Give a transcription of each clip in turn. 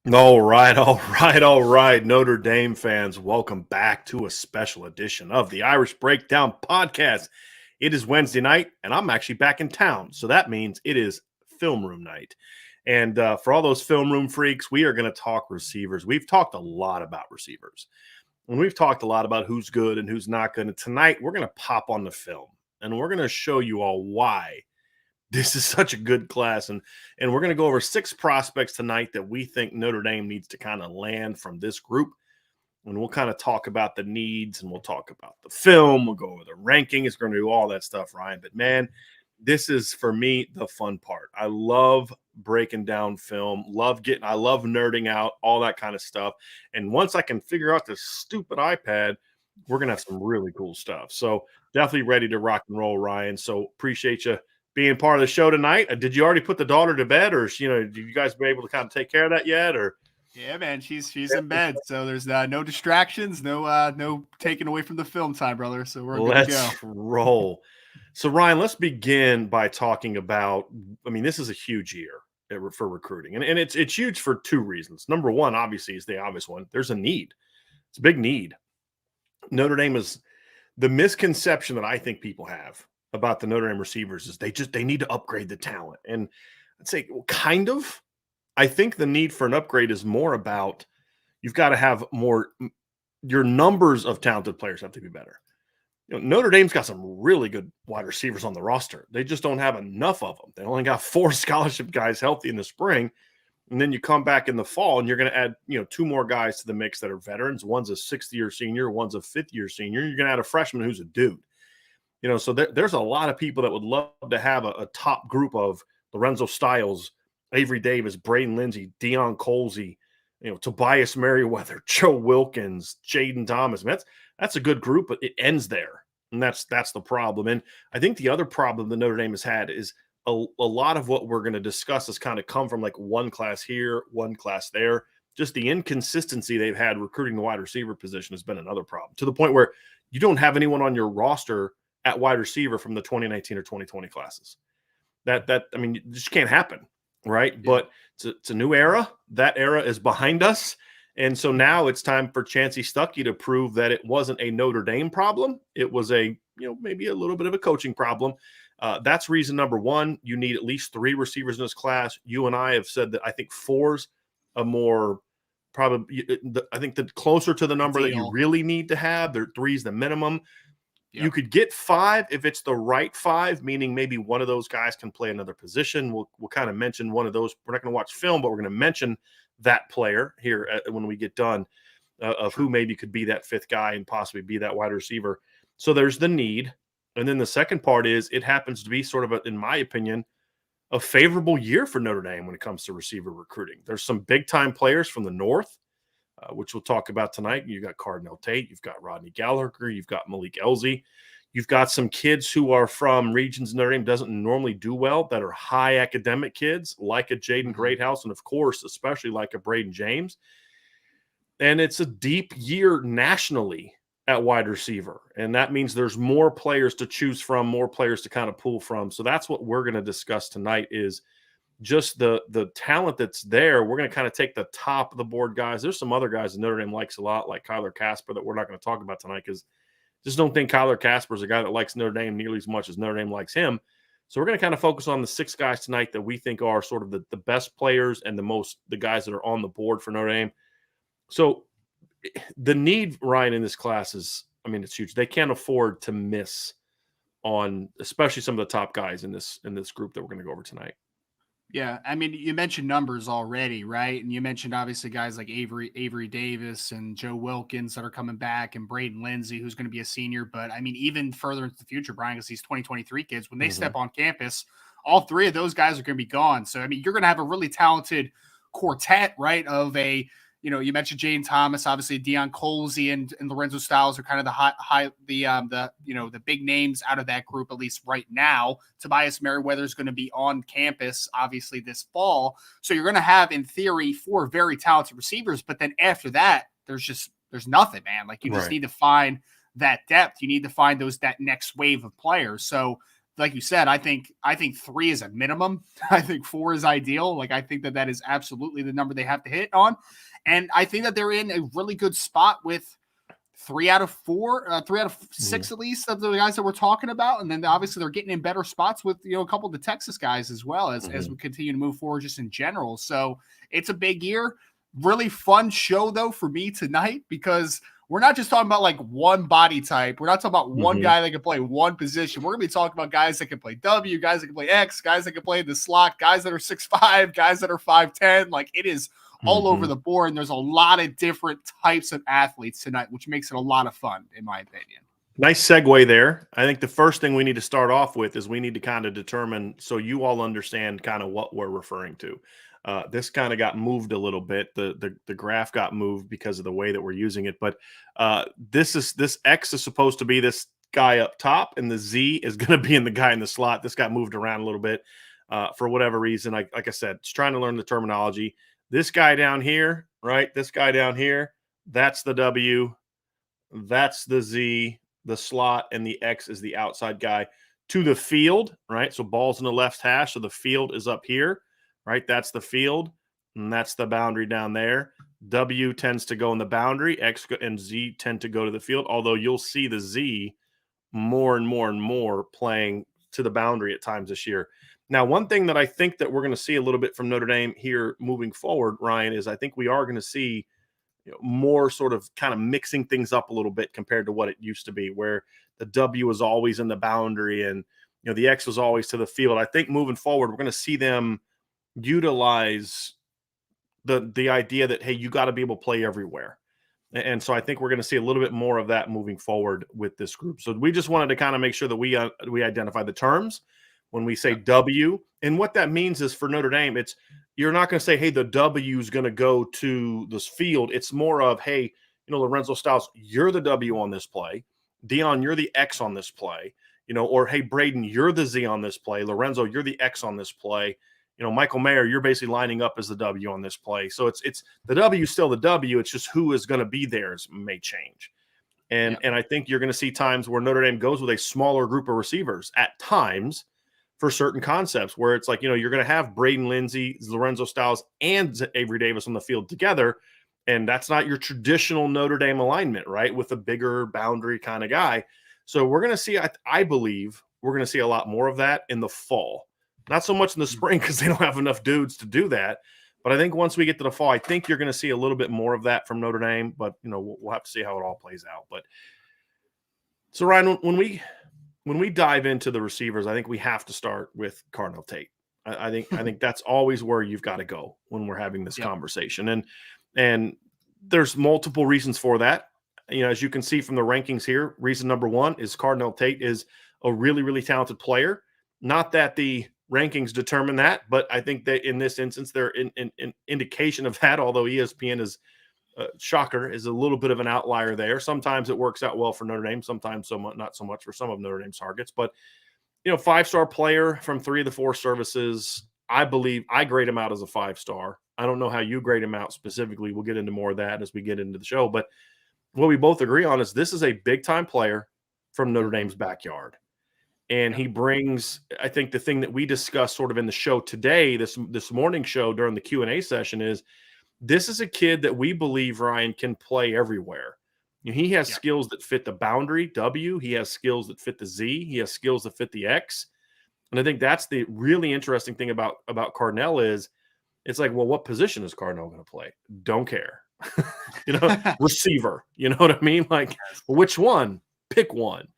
All right, all right, all right. Notre Dame fans, welcome back to a special edition of the Irish Breakdown podcast. It is Wednesday night, and I'm actually back in town. So that means it is film room night. And for all those film room freaks, we are going to talk receivers. We've talked a lot about receivers, and we've talked a lot about who's good and who's not good. And tonight, we're going to pop on the film, and we're going to show you all why this is such a good class, and we're going to go over 6 prospects tonight that we think Notre Dame needs to kind of land from this group. And we'll kind of talk about the needs, and we'll talk about the film. We'll go over the ranking. It's going to do all that stuff, Ryan. But man, this is for me the fun part. I love breaking down film. I love nerding out, all that kind of stuff. And once I can figure out this stupid iPad, we're gonna have some really cool stuff. So definitely ready to rock and roll, Ryan. So appreciate you being part of the show tonight. Did you already put the daughter to bed, or did you guys be able to kind of take care of that yet? Or Yeah, man, she's in bed, so there's no distractions, no taking away from the film time, brother. So we're good to go. let's roll. So Ryan, let's begin by talking about. I mean, this is a huge year for recruiting, and it's huge for 2 reasons. Number one, obviously, is the obvious one. There's a need. It's a big need. Notre Dame is the misconception that I think people have about the Notre Dame receivers is they need to upgrade the talent. And I'd say, well, kind of. I think the need for an upgrade is more about you've got to have more. Your numbers of talented players have to be better. Notre Dame's got some really good wide receivers on the roster. They just don't have enough of them. They only got 4 scholarship guys healthy in the spring. And then you come back in the fall and you're going to add, 2 more guys to the mix that are veterans. One's a 6th-year senior, one's a 5th-year senior. You're going to add a freshman who's a dude. So there's a lot of people that would love to have a top group of Lorenzo Styles, Avery Davis, Braden Lindsey, Deion Colsey, Tobias Merriweather, Joe Wilkins, Jaden Thomas. I mean, that's a good group, but it ends there. And that's the problem. And I think the other problem that Notre Dame has had is a lot of what we're going to discuss has kind of come from like one class here, one class there. Just the inconsistency they've had recruiting the wide receiver position has been another problem, to the point where you don't have anyone on your roster at wide receiver from the 2019 or 2020 classes. That I mean, it just can't happen, right? Yeah. But it's a new era. That era is behind us. And so now it's time for Chancey Stuckey to prove that it wasn't a Notre Dame problem. It was maybe a little bit of a coaching problem. That's reason number one. You need at least 3 receivers in this class. You and I have said that I think 4's a more probably. I think the closer to the number that you really need to have. 3's the minimum. Yep. You could get 5 if it's the right 5, meaning maybe one of those guys can play another position. We'll kind of mention one of those. We're not going to watch film, but we're going to mention that player here when we get done of who maybe could be that 5th guy and possibly be that wide receiver. So there's the need. And then the second part is it happens to be sort of, in my opinion, a favorable year for Notre Dame when it comes to receiver recruiting. There's some big-time players from the North, which we'll talk about tonight. You've got Carnell Tate. You've got Rodney Gallagher. You've got Malik Elzie. You've got some kids who are from regions Notre Dame doesn't normally do well that are high academic kids, like a Jaden Greathouse, and, of course, especially like a Braylon James. And it's a deep year nationally at wide receiver. And that means there's more players to choose from, more players to kind of pull from. So that's what we're going to discuss tonight is just the talent that's there. We're going to kind of take the top of the board guys. There's some other guys that Notre Dame likes a lot, like Kyler Casper, that we're not going to talk about tonight because just don't think Kyler Casper is a guy that likes Notre Dame nearly as much as Notre Dame likes him. So we're going to kind of focus on the 6 guys tonight that we think are sort of the best players and the guys that are on the board for Notre Dame. So the need, Ryan, in this class is, I mean, it's huge. They can't afford to miss on especially some of the top guys in this group that we're going to go over tonight. Yeah, I mean, you mentioned numbers already, right? And you mentioned obviously guys like Avery Davis and Joe Wilkins that are coming back, and Braden Lindsey, who's going to be a senior. But I mean, even further into the future, Brian, because these 2023 kids, when they step on campus, all 3 of those guys are going to be gone. So I mean, you're going to have a really talented quartet, right? Of you mentioned Jaden Thomas, obviously Deion Colsey and Lorenzo Styles are kind of the big names out of that group, at least right now. Tobias Merriweather is going to be on campus, obviously, this fall. So you're going to have, in theory, 4 very talented receivers. But then after that, there's nothing, man. Like you just need to find that depth. You need to find that next wave of players. So like you said, I think 3 is a minimum. I think 4 is ideal. Like, I think that is absolutely the number they have to hit on. And I think that they're in a really good spot with 3 out of 4, 3 out of 6 at least of the guys that we're talking about. And then obviously they're getting in better spots with, a couple of the Texas guys as well as we continue to move forward just in general. So it's a big year. Really fun show though for me tonight, because we're not just talking about like one body type. We're not talking about one guy that can play one position. We're going to be talking about guys that can play W, guys that can play X, guys that can play the slot, guys that are 6'5", guys that are 5'10". Like, it is all over the board. And there's a lot of different types of athletes tonight, which makes it a lot of fun, in my opinion. Nice segue there. I think the first thing we need to start off with is we need to kind of determine, so you all understand kind of what we're referring to. This kind of got moved a little bit. The graph got moved because of the way that we're using it. But this X is supposed to be this guy up top, and the Z is going to be in the guy in the slot. This got moved around a little bit for whatever reason. Like I said, it's trying to learn the terminology. This guy down here, right? This guy down here, that's the W. That's the Z, the slot, and the X is the outside guy to the field, right? So ball's in the left hash, so the field is up here. Right, that's the field, and that's the boundary down there. W tends to go in the boundary. X and Z tend to go to the field, although you'll see the Z more and more and more playing to the boundary at times this year. Now, one thing that I think that we're going to see a little bit from Notre Dame here moving forward, Ryan, is I think we are going to see more sort of kind of mixing things up a little bit compared to what it used to be, where the W was always in the boundary and the X was always to the field. I think moving forward, we're going to see them utilize the idea that, hey, you got to be able to play everywhere. And so I think we're going to see a little bit more of that moving forward with this group. So we just wanted to kind of make sure that we identify the terms when we say W. And what that means is for Notre Dame, you're not going to say, hey, the W is going to go to this field. It's more of, hey, Lorenzo Styles, you're the W on this play. Dion, you're the X on this play. Or, hey, Braden, you're the Z on this play. Lorenzo, you're the X on this play. Michael Mayer, you're basically lining up as the W on this play. So it's the W still the W. It's just who is going to be there may change. And I think you're going to see times where Notre Dame goes with a smaller group of receivers at times for certain concepts where it's like, you're going to have Braden Lindsey, Lorenzo Styles, and Avery Davis on the field together. And that's not your traditional Notre Dame alignment, right? With a bigger boundary kind of guy. So we're going to see, I believe we're going to see a lot more of that in the fall. Not so much in the spring because they don't have enough dudes to do that. But I think once we get to the fall, I think you're going to see a little bit more of that from Notre Dame. But, we'll have to see how it all plays out. But so, Ryan, when we dive into the receivers, I think we have to start with Carnell Tate. I think that's always where you've got to go when we're having this conversation. And there's multiple reasons for that. As you can see from the rankings here, reason number one is Carnell Tate is a really, really talented player. Not that the rankings determine that, but I think that in this instance, they're an indication of that, although ESPN is shocker, is a little bit of an outlier there. Sometimes it works out well for Notre Dame, sometimes not so much for some of Notre Dame's targets. But, 5-star player from 3 of the 4 services, I believe I grade him out as a 5-star. I don't know how you grade him out specifically. We'll get into more of that as we get into the show. But what we both agree on is this is a big-time player from Notre Dame's backyard. And he brings, I think the thing that we discussed sort of in the show today, this morning show during the Q&A session is this is a kid that we believe, Ryan, can play everywhere. He has skills that fit the boundary, W. He has skills that fit the Z. He has skills that fit the X. And I think that's the really interesting thing about Carnell is it's like, well, what position is Carnell going to play? Don't care. Receiver. You know what I mean? Like, which one? Pick one.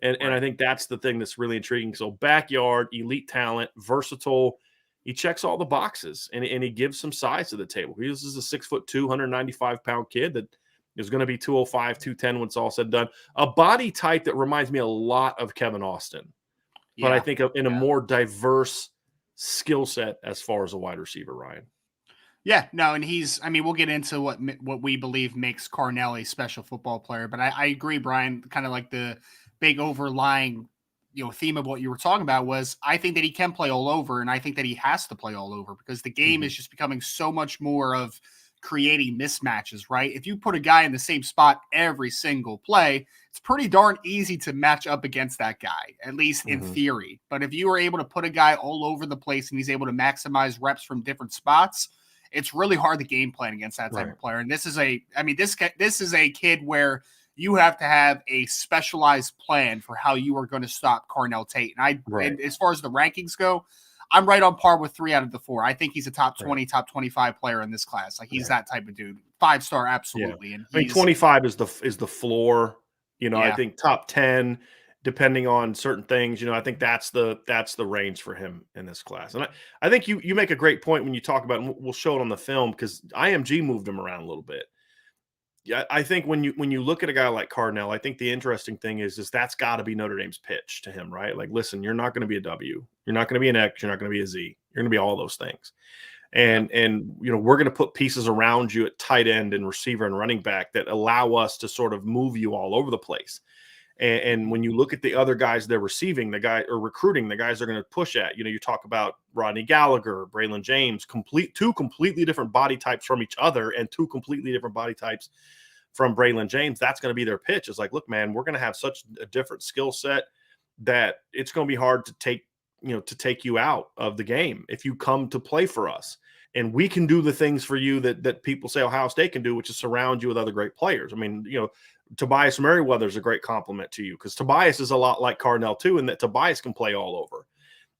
And I think that's the thing that's really intriguing. So backyard, elite talent, versatile. He checks all the boxes, and he gives some size to the table. This is a 6'2", 195-pound kid that is going to be 205, 210 when it's all said and done. A body type that reminds me a lot of Kevin Austin, but I think in a more diverse skill set as far as a wide receiver, Ryan. Yeah, no, and we'll get into what we believe makes Carnell a special football player, but I agree, Brian, kind of like the big overlying theme of what you were talking about was I think that he can play all over, and I think that he has to play all over because the game is just becoming so much more of creating mismatches, right? If you put a guy in the same spot every single play, it's pretty darn easy to match up against that guy, at least in theory. But if you are able to put a guy all over the place and he's able to maximize reps from different spots, it's really hard to game plan against that type of player. And this is a kid where you have to have a specialized plan for how you are going to stop Carnell Tate. And as far as the rankings go, I'm right on par with 3 out of the 4. I think he's a top 20, top 25 player in this class. Like he's that type of dude. 5-star, absolutely. Yeah. And I mean, 25 is the floor. I think top 10, depending on certain things. I think that's the range for him in this class. And I think you make a great point when you talk about, and we'll show it on the film because IMG moved him around a little bit. Yeah, I think when you look at a guy like Carnell, I think the interesting thing is that's got to be Notre Dame's pitch to him, right? Like, listen, you're not going to be a W, you're not going to be an X, you're not going to be a Z, you're going to be all those things, and we're going to put pieces around you at tight end and receiver and running back that allow us to sort of move you all over the place. And when you look at the other guys they're recruiting, the guys they're going to push at, you talk about Rodney Gallagher, Braylon James, two completely different body types from each other and two completely different body types from Braylon James. That's going to be their pitch. It's like, look, man, we're going to have such a different skill set that it's going to be hard to take you out of the game if you come to play for us. And we can do the things for you that people say Ohio State can do, which is surround you with other great players. I mean, Tobias Merriweather is a great compliment to you because Tobias is a lot like Carnell too, in that Tobias can play all over.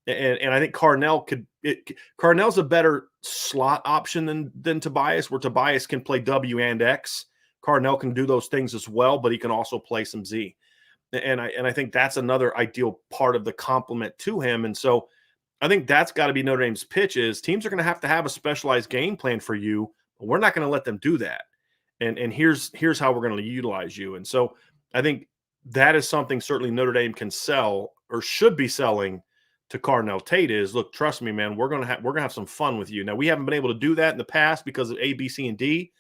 And I think Carnell's a better slot option than Tobias, where Tobias can play W and X. Carnell can do those things as well, but he can also play some Z. And I think that's another ideal part of the compliment to him. And so I think that's got to be Notre Dame's pitch is teams are going to have a specialized game plan for you, but we're not going to let them do that. And here's how we're going to utilize you. And so I think that is something certainly Notre Dame can sell or should be selling to Carnell Tate is, look, trust me, man, we're going to have some fun with you. Now, we haven't been able to do that in the past because of A, B, C, and D,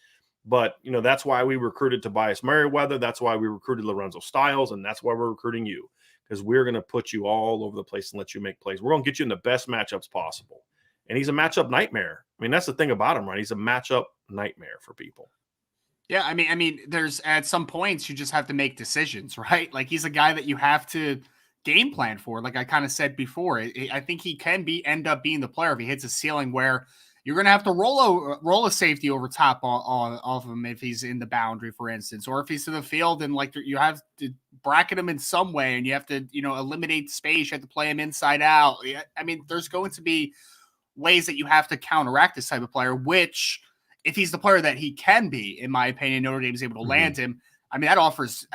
but that's why we recruited Tobias Merriweather. That's why we recruited Lorenzo Styles, and that's why we're recruiting you, because we're going to put you all over the place and let you make plays. We're going to get you in the best matchups possible. And he's a matchup nightmare. I mean, that's the thing about him, right? He's a matchup nightmare for people. Yeah, I mean, there's at some points you just have to make decisions, right? Like he's a guy that you have to game plan for. Like I kind of said before, I think he can end up being the player if he hits a ceiling where you're going to have to roll a safety over top off of him if he's in the boundary, for instance, or if he's in the field and like you have to bracket him in some way and you have to eliminate space. You have to play him inside out. I mean, there's going to be ways that you have to counteract this type of player, which if he's the player that he can be, in my opinion, Notre Dame is able to land him. I mean, that offers,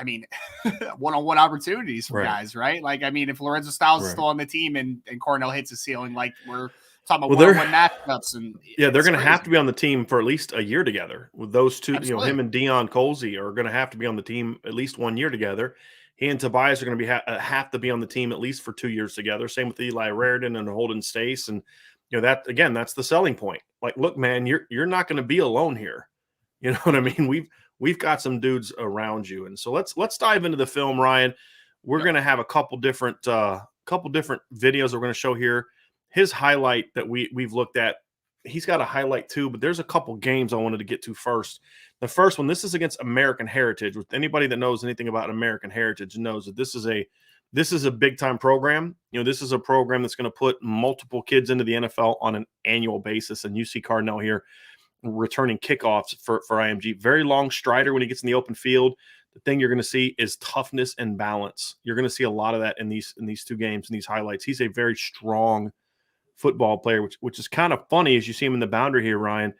one-on-one opportunities for guys, right? Like, I mean, if Lorenzo Styles is still on the team and Carnell hits a ceiling, like we're talking about one-on-one matchups. And they're going to have to be on the team for at least a year together with those two. Absolutely. Him and Deion Colzie are going to have to be on the team at least 1 year together. He and Tobias are going to have to be on the team at least for 2 years together. Same with Eli Raridan and Holden Stace. And, that's the selling point. Like, look, man, you're not going to be alone here. You know what I mean? We've got some dudes around you. And so let's dive into the film, Ryan. We're going to have a couple different videos we're going to show here. His highlight that we've looked at, he's got a highlight too, but there's a couple games I wanted to get to first. The first one, this is against American Heritage. With anybody that knows anything about American Heritage knows that this is a big time program. This is a program that's going to put multiple kids into the NFL on an annual basis. And you see Carnell here returning kickoffs for IMG. Very long strider when he gets in the open field. The thing you're going to see is toughness and balance. You're going to see a lot of that in these two games, in these highlights. He's a very strong football player, which is kind of funny as you see him in the boundary here, Ryan.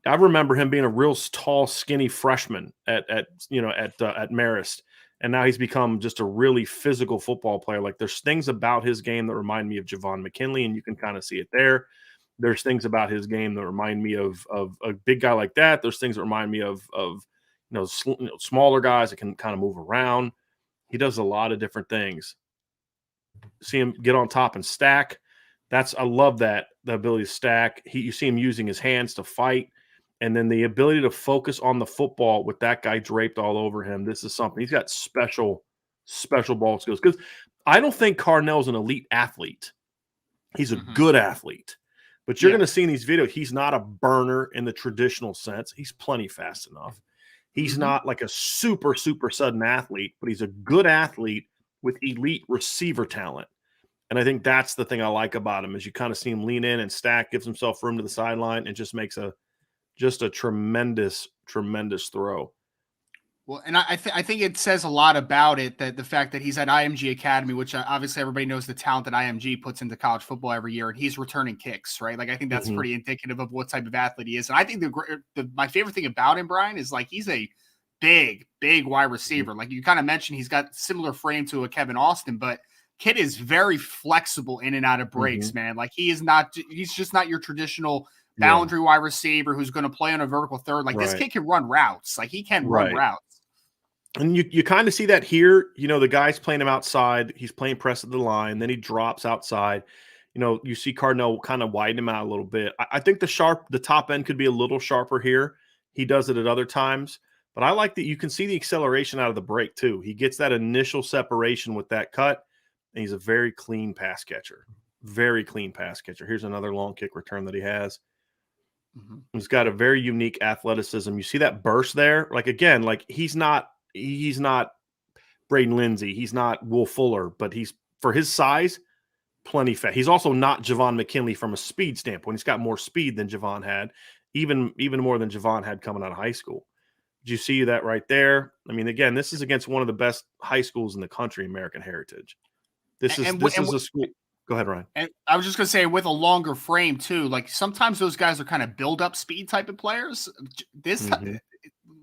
I remember him being a real tall, skinny freshman at Marist, and now he's become just a really physical football player. Like there's things about his game that remind me of Javon McKinley, and you can kind of see it there. There's things about his game that remind me of a big guy like that. There's things that remind me of smaller guys that can kind of move around. He does a lot of different things. See him get on top and stack. I love that, the ability to stack. You see him using his hands to fight, and then the ability to focus on the football with that guy draped all over him. This is something. He's got special ball skills, because I don't think Carnell's an elite athlete. He's a good athlete, But you're going to see in these videos, he's not a burner in the traditional sense. He's plenty fast enough. He's not like a super, super sudden athlete, but he's a good athlete with elite receiver talent. And I think that's the thing I like about him is you kind of see him lean in and stack, gives himself room to the sideline, and just makes a tremendous, tremendous throw. Well, and I think it says a lot about it that the fact that he's at IMG Academy, which obviously everybody knows the talent that IMG puts into college football every year, and he's returning kicks, right? Like I think that's pretty indicative of what type of athlete he is. And I think my favorite thing about him, Brian, is like he's a big wide receiver. Like you kind of mentioned, he's got similar frame to a Kevin Austin, but kid is very flexible in and out of breaks, man. Like he's just not your traditional boundary wide receiver who's going to play on a vertical third. Like this kid can run routes. Like he can run routes. And you kind of see that here. You know, the guy's playing him outside. He's playing press at the line. Then he drops outside. You know, you see Carnell kind of widen him out a little bit. I think the top end could be a little sharper here. He does it at other times. But I like that you can see the acceleration out of the break, too. He gets that initial separation with that cut, and he's a very clean pass catcher. Very clean pass catcher. Here's another long kick return that he has. He's got a very unique athleticism. You see that burst there? Like, again, like he's not Braden Lindsey. He's not Will Fuller, but he's, for his size, plenty fast. He's also not Javon McKinley from a speed standpoint. He's got more speed than Javon had, even more than Javon had coming out of high school. Did you see that right there? I mean, again, this is against one of the best high schools in the country, American Heritage. This is a school. Go ahead, Ryan. And I was just going to say, with a longer frame, too, like sometimes those guys are kind of build-up speed type of players.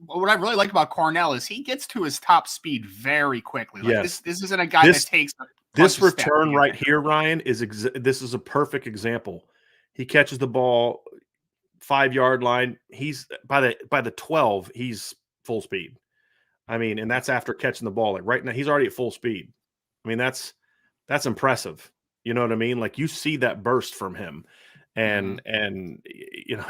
What I really like about Carnell is he gets to his top speed very quickly. Like this isn't a guy that takes this return right here, Ryan, this is a perfect example. He catches the ball 5-yard line. He's by the 12, he's full speed. I mean, and that's after catching the ball. Like right now, he's already at full speed. I mean, that's impressive. You know what I mean? Like you see that burst from him, and you know.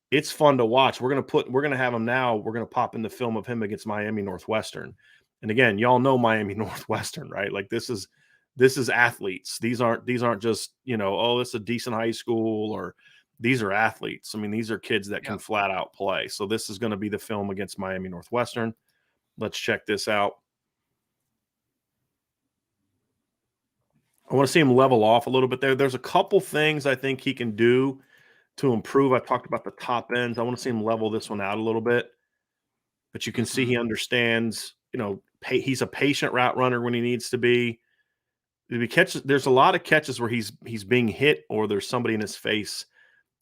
It's fun to watch. We're gonna have him now. We're gonna pop in the film of him against Miami Northwestern. And again, y'all know Miami Northwestern, right? Like this is athletes. These aren't just, you know, oh, it's a decent high school, or these are athletes. I mean, these are kids that can flat out play. So this is going to be the film against Miami Northwestern. Let's check this out. I want to see him level off a little bit there. There's a couple things I think he can do to improve. I talked about the top ends. I want to see him level this one out a little bit. But you can see he understands, you know, he's a patient route runner when he needs to be. If he catches, there's a lot of catches where he's being hit or there's somebody in his face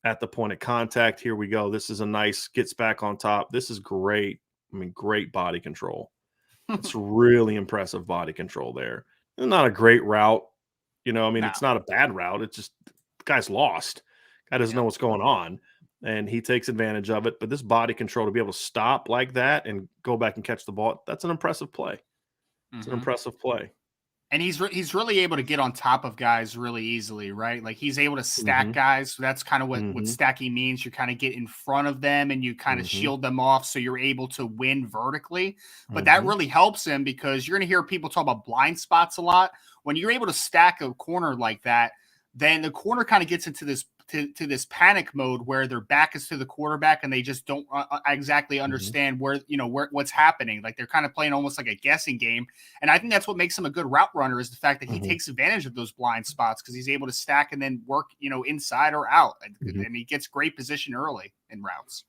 at the point of contact. Here we go. This is a nice gets back on top. This is great. I mean, great body control. It's really impressive body control there. It's not a great route. You know, I mean, it's not a bad route. It's just the guy's lost. Guy doesn't know what's going on, and he takes advantage of it. But this body control to be able to stop like that and go back and catch the ball, that's an impressive play. It's an impressive play. And he's really able to get on top of guys really easily, right? Like he's able to stack guys. So that's kind of what stacking means. You kind of get in front of them and you kind of shield them off so you're able to win vertically. But that really helps him because you're going to hear people talk about blind spots a lot. When you're able to stack a corner like that, then the corner kind of gets into this to this panic mode where their back is to the quarterback and they just don't exactly understand what's happening. Like they're kind of playing almost like a guessing game. And I think that's what makes him a good route runner is the fact that he takes advantage of those blind spots because he's able to stack and then work, inside or out. And he gets great position early in routes.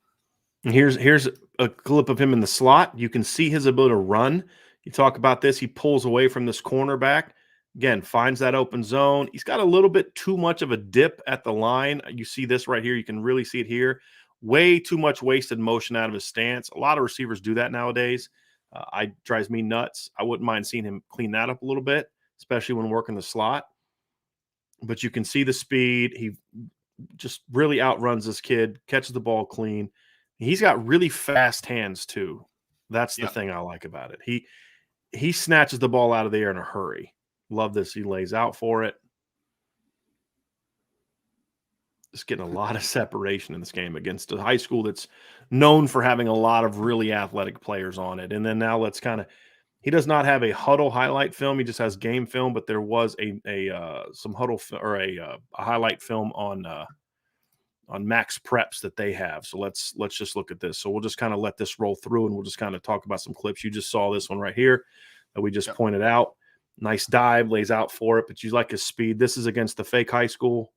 And here's a clip of him in the slot. You can see his ability to run. You talk about this. He pulls away from this cornerback. Again, finds that open zone. He's got a little bit too much of a dip at the line. You see this right here. You can really see it here. Way too much wasted motion out of his stance. A lot of receivers do that nowadays. Drives me nuts. I wouldn't mind seeing him clean that up a little bit, especially when working the slot. But you can see the speed. He just really outruns this kid, catches the ball clean. He's got really fast hands too. That's the thing I like about it. He snatches the ball out of the air in a hurry. Love this. He lays out for it. Just getting a lot of separation in this game against a high school that's known for having a lot of really athletic players on it. And then now let's he does not have a huddle highlight film. He just has game film, but there was some huddle or a highlight film on max preps that they have. So let's just look at this. So we'll just kind of let this roll through, and we'll just kind of talk about some clips. You just saw this one right here that we just pointed out. Nice dive, lays out for it, but you like his speed. This is against the fake high school.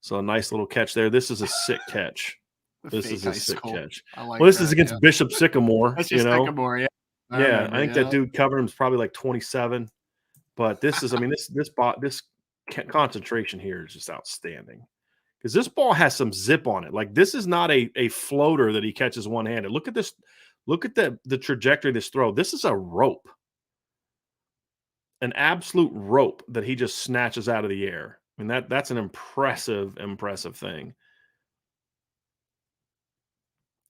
So a nice little catch there. This is a sick catch. This is a sick catch. Like well, this is against Bishop Sycamore. That's just Sycamore, yeah. I think that dude covered him is probably like 27. But this is, I mean, this concentration here is just outstanding, because this ball has some zip on it. Like, this is not a floater that he catches one-handed. Look at this. Look at the trajectory of this throw. This is a rope, an absolute rope that he just snatches out of the air. I mean, that's an impressive thing.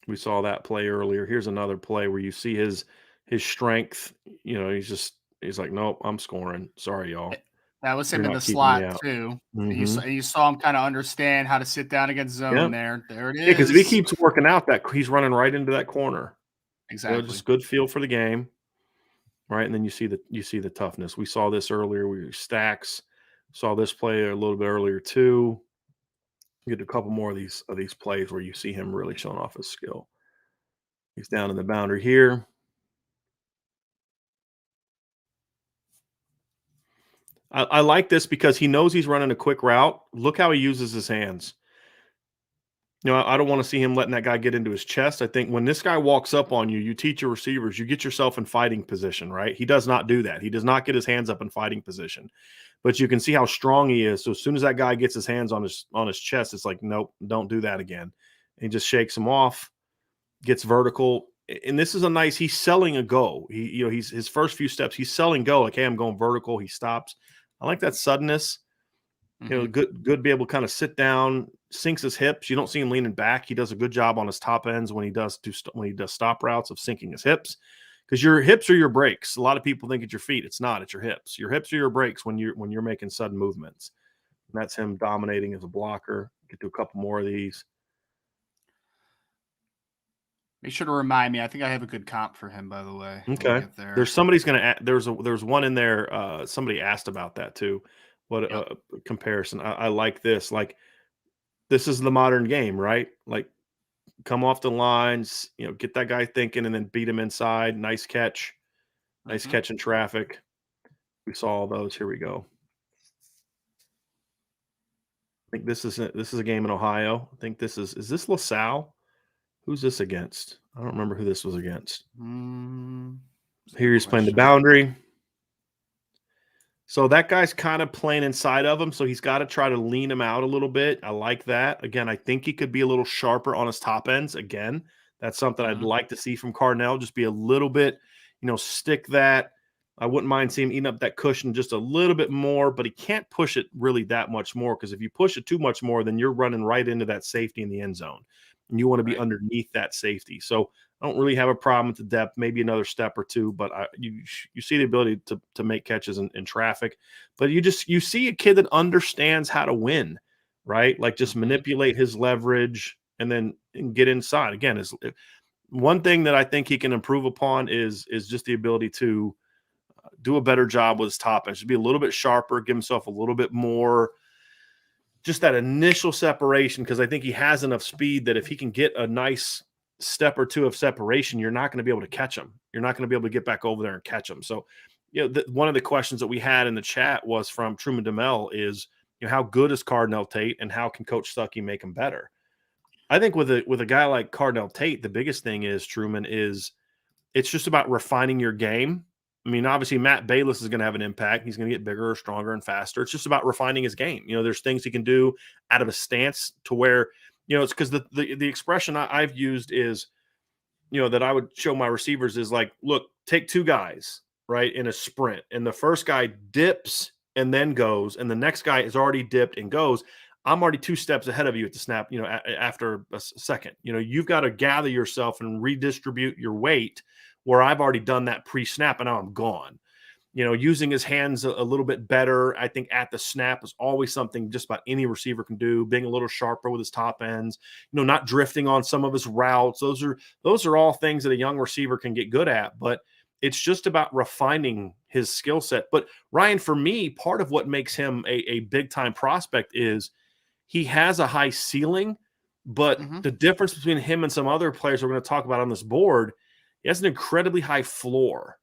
We saw that play earlier. Here's another play where you see his strength. You know, he's like, nope, I'm scoring. Sorry, y'all. That was him in the slot too. Mm-hmm. You saw him kind of understand how to sit down against zone there. There it is. Yeah, because if he keeps working out, that he's running right into that corner. Exactly. You know, just good feel for the game, right? And then you see the toughness. We saw this earlier. We stacks. Saw this play a little bit earlier too. You get a couple more of these plays where you see him really showing off his skill. He's down in the boundary here. I like this because he knows he's running a quick route. Look how he uses his hands. You know, I don't want to see him letting that guy get into his chest. I think when this guy walks up on you, you teach your receivers, you get yourself in fighting position, right? He does not do that. He does not get his hands up in fighting position. But you can see how strong he is. So as soon as that guy gets his hands on his chest, it's like, nope, don't do that again. And he just shakes him off, gets vertical. And this is he's selling a go. He's his first few steps, he's selling go. Like, hey, I'm going vertical. He stops. I like that suddenness. Mm-hmm. You know, good to be able to kind of sit down, sinks his hips. You don't see him leaning back. He does a good job on his top ends when he does stop routes of sinking his hips, because your hips are your brakes. A lot of people think it's your feet. It's not. It's your hips. Your hips are your brakes when you're making sudden movements. And that's him dominating as a blocker. Get to a couple more of these. Make sure to remind me. I think I have a good comp for him, by the way. Okay. There's there's one in there. Somebody asked about that too. What a comparison. I like this. Like, this is the modern game, right? Like, come off the lines, you know, get that guy thinking, and then beat him inside. Nice catch. Nice catch in traffic. We saw all those. Here we go. I think this is a game in Ohio. I think is this LaSalle? Who's this against? I don't remember who this was against. Here he's playing the boundary. So that guy's kind of playing inside of him, so he's got to try to lean him out a little bit. I like that. Again, I think he could be a little sharper on his top ends. Again, that's something I'd like to see from Carnell. Just be a little bit, stick that. I wouldn't mind seeing him eating up that cushion just a little bit more, but he can't push it really that much more, because if you push it too much more, then you're running right into that safety in the end zone. And you want to be underneath that safety. So I don't really have a problem with the depth, maybe another step or two, but you see the ability to make catches in traffic. But you see a kid that understands how to win, right? Like, just manipulate his leverage and get inside. Again, one thing that I think he can improve upon is just the ability to do a better job with his top end. Should be a little bit sharper, give himself a little bit more, just that initial separation, because I think he has enough speed that if he can get a nice step or two of separation, you're not going to be able to catch him. You're not going to be able to get back over there and catch him. So, one of the questions that we had in the chat was from Truman DeMel is, how good is Carnell Tate, and how can Coach Stuckey make him better? I think with a guy like Carnell Tate, the biggest thing is, Truman, is it's just about refining your game. I mean, obviously, Matt Bayless is going to have an impact. He's going to get bigger, stronger, and faster. It's just about refining his game. There's things he can do out of a stance to where, it's because the expression I've used is, that I would show my receivers is like, look, take two guys, right, in a sprint. And the first guy dips and then goes, and the next guy is already dipped and goes. I'm already 2 steps ahead of you at the snap, after a second. You've got to gather yourself and redistribute your weight, where I've already done that pre-snap and now I'm gone. Using his hands a little bit better, I think, at the snap is always something just about any receiver can do. Being a little sharper with his top ends, not drifting on some of his routes. Those are all things that a young receiver can get good at, but it's just about refining his skill set. But Ryan, for me, part of what makes him a big-time prospect is he has a high ceiling, But Mm-hmm. the difference between him and some other players we're going to talk about on this board, he has an incredibly high floor.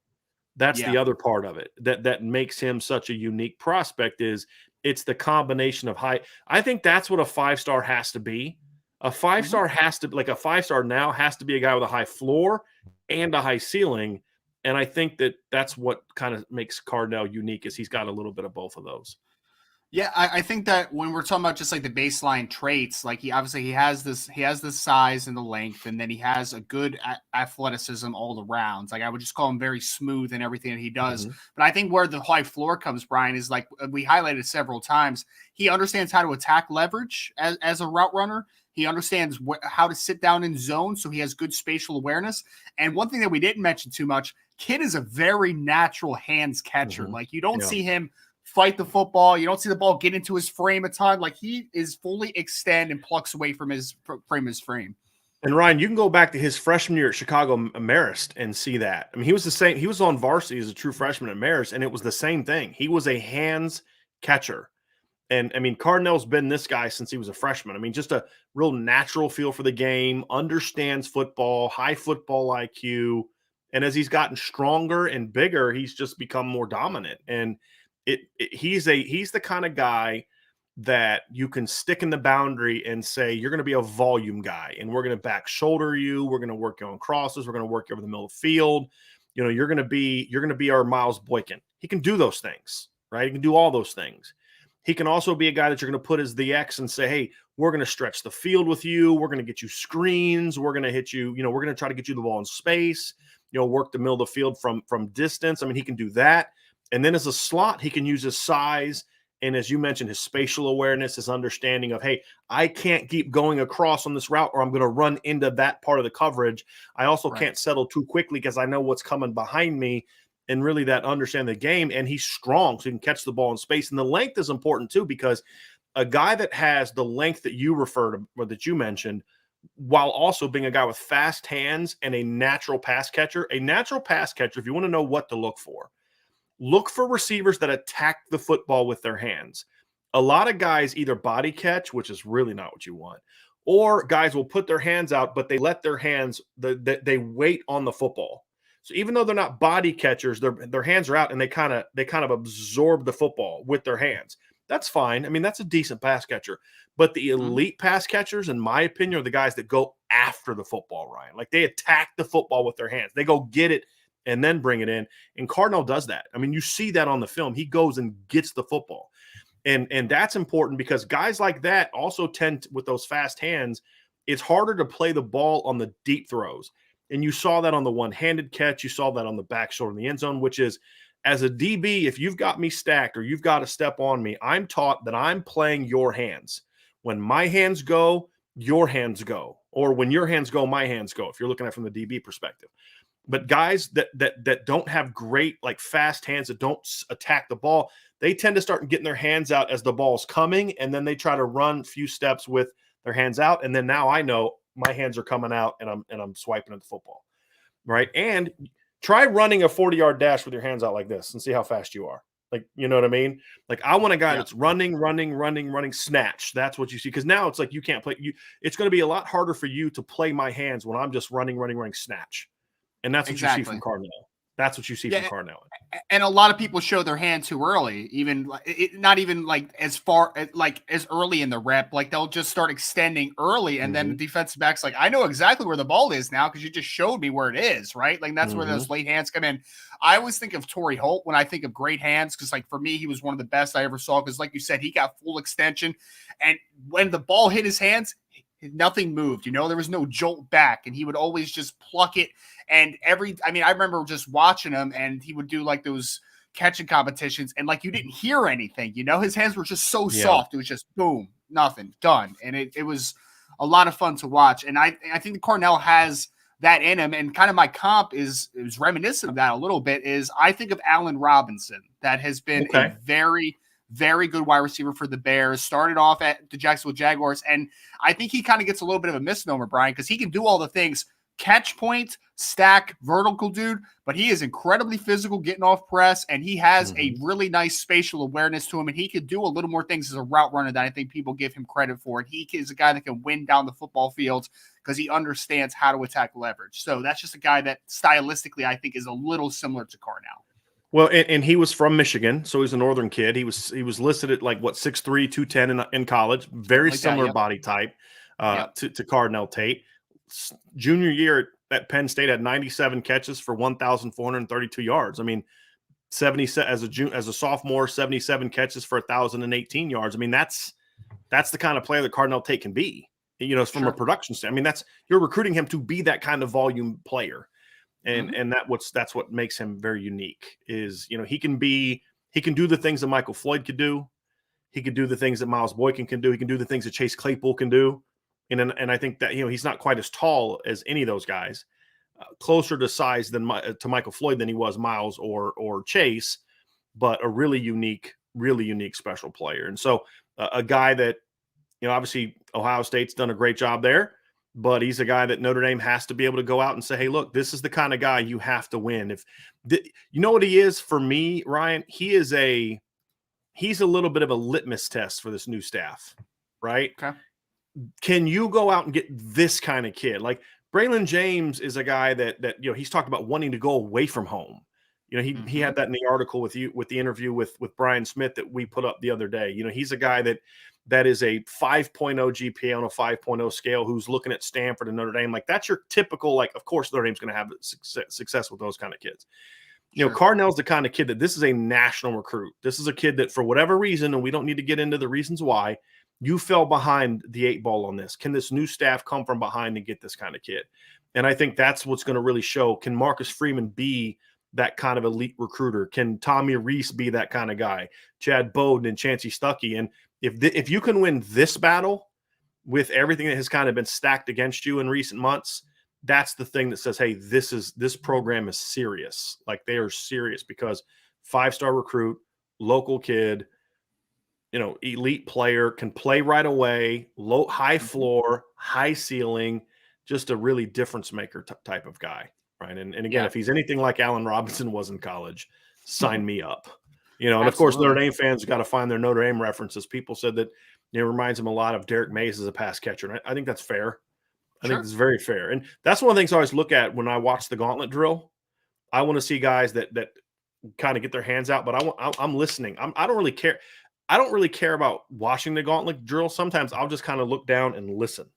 That's Yeah. the other part of it that makes him such a unique prospect is it's the combination of high. I think that's what a 5-star has to be. A Mm-hmm. 5-star has to like a 5-star now has to be a guy with a high floor and a high ceiling. And I think that's what kind of makes Carnell unique is he's got a little bit of both of those. Yeah, I think that when we're talking about just like the baseline traits, like he obviously he has the size and the length, and then he has a good athleticism all around. Like I would just call him very smooth in everything that he does. Mm-hmm. But I think where the high floor comes, Brian, is like we highlighted several times. He understands how to attack leverage as a route runner. He understands how to sit down in zone, so he has good spatial awareness. And one thing that we didn't mention too much, Kid is a very natural hands catcher. Mm-hmm. Like you don't Yeah. see him fight the football. You don't see the ball get into his frame a ton. Like he is fully extend and plucks away from his frame. And Ryan, you can go back to his freshman year at Chicago Marist and see that. I mean, he was the same. He was on varsity as a true freshman at Marist, and it was the same thing. He was a hands catcher. And I mean, Carnell's been this guy since he was a freshman. I mean, just a real natural feel for the game, understands football, high football IQ. And as he's gotten stronger and bigger, he's just become more dominant. And he's the kind of guy that you can stick in the boundary and say, you're going to be a volume guy and we're going to back shoulder you. We're going to work you on crosses. We're going to work you over the middle of the field. You know, you're going to be our Miles Boykin. He can do those things, right? He can do all those things. He can also be a guy that you're going to put as the X and say, hey, we're going to stretch the field with you. We're going to get you screens. We're going to hit you. You know, we're going to try to get you the ball in space, you know, work the middle of the field from distance. I mean, he can do that. And then as a slot, he can use his size. And as you mentioned, his spatial awareness, his understanding of, hey, I can't keep going across on this route or I'm going to run into that part of the coverage. I also can't settle too quickly because I know what's coming behind me. And really that understand the game. And he's strong, so he can catch the ball in space. And the length is important too, because a guy that has the length that you refer to or that you mentioned, while also being a guy with fast hands and a natural pass catcher, if you want to know what to look for receivers that attack the football with their hands. A lot of guys either body catch, which is really not what you want, or guys will put their hands out, but they let their hands, they wait on the football. So even though they're not body catchers, their hands are out and they kind of absorb the football with their hands. That's fine. I mean, that's a decent pass catcher. But the elite pass catchers, in my opinion, are the guys that go after the football, Ryan. Like they attack the football with their hands. They go get it and then bring it in. And Carnell does that. I mean, you see that on the film. He goes and gets the football. And that's important because guys like that also tend to, with those fast hands, it's harder to play the ball on the deep throws. And you saw that on the one-handed catch. You saw that on the back shoulder in the end zone, which is, as a DB, if you've got me stacked or you've got a step on me, I'm taught that I'm playing your hands. When my hands go, your hands go. Or when your hands go, my hands go, if you're looking at it from the DB perspective. But guys that don't have great, like fast hands, that don't attack the ball, they tend to start getting their hands out as the ball's coming, and then they try to run a few steps with their hands out. And then now I know my hands are coming out and I'm swiping at the football, right? And try running a 40-yard dash with your hands out like this and see how fast you are. Like, you know what I mean? Like I want a guy that's running, snatch. That's what you see. Because now it's like you can't play. It's going to be a lot harder for you to play my hands when I'm just running, snatch. And that's what you see from Carnell. That's what you see from Carnell. And a lot of people show their hand too early, not even like as far like as early in the rep. Like they'll just start extending early, and then the defensive back's like, I know exactly where the ball is now because you just showed me where it is, right? Like that's where those late hands come in. I always think of Torrey Holt when I think of great hands because, like, for me, he was one of the best I ever saw because, like you said, he got full extension, and when the ball hit his hands, nothing moved, there was no jolt back, and he would always just pluck it. And I remember just watching him, and he would do like those catching competitions, and like you didn't hear anything, his hands were just so soft. It was just boom, nothing, done. And it was a lot of fun to watch. And I think the Carnell has that in him. And kind of my comp is reminiscent of that a little bit is I think of Allen Robinson, that has been a very, very good wide receiver for the Bears, started off at the Jacksonville Jaguars. And I think he kind of gets a little bit of a misnomer, Brian, because he can do all the things, catch point, stack, vertical dude, but he is incredibly physical getting off press, and he has a really nice spatial awareness to him, and he could do a little more things as a route runner that I think people give him credit for. And he is a guy that can win down the football field because he understands how to attack leverage. So that's just a guy that stylistically I think is a little similar to Carnell. Well, and he was from Michigan, so he's a northern kid. He was listed at like 6'3", 210 in college. Very like similar that, yep. body type to Carnell Tate. Junior year at Penn State had 97 catches for 1,432 yards. I mean, 70 as a sophomore, 77 catches for 1,018 yards. I mean, that's the kind of player that Carnell Tate can be. You know, from a production standpoint. I mean, you're recruiting him to be that kind of volume player. And that's what makes him very unique is, you know, he can do the things that Michael Floyd could do. He could do the things that Miles Boykin can do. He can do the things that Chase Claypool can do. And I think that, you know, he's not quite as tall as any of those guys, closer to size to Michael Floyd than he was Miles or Chase, but a really unique special player. And so a guy that, you know, obviously Ohio State's done a great job there. But he's a guy that Notre Dame has to be able to go out and say, hey, look, this is the kind of guy you have to win. You know what he is for me, Ryan? He's a little bit of a litmus test for this new staff, right? Okay. Can you go out and get this kind of kid? Like Braylon James is a guy that you know, he's talked about wanting to go away from home. You know, he had that in the article with the interview with Brian Smith that we put up the other day. You know, he's a guy that is a 5.0 GPA on a 5.0 scale who's looking at Stanford and Notre Dame. Like that's your typical, like, of course, Notre Dame's going to have success with those kind of kids. You know, Carnell's the kind of kid that this is a national recruit. This is a kid that for whatever reason, and we don't need to get into the reasons why, you fell behind the 8 ball on this. Can this new staff come from behind and get this kind of kid? And I think that's what's going to really show. Can Marcus Freeman be that kind of elite recruiter? Can Tommy Reese be that kind of guy? Chad Bowden and Chancey Stuckey. And if you can win this battle with everything that has kind of been stacked against you in recent months, that's the thing that says, hey, this program is serious. Like they are serious because 5-star recruit, local kid, you know, elite player, can play right away, high floor, high ceiling, just a really difference maker type of guy. Right. And again, if he's anything like Allen Robinson was in college, sign me up. You know, and of course, Notre Dame fans got to find their Notre Dame references. People said that, you know, it reminds them a lot of Derek Mays as a pass catcher. And I think that's fair. I think it's very fair. And that's one of the things I always look at when I watch the gauntlet drill. I want to see guys that kind of get their hands out, but I'm listening. I don't really care. I don't really care about watching the gauntlet drill. Sometimes I'll just kind of look down and listen.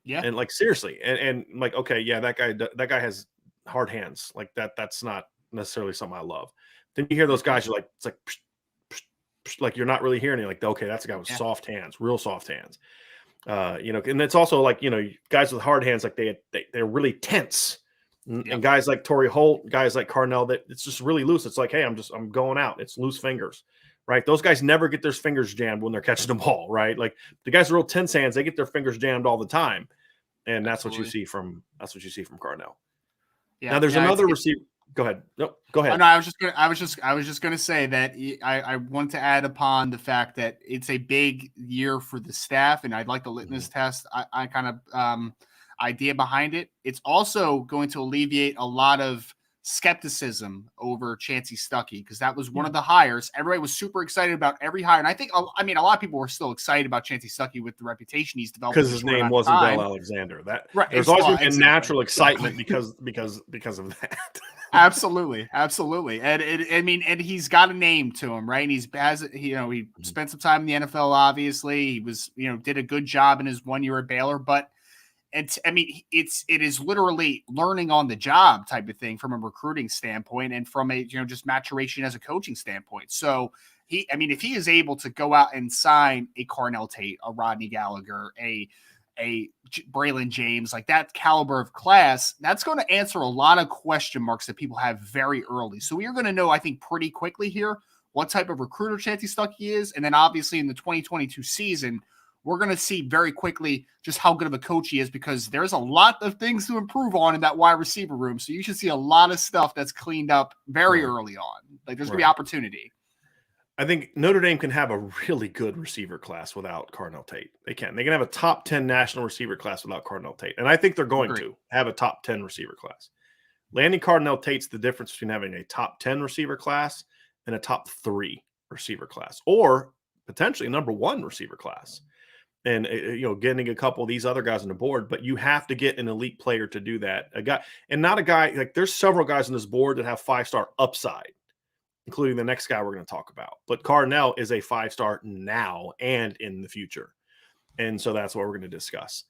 Yeah. And like, seriously. And like, okay, yeah, that guy has hard hands. Like that's not necessarily something I love. Then you hear those guys, you're like, it's like, psh, psh, psh, like you're not really hearing it. Like, okay, that's a guy with soft hands, real soft hands. You know, and it's also like, you know, guys with hard hands, like they're really tense. And guys like Torrey Holt, guys like Carnell, that it's just really loose. It's like, hey, I'm going out. It's loose fingers, right? Those guys never get their fingers jammed when they're catching the ball, right? Like the guys with real tense hands, they get their fingers jammed all the time. And that's what you see from Carnell. Yeah. Now there's another receiver. Go ahead. No, go ahead. Oh, no, I was just gonna say that I want to add upon the fact that it's a big year for the staff, and I'd like the litmus test. I kind of idea behind it. It's also going to alleviate a lot of skepticism over Chancey Stuckey because that was one of the hires. Everybody was super excited about every hire, and I think a lot of people were still excited about Chancey Stuckey with the reputation he's developed because his name wasn't Bell Alexander. There's always been natural excitement because of that. Absolutely. And he's got a name to him, right? And he spent some time in the NFL. Obviously, he was, did a good job in his 1 year at Baylor, but it is literally learning on the job type of thing from a recruiting standpoint and from a, just maturation as a coaching standpoint. So if he is able to go out and sign a Carnell Tate, a Rodney Gallagher, a Braylon James, like that caliber of class, that's going to answer a lot of question marks that people have very early. So we are going to know, I think, pretty quickly here what type of recruiter Chancey Stuckey is. And then obviously in the 2022 season, we're going to see very quickly just how good of a coach he is because there's a lot of things to improve on in that wide receiver room. So you should see a lot of stuff that's cleaned up very early on. Like there's going to be opportunity. I think Notre Dame can have a really good receiver class without Carnell Tate. They can. They can have a top 10 national receiver class without Carnell Tate. And I think they're going Agree. to have a top 10 receiver class. Landing Carnell Tate's the difference between having a top 10 receiver class and a top 3 receiver class, or potentially a number 1 receiver class. And getting a couple of these other guys on the board, but you have to get an elite player to do that. A guy, and not a guy like there's several guys on this board that have 5-star upside, including the next guy we're going to talk about. But Carnell is a 5-star now and in the future. And so that's what we're going to discuss.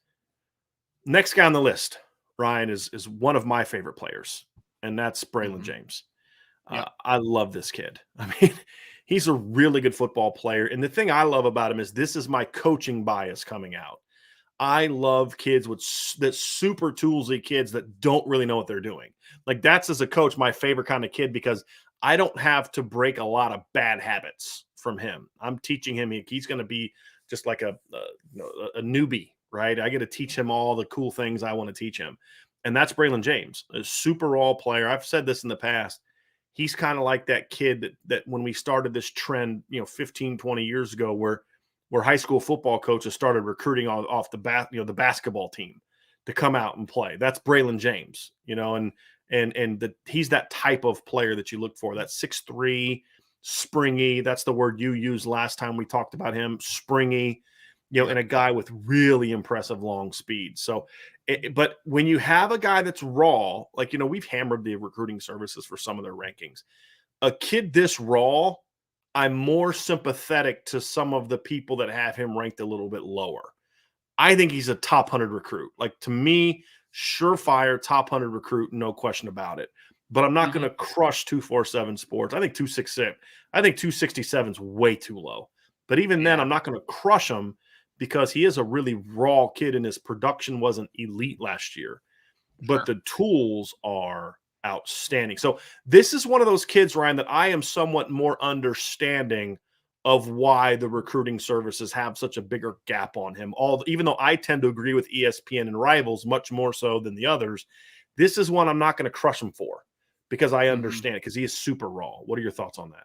Next guy on the list, Ryan, is one of my favorite players, and that's Braylon James. I love this kid. I mean, he's a really good football player. And the thing I love about him is this is my coaching bias coming out. I love kids that super toolsy kids that don't really know what they're doing. Like that's, as a coach, my favorite kind of kid, because I don't have to break a lot of bad habits from him. I'm teaching him. He's going to be just like a newbie, right? I get to teach him all the cool things I want to teach him. And that's Braylon James, a super raw player. I've said this in the past. He's kind of like that kid that when we started this trend, 15, 20 years ago, where high school football coaches started recruiting off the the basketball team to come out and play. That's Braylon James, and he's that type of player that you look for. That 6'3", springy. That's the word you used last time we talked about him. Springy, and a guy with really impressive long speed. So, but when you have a guy that's raw, like, we've hammered the recruiting services for some of their rankings. A kid this raw, I'm more sympathetic to some of the people that have him ranked a little bit lower. I think he's a top 100 recruit. Like, to me, surefire top 100 recruit, no question about it. But I'm not going to crush 247 Sports. I think 266. I think 267 is way too low. But even then, I'm not going to crush him, because he is a really raw kid and his production wasn't elite last year. But the tools are outstanding. So this is one of those kids, Ryan, that I am somewhat more understanding of why the recruiting services have such a bigger gap on him. Even though I tend to agree with ESPN and Rivals much more so than the others, this is one I'm not going to crush him for, because I understand it, because he is super raw. What are your thoughts on that?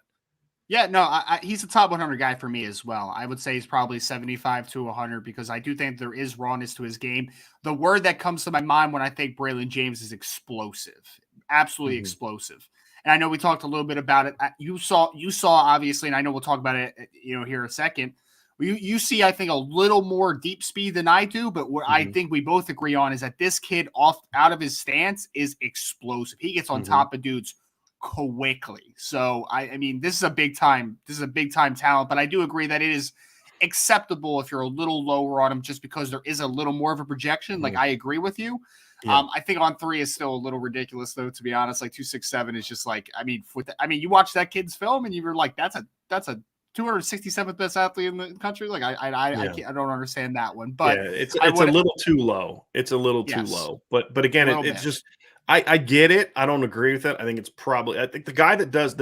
Yeah, no, he's a top 100 guy for me as well. I would say he's probably 75 to 100, because I do think there is rawness to his game. The word that comes to my mind when I think Braylon James is explosive, absolutely explosive. And I know we talked a little bit about it. You saw obviously, and I know we'll talk about it, here in a second. You see, I think, a little more deep speed than I do, but what I think we both agree on is that this kid out of his stance is explosive. He gets on top of dudes quickly. So I mean, this is a big time talent, but I do agree that it is acceptable if you're a little lower on him, just because there is a little more of a projection. Like, I agree with you. I think on 3 is still a little ridiculous, though, to be honest. Like 267 is just like, you watch that kid's film and you were like, that's a 267th best athlete in the country. Like I don't understand that one, but it's a little too low. It's a little too low, but again, it's just, I get it. I don't agree with it. I think the guy that does,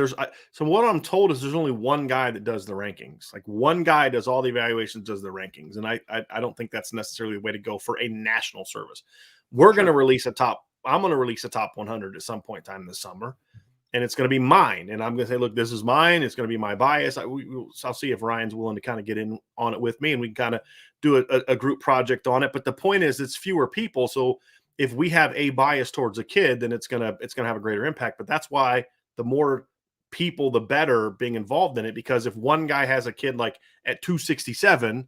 so what I'm told is there's only one guy that does the rankings. Like, one guy does all the evaluations, does the rankings. And I don't think that's necessarily the way to go for a national service. I'm going to release a top 100 at some point in time this summer. And it's going to be mine. And I'm going to say, look, this is mine. It's going to be my bias. I'll see if Ryan's willing to kind of get in on it with me, and we can kind of do a group project on it. But the point is, it's fewer people. So if we have a bias towards a kid, then it's going to have a greater impact. But that's why the more people, the better being involved in it. Because if one guy has a kid like at 267,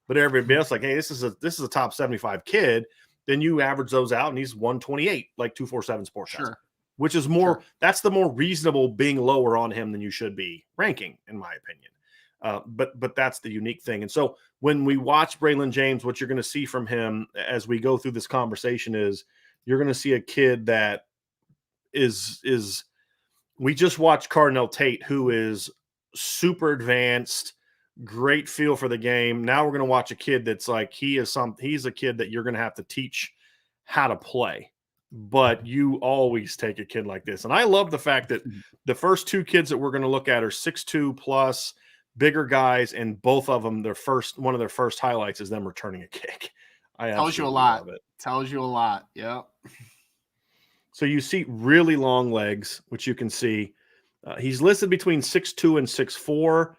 but everybody else like, hey, this is a top 75 kid, then you average those out and he's 128, like 247 Sports. Sure. Which is more, that's the more reasonable being lower on him than you should be ranking, in my opinion. But that's the unique thing. And so when we watch Braylon James, what you're going to see from him as we go through this conversation is you're going to see a kid that is we just watched Carnell Tate, who is super advanced, great feel for the game. Now we're going to watch a kid that's like, he's a kid that you're going to have to teach how to play. But you always take a kid like this. And I love the fact that the first 2 kids that we're going to look at are 6'2" plus, bigger guys, and both of them, one of their first highlights is them returning a kick. Tells you a lot. Tells you a lot. Yeah. So you see really long legs, which you can see. He's listed between 6'2" and 6'4".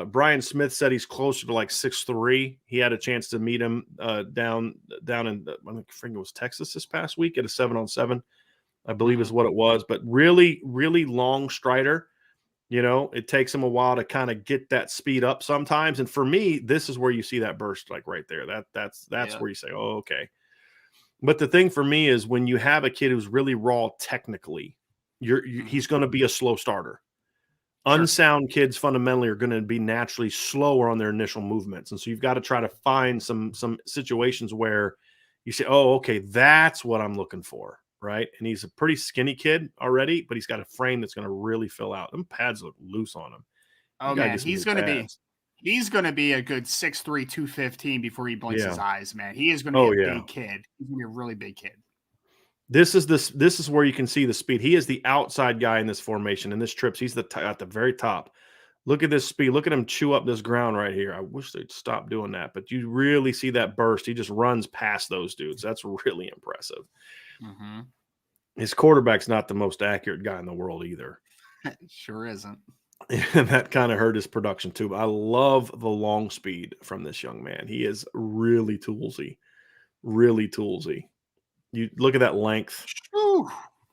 Brian Smith said he's closer to like 6'3". He had a chance to meet him down in I think it was Texas this past week at a 7-on-7, I believe is what it was. But really, really long strider. You know, it takes him a while to kind of get that speed up sometimes. And for me, this is where you see that burst, like right there. That's where you say, oh, okay. But the thing for me is when you have a kid who's really raw technically, he's going to be a slow starter. Sure. Unsound kids fundamentally are going to be naturally slower on their initial movements. And so you've got to try to find some situations where you say, oh, okay, that's what I'm looking for. Right. And he's a pretty skinny kid already, but he's got a frame that's going to really fill out. Them pads look loose on him. Oh man, he's going to be a good 6'3", 215 before he blinks his eyes, man. He is going to be a big kid. He's going to be a really big kid. This is where you can see the speed. He is the outside guy in this formation. In this trips, he's at the very top. Look at this speed. Look at him chew up this ground right here. I wish they'd stop doing that, but you really see that burst. He just runs past those dudes. That's really impressive. Mm-hmm. His quarterback's not the most accurate guy in the world either. Sure isn't. And that kind of hurt his production too. But I love the long speed from this young man. He is really toolsy. Really toolsy. You look at that length.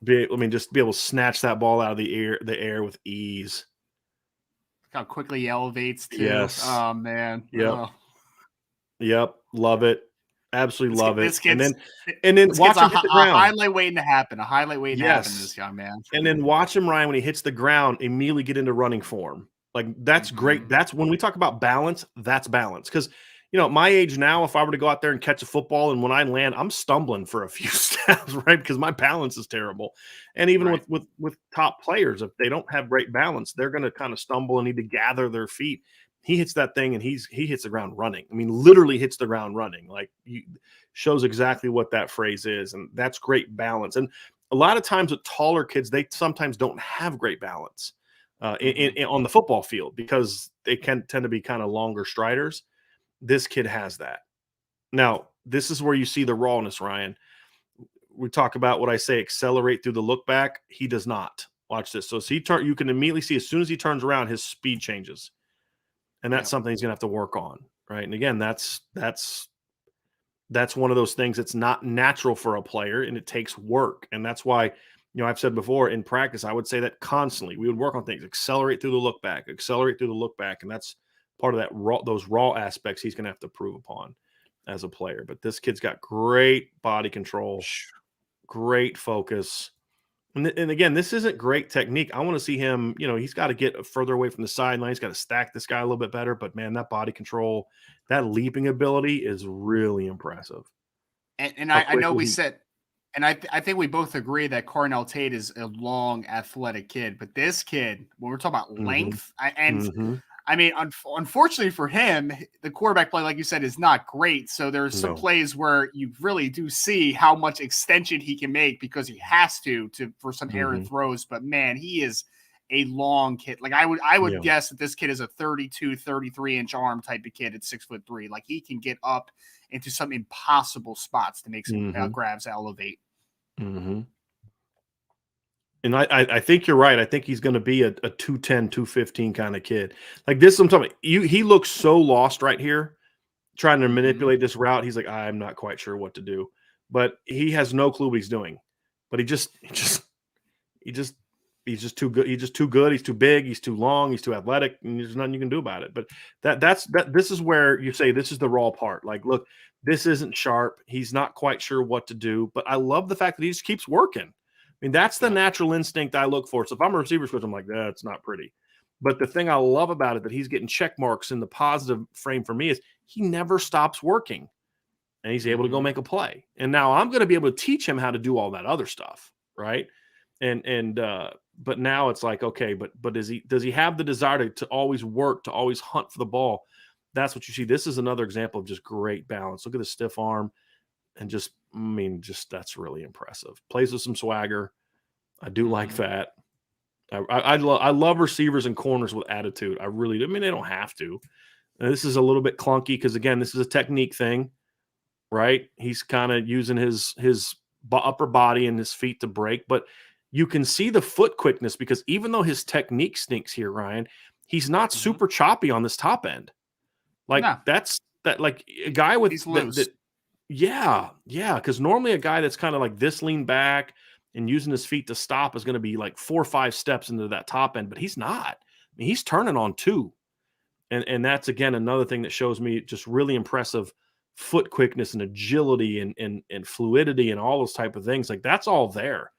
Just be able to snatch that ball out of the air with ease. Look how quickly he elevates too. Yes. Oh man. Yep. Oh. Yep. Love it. Absolutely love it. And then watch him hit the ground. A highlight waiting to happen. This young man. And then watch him, Ryan, when he hits the ground, immediately get into running form. Like that's great. That's when we talk about balance, that's balance. Because you know, at my age now, if I were to go out there and catch a football and when I land, I'm stumbling for a few steps, right? Because my balance is terrible. And even with top players, if they don't have great balance, they're going to kind of stumble and need to gather their feet. He hits that thing and he hits the ground running. I mean, literally hits the ground running. Like shows exactly what that phrase is. And that's great balance. And a lot of times with taller kids, they sometimes don't have great balance on the football field because they can tend to be kind of longer striders. This kid has that. Now, this is where you see the rawness, Ryan. We talk about what I say, accelerate through the look back. He does not. Watch this. So you can immediately see as soon as he turns around, his speed changes. And that's something he's going to have to work on, right? And again, that's one of those things that's not natural for a player, and it takes work. And that's why, you know, I've said before in practice, I would say that constantly we would work on things, accelerate through the look back, and that's part of that those raw aspects he's going to have to prove upon as a player. But this kid's got great body control, great focus. And again, this isn't great technique. I want to see him, you know, he's got to get further away from the sideline. He's got to stack this guy a little bit better. But, man, that body control, that leaping ability is really impressive. And I know we said – and I think we both agree that Carnell Tate is a long, athletic kid. But this kid, when we're talking about length I mean, unfortunately for him, the quarterback play, like you said, is not great. So there's some plays where you really do see how much extension he can make because he has to for some errant throws. But man, he is a long kid. Like I would guess that this kid is a 32, 33-inch arm type of kid at 6'3". Like he can get up into some impossible spots to make some grabs elevate. Mm-hmm. And I think you're right. I think he's going to be a 210, 215 kind of kid. Like this, I'm talking about. He looks so lost right here, trying to manipulate this route. He's like, I'm not quite sure what to do, but he has no clue what he's doing. But he's just too good. He's just too good. He's too big. He's too long. He's too athletic. And there's nothing you can do about it. But this is where you say this is the raw part. Like, look, this isn't sharp. He's not quite sure what to do. But I love the fact that he just keeps working. I mean, that's the natural instinct I look for. So if I'm a receiver coach, I'm like, that's not pretty. But the thing I love about it that he's getting check marks in the positive frame for me is he never stops working. And he's able to go make a play. And now I'm going to be able to teach him how to do all that other stuff, right? But now it's like, okay, but does he have the desire to always work, to always hunt for the ball? That's what you see. This is another example of just great balance. Look at the stiff arm. And just that's really impressive. Plays with some swagger. I do like that. I love receivers and corners with attitude. I really do. I mean, they don't have to. And this is a little bit clunky because, again, this is a technique thing, right? He's kind of using his upper body and his feet to break. But you can see the foot quickness because even though his technique stinks here, Ryan, he's not super choppy on this top end. Like No. that's that like a guy with He's loose. Yeah. Because normally a guy that's kind of like this lean back and using his feet to stop is going to be like 4 or 5 steps into that top end, but he's not. I mean, he's turning on 2. And that's again another thing that shows me just really impressive foot quickness and agility and fluidity and all those type of things. Like that's all there.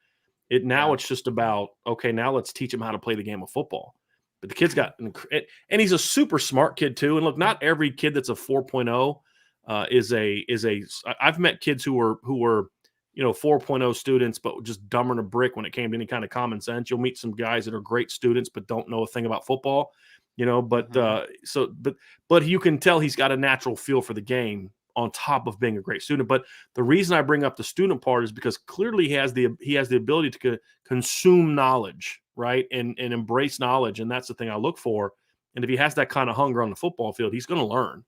It's just about, okay, now let's teach him how to play the game of football. But the kid's got, and he's a super smart kid too. And look, not every kid that's a 4.0 I've met kids who were 4.0 students, but just dumber than a brick when it came to any kind of common sense. You'll meet some guys that are great students, but don't know a thing about football, but you can tell he's got a natural feel for the game on top of being a great student. But the reason I bring up the student part is because clearly he has the ability to consume knowledge, right? And embrace knowledge. And that's the thing I look for. And if he has that kind of hunger on the football field, he's going to learn.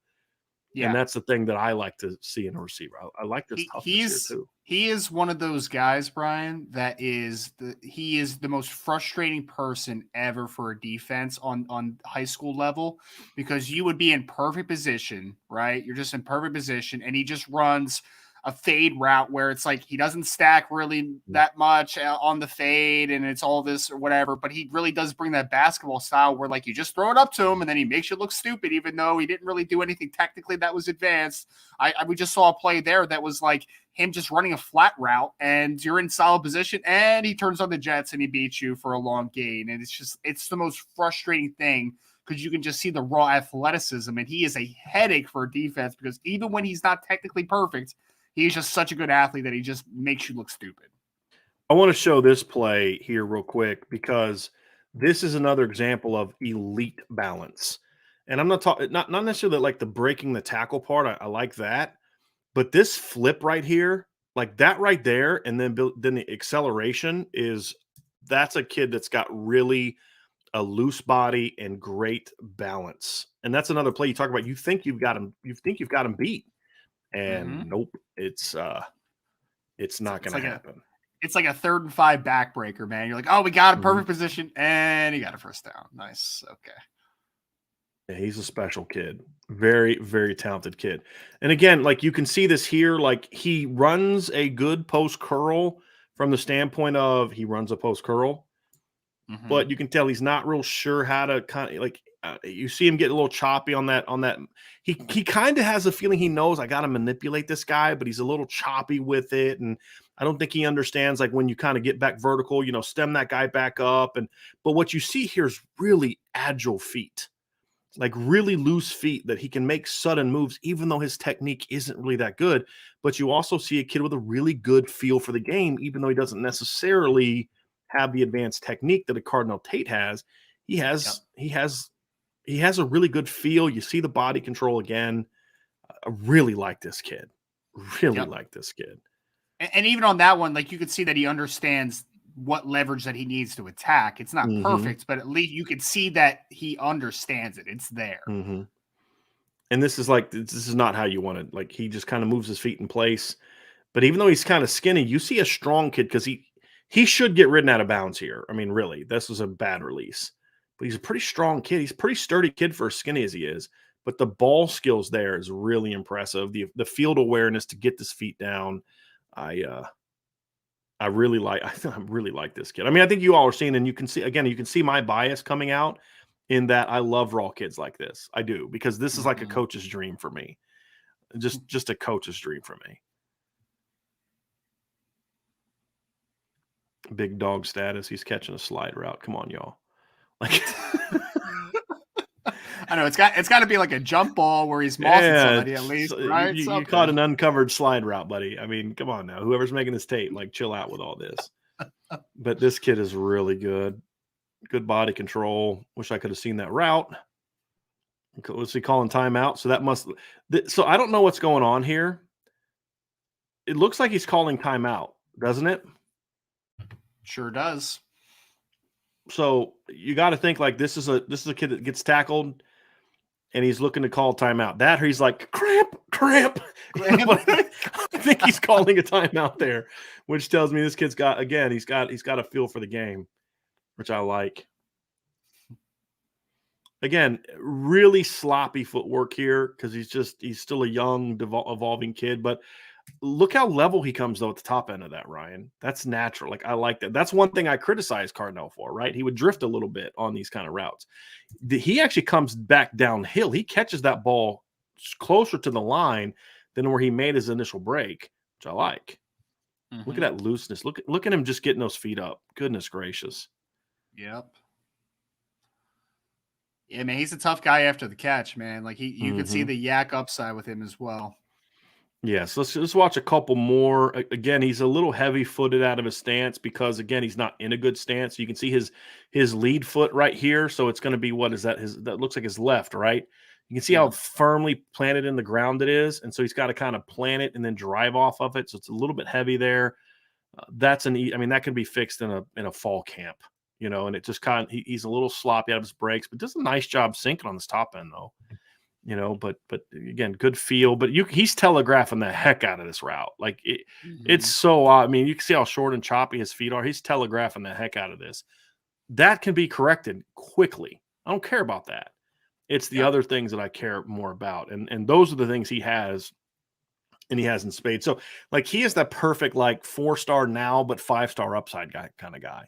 Yeah. And that's the thing that I like to see in a receiver. I like this toughness here too. He is one of those guys, Brian, he is the most frustrating person ever for a defense on high school level, because you would be in perfect position, right? You're just in perfect position, and he just runs a fade route where it's like he doesn't stack really that much on the fade, and it's all this or whatever, but he really does bring that basketball style where like you just throw it up to him and then he makes you look stupid, even though he didn't really do anything technically that was advanced. We just saw a play there that was like him just running a flat route, and you're in solid position, and he turns on the jets and he beats you for a long gain. And it's the most frustrating thing, because you can just see the raw athleticism, and he is a headache for a defense, because even when he's not technically perfect, he's just such a good athlete that he just makes you look stupid. I want to show this play here real quick, because this is another example of elite balance. And I'm not talking, not necessarily like the breaking the tackle part. I like that. But this flip right here, like that right there, and then the acceleration that's a kid that's got really a loose body and great balance. And that's another play you talk about. You think you've got him beat. And nope, it's not going to happen. It's like a 3rd and 5 backbreaker, man. You're like, oh, we got a perfect position, and he got a first down. Nice. Okay. Yeah, he's a special kid. Very, very talented kid. And again, like you can see this here, like he runs a good post curl from the standpoint of he runs a post curl, but you can tell he's not real sure how to kind of like, you see him get a little choppy on that. He kind of has a feeling he knows I got to manipulate this guy, but he's a little choppy with it. And I don't think he understands, like when you kind of get back vertical, stem that guy back up. But what you see here is really agile feet, like really loose feet that he can make sudden moves, even though his technique isn't really that good. But you also see a kid with a really good feel for the game, even though he doesn't necessarily have the advanced technique that a Carnell Tate has. He has a really good feel. You see the body control again. I really like this kid. Like this kid. And even on that one, like you could see that he understands what leverage that he needs to attack. It's not perfect, but at least you could see that he understands it. It's there. And this is not how you want it. Like he just kind of moves his feet in place. But even though he's kind of skinny, you see a strong kid, because he should get ridden out of bounds here. I mean, really, this was a bad release. But he's a pretty strong kid. He's a pretty sturdy kid for as skinny as he is. But the ball skills there is really impressive. The field awareness to get his feet down. I really like this kid. I mean, I think you all are seeing, and you can see my bias coming out in that I love raw kids like this. I do, because this is like a coach's dream for me. Just a coach's dream for me. Big dog status. He's catching a slide route. Come on, y'all. Like I know it's got to be like a jump ball where he's mossing somebody at least, right? You caught an uncovered slide route, buddy. I mean, come on now. Whoever's making this tape, like chill out with all this. But this kid is really good. Good body control. Wish I could have seen that route. Was he calling timeout? So I don't know what's going on here. It looks like he's calling timeout, doesn't it? Sure does. So you got to think like this is a kid that gets tackled and he's looking to call timeout. That or he's like cramp. I think he's calling a timeout there, which tells me this kid's got a feel for the game, which I like. again, really sloppy footwork here because he's still a young, evolving kid. But look how level he comes, though, at the top end of that, Ryan. That's natural. Like, I like that. That's one thing I criticize Carnell for, right? He would drift a little bit on these kind of routes. He actually comes back downhill. He catches that ball closer to the line than where he made his initial break, which I like. Look at that looseness. Look at him just getting those feet up. Goodness gracious. Yep. Yeah, man, he's a tough guy after the catch, man. Like you could see the yak upside with him as well. Yes, let's watch a couple more. Again, he's a little heavy-footed out of his stance because, again, he's not in a good stance. You can see his lead foot right here. So it's going to be, what is that? That looks like his left, right? You can see how firmly planted in the ground it is, and so he's got to kind of plant it and then drive off of it. So it's a little bit heavy there. That can be fixed in a fall camp, and it just he's a little sloppy out of his breaks, but does a nice job sinking on this top end though. But again, good feel. But he's telegraphing the heck out of this route. Like it's so. You can see how short and choppy his feet are. He's telegraphing the heck out of this. That can be corrected quickly. I don't care about that. It's the other things that I care more about, and those are the things he has, and he has in spades. So like he is that perfect 4-star now but 5-star upside guy kind of guy.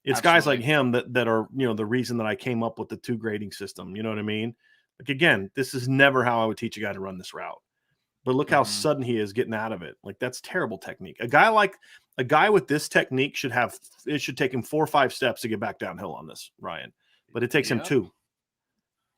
It's Absolutely. Guys like him that are the reason that I came up with the 2 grading system. You know what I mean? Like, again, this is never how I would teach a guy to run this route. But look how sudden he is getting out of it. Like, that's terrible technique. A guy with this technique should take him 4 or 5 steps to get back downhill on this, Ryan. But it takes him 2.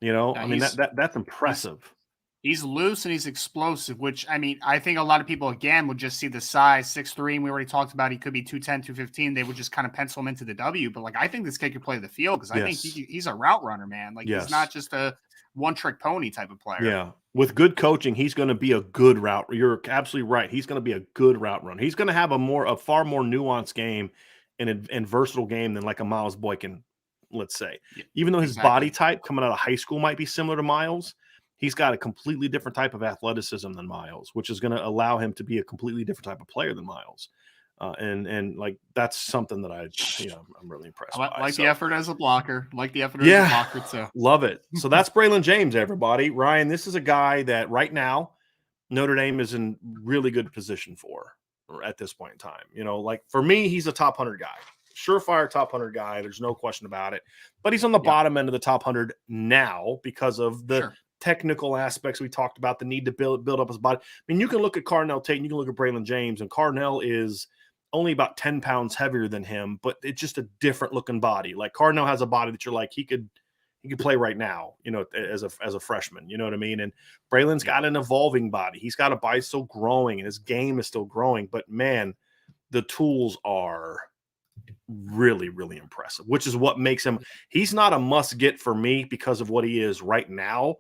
That's impressive. He's loose and he's explosive, which, I think a lot of people, again, would just see the size, 6'3", and we already talked about he could be 210, 215. They would just kind of pencil him into the W. But, I think this kid could play the field because I think he's a route runner, man. He's not just a one-trick pony type of player. Yeah. With good coaching, he's going to be a good route. You're absolutely right. He's going to be a good route runner. He's going to have a far more nuanced game and versatile game than like a Miles Boykin, let's say. Yeah, even though his body type coming out of high school might be similar to Miles, he's got a completely different type of athleticism than Miles, which is going to allow him to be a completely different type of player than Miles. And that's something that I'm really impressed by. Like the effort as a blocker. Like the effort as a blocker too. Love it. So that's Braylon James, everybody. Ryan, this is a guy that right now Notre Dame is in really good position for at this point in time. For me, he's a top 100 guy. Surefire top 100 guy. There's no question about it. But he's on the bottom end of the top 100 now because of the technical aspects we talked about, the need to build up his body. You can look at Carnell Tate and you can look at Braylon James, and Carnell is only about 10 pounds heavier than him, but it's just a different looking body. Like Carnell has a body that you're like, he could play right now, as a freshman, you know what I mean? And Braylon's got an evolving body. He's got a body still growing and his game is still growing, but man, the tools are really, really impressive, which is what makes him, he's not a must get for me because of what he is right now.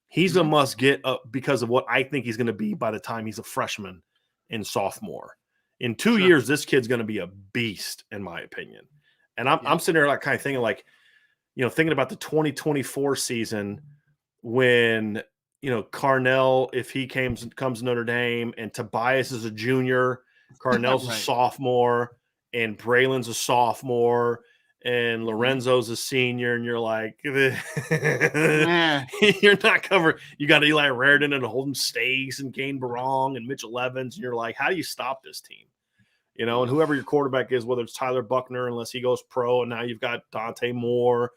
He's a must get because of what I think he's going to be by the time he's a freshman and sophomore. In 2 years, this kid's going to be a beast, in my opinion. And I'm sitting there kind of thinking thinking about the 2024 season when, Carnell, if he comes to Notre Dame, and Tobias is a junior, Carnell's a sophomore, and Braylon's a sophomore, and Lorenzo's a senior, and you're like, you're not covered. You got Eli Raridan and Holden Staes and Kane Barong and Mitchell Evans, and you're like, how do you stop this team? And whoever your quarterback is, whether it's Tyler Buckner, unless he goes pro, and now you've got Dante Moore.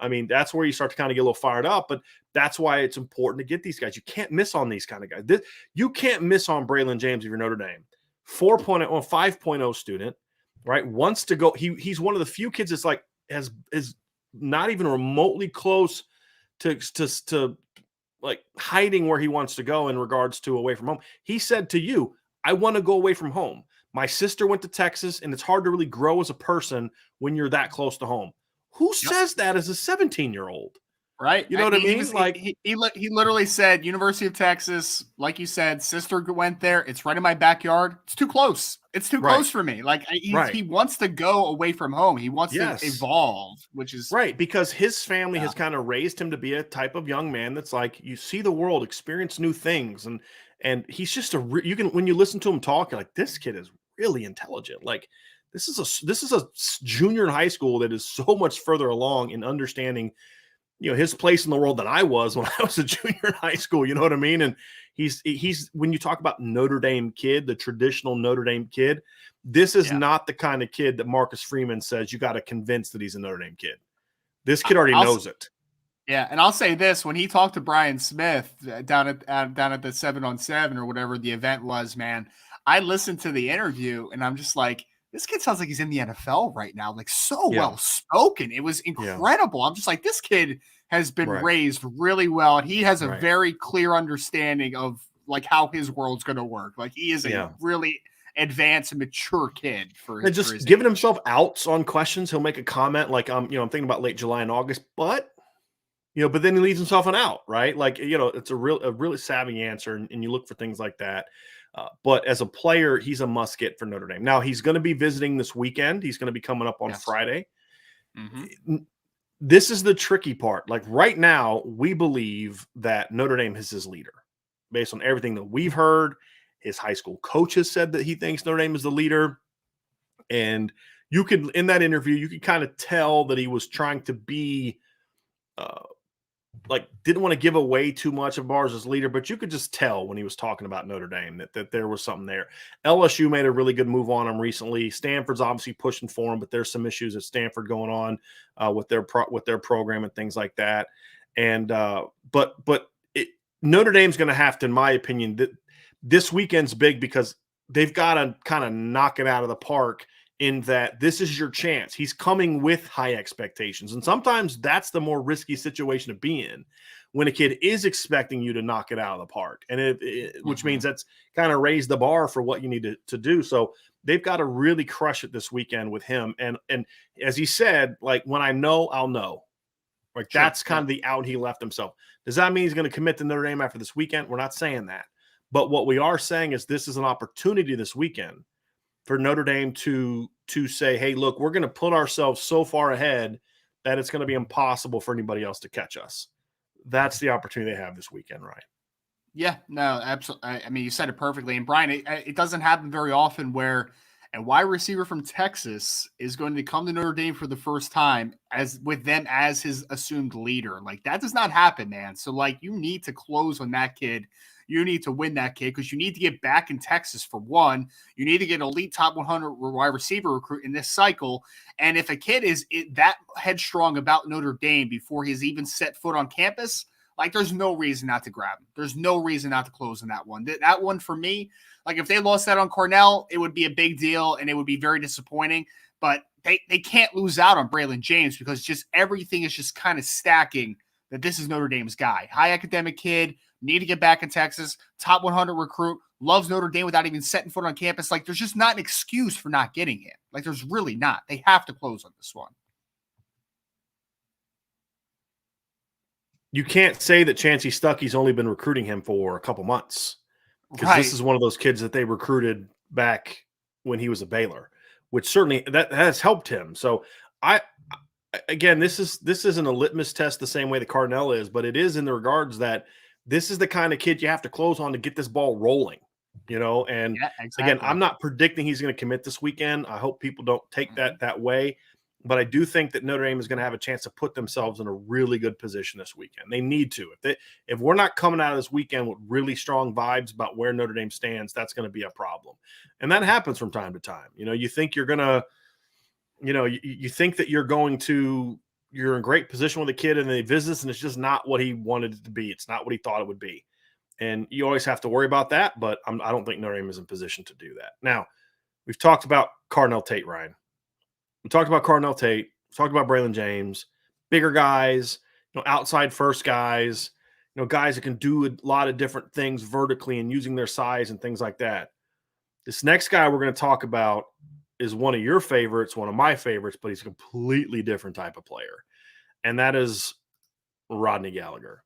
That's where you start to kind of get a little fired up, but that's why it's important to get these guys. You can't miss on these kind of guys. You can't miss on Braylon James if you're Notre Dame. 4.0, 5.0 student, right? Wants to go. He's one of the few kids that's is not even remotely close to like hiding where he wants to go in regards to away from home. He said to you, I want to go away from home. My sister went to Texas, and it's hard to really grow as a person when you're that close to home. Who says that as a 17-year-old? Right. You know what I mean? He literally said, University of Texas, like you said, sister went there. It's right in my backyard. It's too close. It's too close for me. He wants to go away from home. He wants to evolve, which is right. Because his family has kind of raised him to be a type of young man that's like, you see the world, experience new things. And he's just when you listen to him talk, you're like, this kid is really intelligent. Like this is a junior in high school that is so much further along in understanding his place in the world than I was when I was a junior in high school. You know what I mean? And he's when you talk about Notre Dame kid, the traditional Notre Dame kid, this is not the kind of kid that Marcus Freeman says you got to convince that he's a Notre Dame kid. This kid already knows it. Yeah, and I'll say this: when he talked to Brian Smith down at the 7-on-7 or whatever the event was, man, I listened to the interview and I'm just like, this kid sounds like he's in the NFL right now, like so well spoken. It was incredible. I'm just like, this kid has been raised really well, and he has a very clear understanding of like how his world's going to work. Like he is a really advanced and mature kid and just giving himself outs on questions. He'll make a comment like, I'm thinking about late July and August, but but then he leaves himself an out, right? Like, it's a really savvy answer, and you look for things like that. But as a player, he's a must get for Notre Dame. Now he's going to be visiting this weekend. He's going to be coming up on Friday. Mm-hmm. This is the tricky part. Like right now, we believe that Notre Dame is his leader based on everything that we've heard. His high school coach has said that he thinks Notre Dame is the leader. And you could, in that interview, you could kind of tell that he was trying to be didn't want to give away too much of Barnes' leader, but you could just tell when he was talking about Notre Dame that there was something there. LSU made a really good move on him recently. Stanford's obviously pushing for him, but there's some issues at Stanford going on with their program and things like that. And Notre Dame's going to have to, in my opinion, this weekend's big because they've got to kind of knock it out of the park in that this is your chance. He's coming with high expectations. And sometimes that's the more risky situation to be in when a kid is expecting you to knock it out of the park. And which means that's kind of raised the bar for what you need to do. So they've got to really crush it this weekend with him. And as he said, like, when I know, I'll know. Like that's kind of the out he left himself. Does that mean he's going to commit to Notre Dame after this weekend? We're not saying that. But what we are saying is this is an opportunity this weekend for Notre Dame to say, hey, look, we're going to put ourselves so far ahead that it's going to be impossible for anybody else to catch us. That's the opportunity they have this weekend, right? Yeah, no, absolutely. I mean, you said it perfectly. And Brian, it doesn't happen very often where a wide receiver from Texas is going to come to Notre Dame for the first time with them as his assumed leader. Like that does not happen, man. So like you need to close on that kid. You need to win that kid because you need to get back in Texas for one. You need to get an elite top 100 wide receiver recruit in this cycle. And if a kid is that headstrong about Notre Dame before he's even set foot on campus, like there's no reason not to grab him. There's no reason not to close on that one. That one for me, like if they lost that on Carnell, it would be a big deal and it would be very disappointing. But they can't lose out on Braylon James because just everything is just kind of stacking that this is Notre Dame's guy. High academic kid, need to get back in Texas, top 100 recruit, loves Notre Dame without even setting foot on campus. Like there's just not an excuse for not getting him. Like there's really not. They have to close on this one. You can't say that Chancey Stuckey's only been recruiting him for a couple months because this is one of those kids that they recruited back when he was a Baylor, which certainly that has helped him. So again, this isn't a litmus test the same way the Carnell is, but it is in the regards that this is the kind of kid you have to close on to get this ball rolling, and again, I'm not predicting he's going to commit this weekend. I hope people don't take that way, but I do think that Notre Dame is going to have a chance to put themselves in a really good position this weekend. They need to. If we're not coming out of this weekend with really strong vibes about where Notre Dame stands, that's going to be a problem. And that happens from time to time. You think you're going to, you think that you're in great position with a kid and they visit and it's just not what he wanted it to be. It's not what he thought it would be. And you always have to worry about that, but I don't think Notre Dame is in position to do that. Now, we've talked about Carnell Tate, Ryan. We talked about Carnell Tate. We talked about Braylon James. Bigger guys, outside first guys, guys that can do a lot of different things vertically and using their size and things like that. This next guy we're going to talk about is one of your favorites, one of my favorites, but he's a completely different type of player. And that is Rodney Gallagher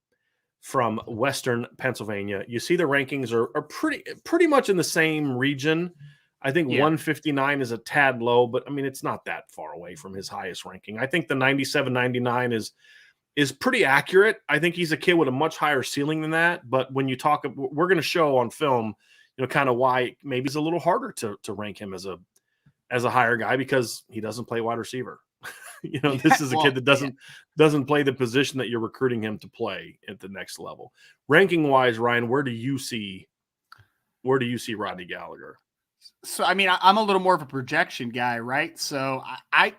from Western Pennsylvania. You see the rankings are pretty much in the same region. I think 159 is a tad low, but I mean, it's not that far away from his highest ranking. I think the 97-99 is pretty accurate. I think he's a kid with a much higher ceiling than that. But when you talk, we're going to show on film, kind of why maybe it's a little harder to rank him as a higher guy because he doesn't play wide receiver. This is a kid that doesn't play the position that you're recruiting him to play at the next level. Ranking wise, Ryan, where do you see Rodney Gallagher? So, I mean, I'm a little more of a projection guy, right? So I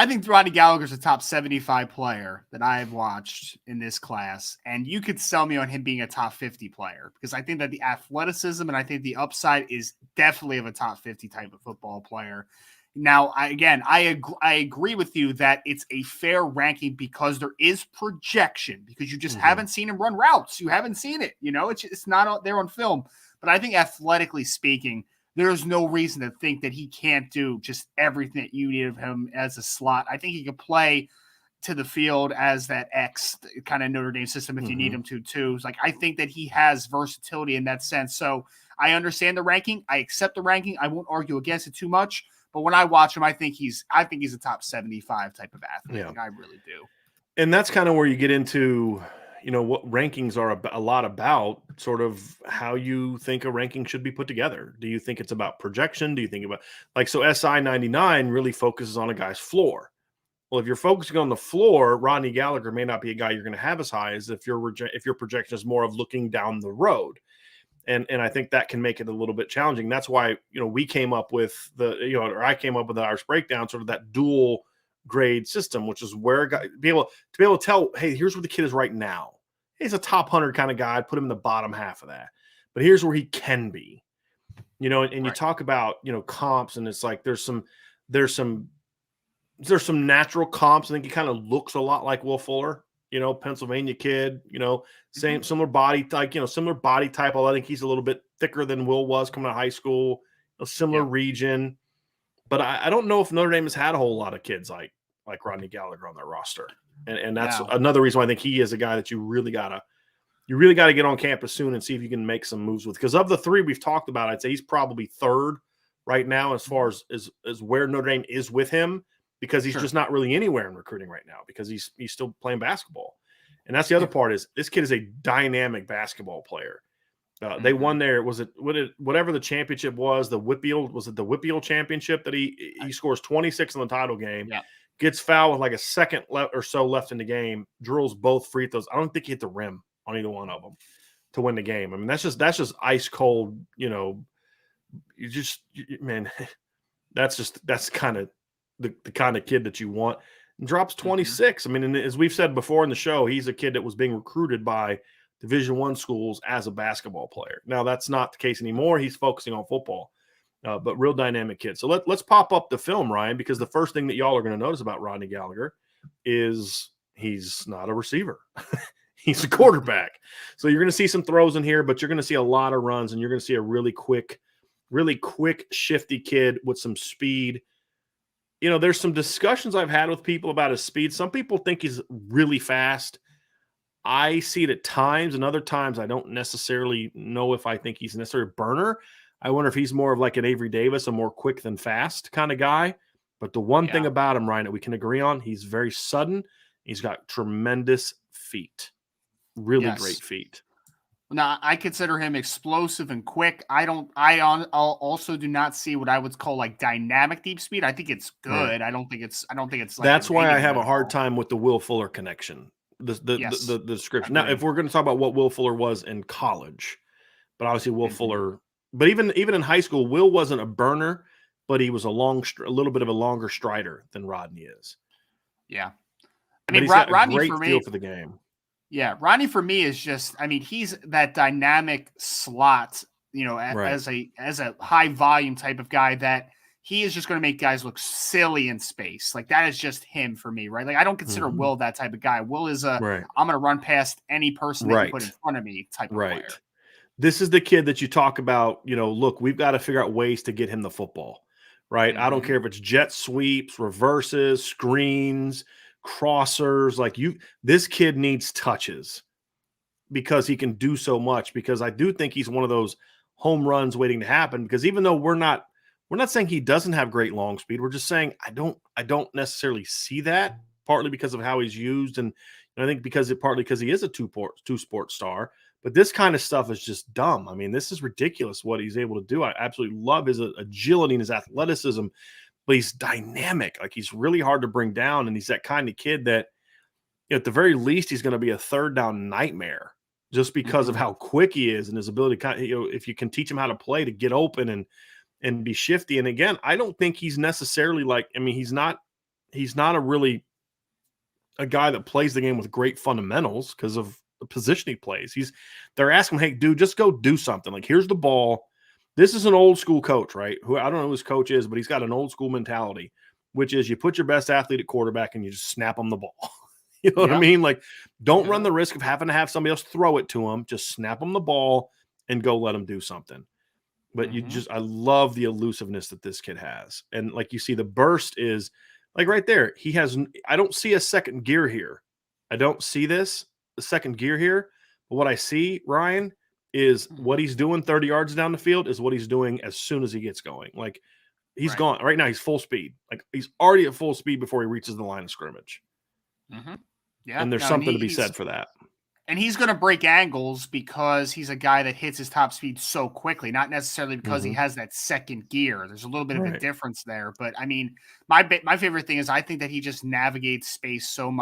think Rodney Gallagher's a top 75 player that I've watched in this class. And you could sell me on him being a top 50 player because I think that the athleticism and I think the upside is definitely of a top 50 type of football player. Now, I agree with you that it's a fair ranking because there is projection because you just haven't seen him run routes. You haven't seen it. It's not out there on film. But I think athletically speaking, there's no reason to think that he can't do just everything that you need of him as a slot. I think he could play to the field as that X kind of Notre Dame system if you need him to too. It's like, I think that he has versatility in that sense. So I understand the ranking. I accept the ranking. I won't argue against it too much. But when I watch him, I think he's a top 75 type of athlete. Yeah. I really do. And that's kind of where you get into, what rankings are a lot about, sort of how you think a ranking should be put together. Do you think it's about projection? Do you think about so SI 99 really focuses on a guy's floor? Well, if you're focusing on the floor, Rodney Gallagher may not be a guy you're going to have as high as if your projection is more of looking down the road. And I think that can make it a little bit challenging. That's why, we came up with I came up with the Irish breakdown, sort of that dual grade system, which is where a guy be able to tell, hey, here's where the kid is right now. He's a top 100 kind of guy. I'd put him in the bottom half of that. But here's where he can be. And right. You talk about, comps, and it's like there's some natural comps. I think he kind of looks a lot like Will Fuller. Pennsylvania kid, similar body type, similar body type. Although I think he's a little bit thicker than Will was coming out of high school, a similar region. But I don't know if Notre Dame has had a whole lot of kids like Rodney Gallagher on their roster. And that's another reason why I think he is a guy that you really gotta get on campus soon and see if you can make some moves with. Because of the three we've talked about, I'd say he's probably third right now as far as where Notre Dame is with him. Because he's just not really anywhere in recruiting right now because he's still playing basketball. And that's the other part is this kid is a dynamic basketball player. They won whatever the championship was, the Whippeal championship that he scores 26 in the title game, gets fouled with like a second or so left in the game, drills both free throws. I don't think he hit the rim on either one of them to win the game. I mean, that's just ice cold, that's kind of the kind of kid that you want, and drops 26. I mean, and as we've said before in the show, he's a kid that was being recruited by Division I schools as a basketball player. Now that's not the case anymore. He's focusing on football, but real dynamic kid. So let's pop up the film, Ryan, because the first thing that y'all are going to notice about Rodney Gallagher is he's not a receiver. He's a quarterback. So you're going to see some throws in here, but you're going to see a lot of runs, and you're going to see a really quick, shifty kid with some speed. There's some discussions I've had with people about his speed. Some people think he's really fast. I see it at times, and other times I don't necessarily know if I think he's necessarily a burner. I wonder if he's more of like an Avery Davis, a more quick than fast kind of guy. But the one thing about him, Ryan, that we can agree on, he's very sudden. He's got tremendous feet, really great feet. Now, I consider him explosive and quick. I also do not see what I would call like dynamic deep speed. I think it's good. Right. I don't think it's like that's why I have a hard time with the Will Fuller connection. The description. Now, if we're going to talk about what Will Fuller was in college, but obviously Will Fuller, but even in high school, Will wasn't a burner, but he was a little bit of a longer strider than Rodney is. Yeah. I mean, Rodney great for me, feel for the game. Yeah, Rodney for me is just, I mean, he's that dynamic slot, as a high volume type of guy that he is just going to make guys look silly in space. Like that is just him for me, right? Like I don't consider Will that type of guy. Will is I'm going to run past any person that you put in front of me type of player. This is the kid that you talk about, look, we've got to figure out ways to get him the football, right? I don't care if it's jet sweeps, reverses, screens, crossers, this kid needs touches because he can do so much, because I do think he's one of those home runs waiting to happen, because even though we're not saying he doesn't have great long speed, we're just saying I don't necessarily see that, partly because of how he's used, and I think partly because he is a two-sport star. But this kind of stuff is just dumb. I mean, this is ridiculous what he's able to do. I absolutely love his agility and his athleticism. but he's dynamic. Like, he's really hard to bring down, and he's that kind of kid that, at the very least, he's going to be a third down nightmare just because of how quick he is and his ability to if you can teach him how to play, to get open and be shifty. And again, I don't think he's necessarily he's not a guy that plays the game with great fundamentals because of the position he plays. They're asking him, hey, dude, just go do something. Like, here's the ball. This is an old school coach, right? Who, I don't know who his coach is, but he's got an old school mentality, which is you put your best athlete at quarterback and you just snap him the ball. You know what I mean? Like, don't run the risk of having to have somebody else throw it to him. Just snap him the ball and go let him do something. But I love the elusiveness that this kid has. And like, you see the burst is like right there. I don't see a second gear here. I don't see the second gear here. But what I see, Ryan, is what he's doing 30 yards down the field is what he's doing as soon as he gets going. Like, he's gone right now. He's full speed. Like, he's already at full speed before he reaches the line of scrimmage. Yeah. And there's something to be said for that. And he's going to break angles because he's a guy that hits his top speed so quickly, not necessarily because he has that second gear. There's a little bit of a difference there. But I mean, my favorite thing is I think that he just navigates space so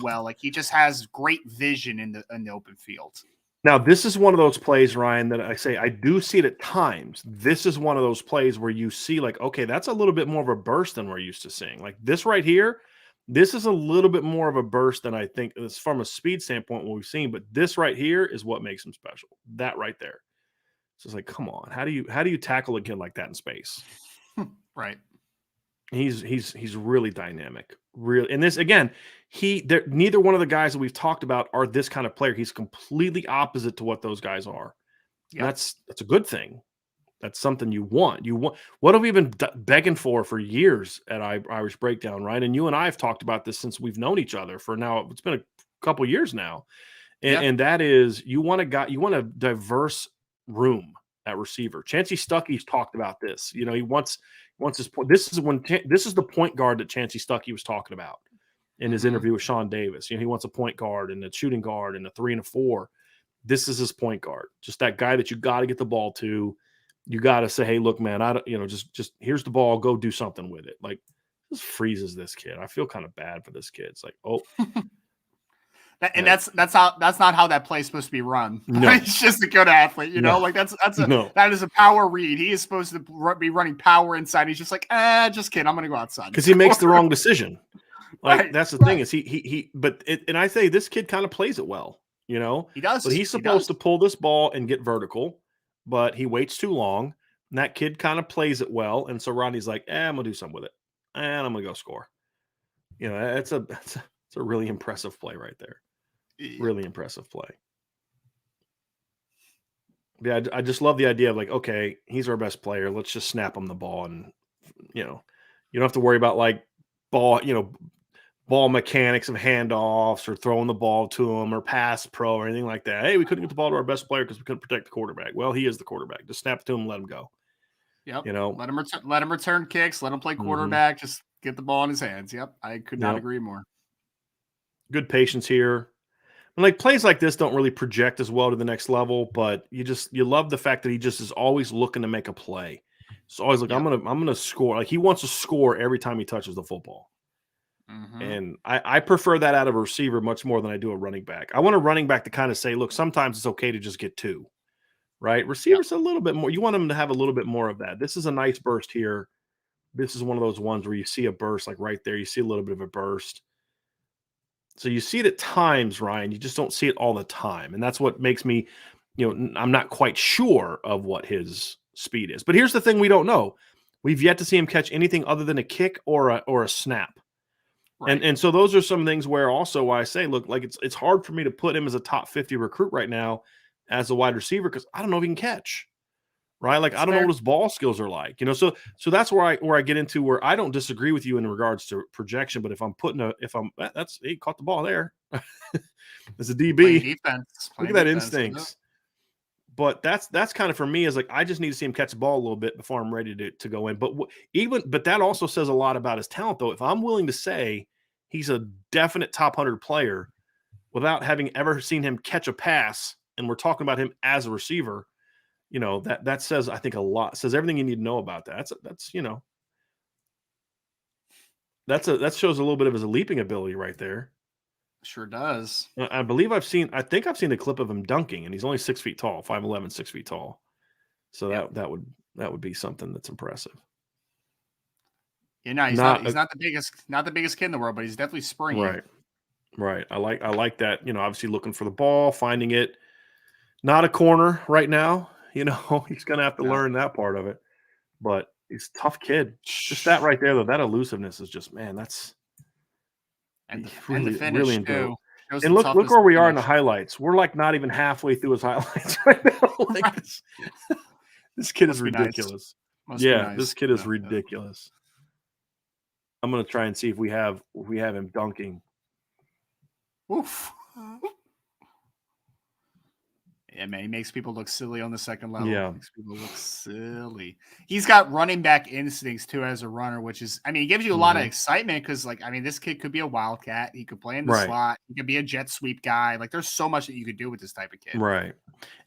well. Like, he just has great vision in the open field. Now, this is one of those plays, Ryan, that I say I do see it at times. This is one of those plays where you see, like, okay, that's a little bit more of a burst than we're used to seeing. Like, this right here, this is a little bit more of a burst than I think it's from a speed standpoint what we've seen. But this right here is what makes him special. That right there. So it's like, come on, how do you tackle a kid like that in space? Right. He's really dynamic. Really, and this again, neither one of the guys that we've talked about are this kind of player. He's completely opposite to what those guys are. Yep. That's a good thing. That's something you want. What have we been begging for years at Irish Breakdown, right? And you and I have talked about this since we've known each other for now. It's been a couple years now, and that is you want a diverse room at receiver. Chancey Stuckey's talked about this. You know, he wants his point. This is the point guard that Chancey Stuckey was talking about in his interview with Sean Davis. You know, he wants a point guard and a shooting guard and a 3 and a 4. This is his point guard. Just that guy that you got to get the ball to. You got to say, hey, look, man, just here's the ball. Go do something with it. Like, this freezes this kid. I feel kind of bad for this kid. It's like, oh. That's not how that play's supposed to be run. No. He's just a good athlete, you know. Like, that is a power read. He is supposed to be running power inside. He's just like, just kidding. I'm gonna go outside because he makes the wrong decision. Like, that's the thing is and I say this kid kind of plays it well, you know. He does. But he's supposed to pull this ball and get vertical, but he waits too long. And that kid kind of plays it well, and so Rodney's like, I'm gonna do something with it, and I'm gonna go score. You know, it's a really impressive play right there. Really impressive play. Yeah, I just love the idea of, like, okay, he's our best player. Let's just snap him the ball, and you know, you don't have to worry about like ball mechanics of handoffs or throwing the ball to him or pass pro or anything like that. Hey, we couldn't get the ball to our best player because we couldn't protect the quarterback. Well, he is the quarterback. Just snap it to him and let him go. Yep. You know, let him return kicks. Let him play quarterback. Just get the ball in his hands. Yep. I could not agree more. Good patience here. And like, plays like this don't really project as well to the next level, but you love the fact that he just is always looking to make a play. It's always like, I'm gonna score. Like, he wants to score every time he touches the football. And I prefer that out of a receiver much more than I do a running back. I want a running back to kind of say, look, sometimes it's okay to just get 2, right? Receivers a little bit more. You want them to have a little bit more of that. This is a nice burst here. This is one of those ones where you see a burst, like right there. You see a little bit of a burst. So you see it at times, Ryan. You just don't see it all the time. And that's what makes me, I'm not quite sure of what his speed is. But here's the thing we don't know. We've yet to see him catch anything other than a kick or a snap. Right. And so those are some things where also I say, look, like it's hard for me to put him as a top 50 recruit right now as a wide receiver because I don't know if he can catch, right? Like, I don't know what his ball skills are like, So that's where I get into where I don't disagree with you in regards to projection. But if he caught the ball there as a DB, defense, look at that instincts. But that's kind of for me is like I just need to see him catch the ball a little bit before I'm ready to go in. But that also says a lot about his talent, though. If I'm willing to say he's a definite top 100 player without having ever seen him catch a pass, and we're talking about him as a receiver, that says I think a lot. It says everything you need to know about that. That's that shows a little bit of his leaping ability right there. Sure does. I think I've seen a clip of him dunking, and he's only 6 feet tall, 5'11", 6 feet tall. So Yep. that would be something that's impressive. Yeah, no, he's Not not the biggest kid in the world, but he's definitely springy. right. Right. I like that, obviously looking for the ball, finding it. Not a corner right now, he's going to have to No. learn that part of it. But he's a tough kid. Just that right there though, that elusiveness is just, man, that's And the really finish incredible. too. Shows And the look toughness where to we are in the finish. highlights. We're like not even halfway through his highlights right now. Like this kid is Must be nice. ridiculous. Must be Yeah, nice. this kid is Yeah. ridiculous. I'm gonna try and see if we have him dunking. Oof. Yeah, man, he makes people look silly on the second level. Yeah. Makes people look silly. He's got running back instincts too as a runner, which is, he gives you a lot of excitement because, this kid could be a wildcat. He could play in the slot. He could be a jet sweep guy. Like, there's so much that you could do with this type of kid. Right.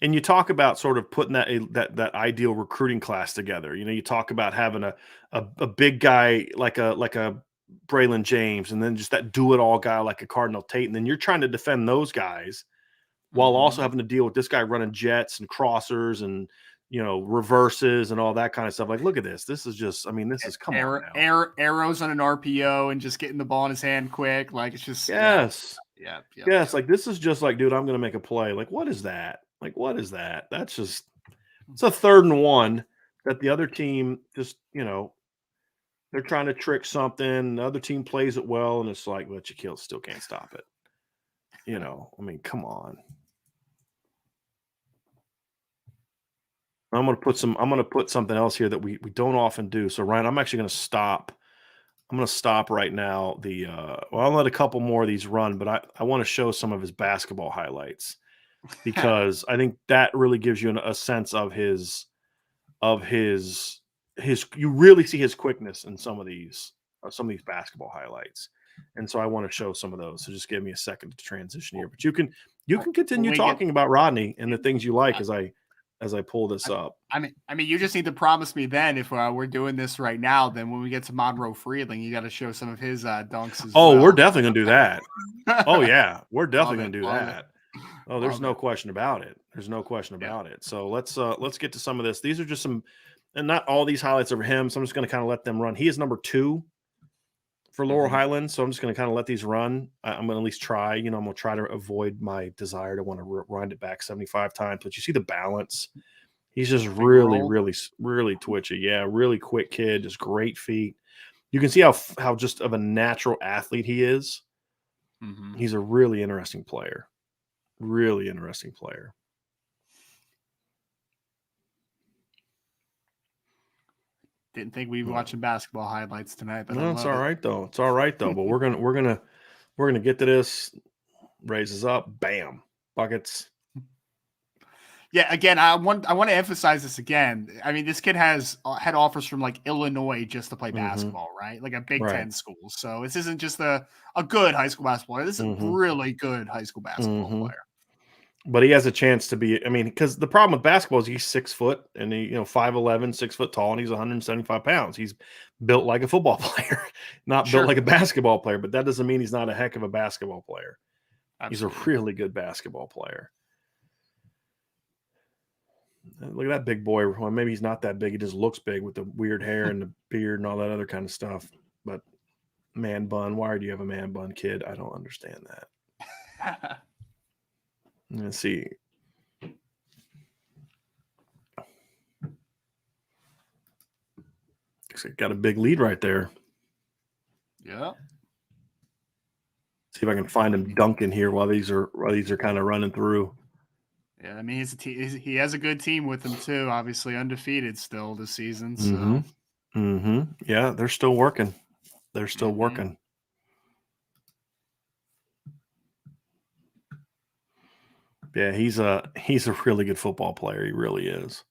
And you talk about sort of putting that ideal recruiting class together. You talk about having a big guy like a Braylon James, and then just that do-it-all guy like a Carnell Tate, and then you're trying to defend those guys while also having to deal with this guy running jets and crossers and reverses and all that kind of stuff. Like, look at this. This is just, this is come on now. Arrows on an RPO and just getting the ball in his hand quick. Like, it's just yes. Yes. Like, this is just like, dude, I'm gonna make a play. Like, what is that? Like, what is that? That's just, it's a 3rd and 1 that the other team just, they're trying to trick something. The other team plays it well, and it's like, but you still can't stop it. Come on. I'm gonna put something else here that we don't often do. So Ryan, I'm actually gonna stop. I'm gonna stop right now. I'll let a couple more of these run, but I want to show some of his basketball highlights because I think that really gives you a sense of his you really see his quickness in some of these basketball highlights. And so I want to show some of those. So just give me a second to transition here. But you can continue talking about Rodney and the things you like as I pull this up. You just need to promise me then if we're doing this right now, then when we get to Monroe Freeling, you got to show some of his dunks as well. Oh, we're definitely going to do that. Oh, yeah. We're definitely going to do that. Oh, there's no question about it. There's no question about it. So let's get to some of this. These are just some, and not all these highlights are him. So I'm just going to kind of let them run. He is number 2 for Laurel Highlands. So I'm just going to kind of let these run. I'm going to at least try, I'm going to try to avoid my desire to want to rewind it back 75 times. But you see the balance. He's just really twitchy. Yeah, really quick kid, just great feet. You can see how just of a natural athlete he is. He's a really interesting player. Really interesting player. Didn't think we'd be watching basketball highlights tonight, but no, it's all right though. It's all right though. But we're gonna get to this. Raises up, bam, buckets. Yeah, again, I want to emphasize this again. This kid has had offers from like Illinois just to play basketball, right? Like a Big Ten school. So this isn't just a good high school basketball player. This is a really good high school basketball player. But he has a chance to be. Because the problem with basketball is he's 6 foot and he 5'11", 6 foot tall, and he's 175 pounds. He's built like a football player, not built like a basketball player. But that doesn't mean he's not a heck of a basketball player. Absolutely. He's a really good basketball player. Look at that big boy. Well, maybe he's not that big. He just looks big with the weird hair and the beard and all that other kind of stuff. But man bun. Why do you have a man bun, kid? I don't understand that. Let's see. Got a big lead right there. Yeah. See if I can find him dunking here while these are kind of running through. Yeah, he has a good team with him too. Obviously undefeated still this season. So. Yeah, they're still working. They're still working. Yeah, he's a really good football player. He really is.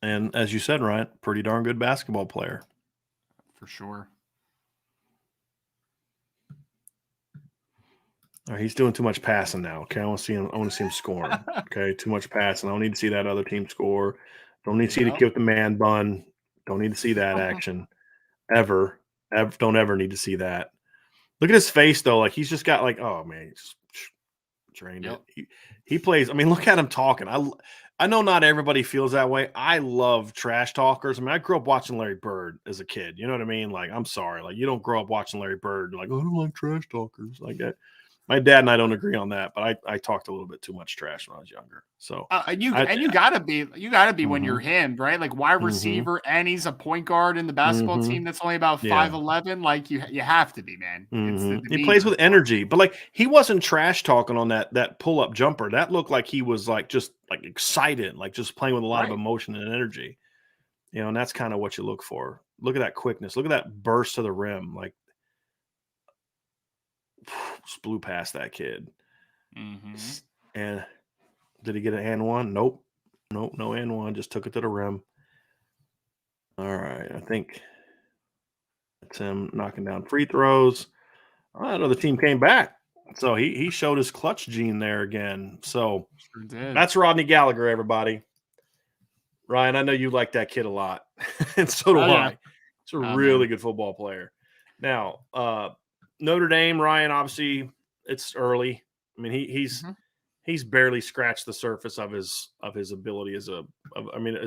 And as you said, Ryan, pretty darn good basketball player. For sure. All right, he's doing too much passing now. Okay, I want to see him scoring. Okay, too much passing. I don't need to see that other team score. Don't need to see the Yep. kid with the man bun. Don't need to see that action ever. Don't ever need to see that. Look at his face though. Like he's just got like, oh man, he's drained Yep. it. He plays. I mean, look at him talking. I know not everybody feels that way. I love trash talkers. I mean, I grew up watching Larry Bird as a kid. You know what I mean? Like, I'm sorry. Like, you don't grow up watching Larry Bird. Like, oh, I don't like trash talkers like that. My dad and I don't agree on that, but I talked a little bit too much trash when I was younger. So You I, gotta be when you're mhm, him, right? Like wide mhm, receiver, and he's a point guard in the basketball mhm. team that's only about Yeah. 5'11". Like you have to be, man. It's the He plays demeanor. with energy, but like he wasn't trash talking on that pull up jumper. That looked like he was like just like excited, like just playing with a lot of Right. emotion and energy. And that's kind of what you look for. Look at that quickness. Look at that burst to the rim. Like just blew past that kid. Mm-hmm. And did he get an and one? Nope. Nope. No and one. Just took it to the rim. All right. I think it's him knocking down free throws. Another team came back. So he showed his clutch gene there again. So Sure did. that's Rodney Gallagher, everybody. Ryan, I know you like that kid a lot. And so do Oh yeah. I. He's a Oh really man. good football player. Now, Notre Dame, Ryan, obviously it's early. I mean, Mhm. he's barely scratched the surface of his ability as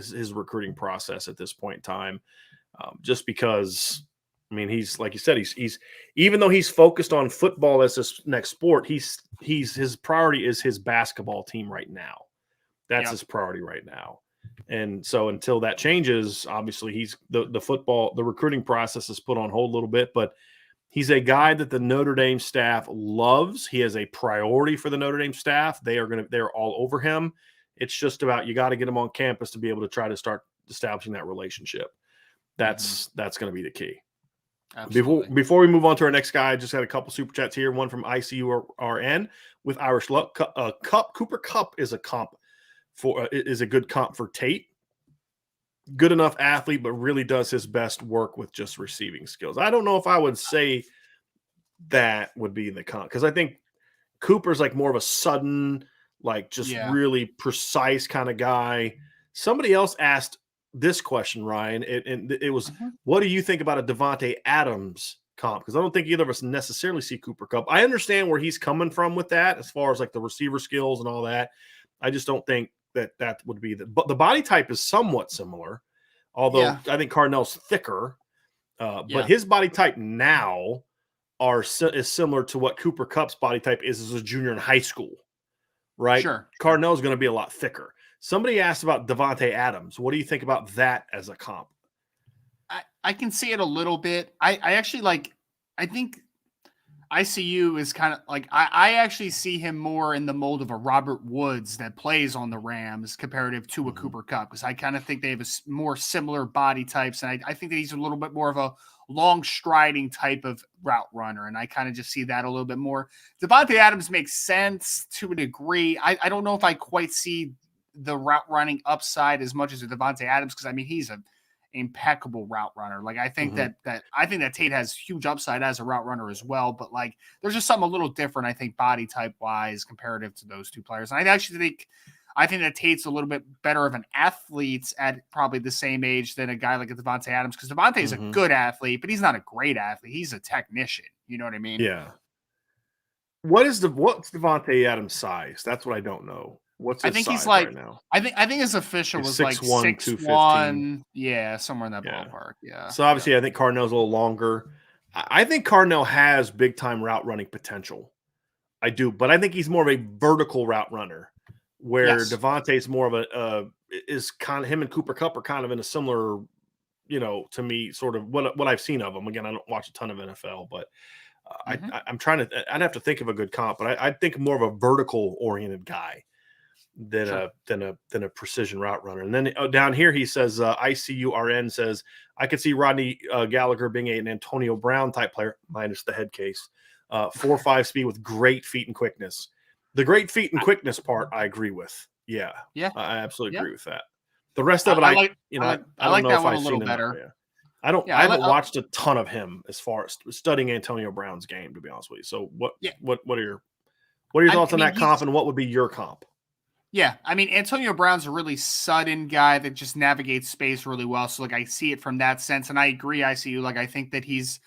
his recruiting process at this point in time. Just because, I mean, he's like you said, he's even though he's focused on football as his next sport, he's his priority is his basketball team right now. That's Yep. his priority right now. And so until that changes, obviously he's the recruiting process is put on hold a little bit, but he's a guy that the Notre Dame staff loves. He is a priority for the Notre Dame staff. They're all over him. It's just about you got to get him on campus to be able to try to start establishing that relationship. Mm-hmm. That's going to be the key. Absolutely. Before we move on to our next guy, I just had a couple super chats here. One from ICURN with Irish Luck. Cooper Cup is a good comp for Tate. Good enough athlete, but really does his best work with just receiving skills. I don't know if I would say that would be the comp because I think Cooper's like more of a sudden, like just Yeah. really precise kind of guy. Somebody else asked this question, Ryan, and it was, Mhm. what do you think about a Devontae Adams comp? Because I don't think either of us necessarily see Cooper Cup. I understand where he's coming from with that as far as like the receiver skills and all that. I just don't think that would be but the body type is somewhat similar, although Yeah. I think Carnell's thicker. But Yeah. his body type now is similar to what Cooper Cup's body type is as a junior in high school, right? Sure. Carnell's going to be a lot thicker. Somebody asked about Devontae Adams. What do you think about that as a comp? I can see it a little bit. I actually like. I think ICU is kind of like I actually see him more in the mold of a Robert Woods that plays on the Rams comparative to a Mhm. Cooper Cup because I kind of think they have more similar body types and I think that he's a little bit more of a long striding type of route runner and I kind of just see that a little bit more. Devontae Adams makes sense to a degree. I don't know if I quite see the route running upside as much as a Devontae Adams because I mean he's a impeccable route runner. Like I think Mhm. that Tate has huge upside as a route runner as well, but like there's just something a little different, I think, body type wise comparative to those two players. And I think that Tate's a little bit better of an athlete at probably the same age than a guy like a Devontae Adams because Devontae is a Mhm. good athlete, but he's not a great athlete. He's a technician. You know what I mean? Yeah. What's Devontae Adams' size? That's what I don't know. What's I his think he's size right like now? I think his official Like was like 6'1", 6'1". 215. Yeah, somewhere in that Yeah. ballpark. Yeah. So Yeah. obviously, I think Carnell's a little longer. I think Carnell has big time route running potential. I do, but I think he's more of a vertical route runner, where Yes. Devontae's more of is kind of him and Cooper Cup are kind of in a similar, to me, sort of what I've seen of them. Again, I don't watch a ton of NFL, but Mhm. I'm trying to. I'd have to think of a good comp, but I think more of a vertical oriented guy than Sure. a precision route runner. And then down here he says ICURN says I could see Rodney Gallagher being an Antonio Brown type player minus the head case, 4.5 speed with great feet and quickness. The great feet and quickness part I agree with. Yeah, Yeah. I absolutely Yeah. agree with that. The rest of it, I like I I don't like know that if one a I've little seen enough. better. Yeah. I don't. Yeah, I haven't watched a ton of him as far as studying Antonio Brown's game, to be honest with you. So yeah. what are your I thoughts on mean, that comp, and what would be your comp? Yeah, I mean, Antonio Brown's a really sudden guy that just navigates space really well. So, like, I see it from that sense, and I agree. I see you. Like, I think that he's,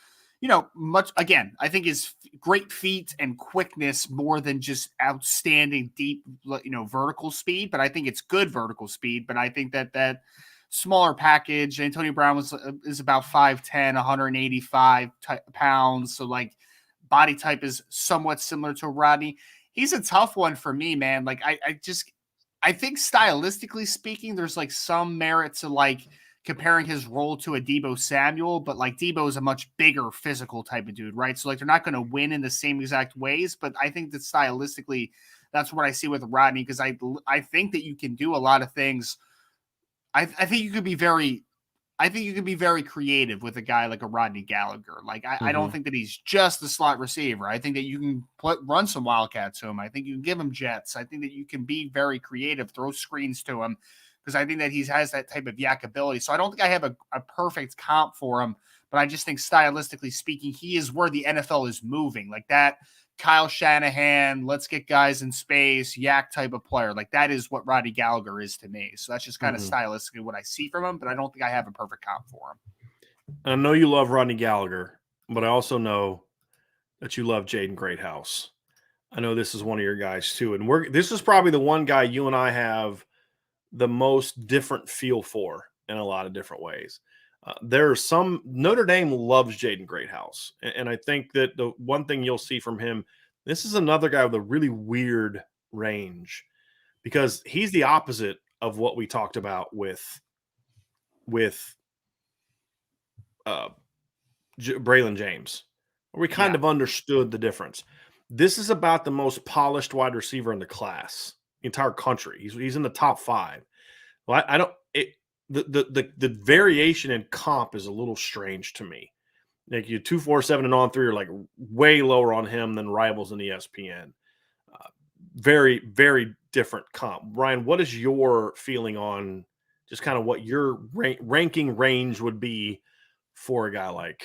much again. I think his great feet and quickness more than just outstanding deep, vertical speed. But I think it's good vertical speed. But I think that smaller package. Antonio Brown is about 5'10", 185 pounds. So, like, body type is somewhat similar to Rodney. He's a tough one for me, man. Like, I think stylistically speaking, there's like some merit to like comparing his role to a Debo Samuel, but like Debo is a much bigger physical type of dude, right? So like they're not going to win in the same exact ways, but I think that stylistically, that's what I see with Rodney because I think that you can do a lot of things. I think you could be very I think you can be very creative with a guy like a Rodney Gallagher. Like I don't think that he's just the slot receiver. I think that you can run some wildcats to him. I think you can give him jets. I think that you can be very creative, throw screens to him because I think that he has that type of yak ability. So I don't think I have a perfect comp for him, but I just think stylistically speaking, he is where the NFL is moving. Like that Kyle Shanahan, let's get guys in space, yak type of player. Like that is what Rodney Gallagher is to me. So that's just kind of stylistically what I see from him, but I don't think I have a perfect comp for him. I know you love Rodney Gallagher, but I also know that you love Jaden Greathouse. I know this is one of your guys too, and this is probably the one guy you and I have the most different feel for in a lot of different ways. There are some Notre Dame loves Jaden Greathouse, and I think that the one thing you'll see from him, this is another guy with a really weird range because he's the opposite of what we talked about with Braylon James. We kind of understood the difference. This is about the most polished wide receiver in the class, entire country. He's in the top 5. Well, I don't. The variation in comp is a little strange to me. Like you 247 and on 3 are like way lower on him than rivals in ESPN. Very, very different comp. Ryan, what is your feeling on just kind of what your ranking range would be for a guy like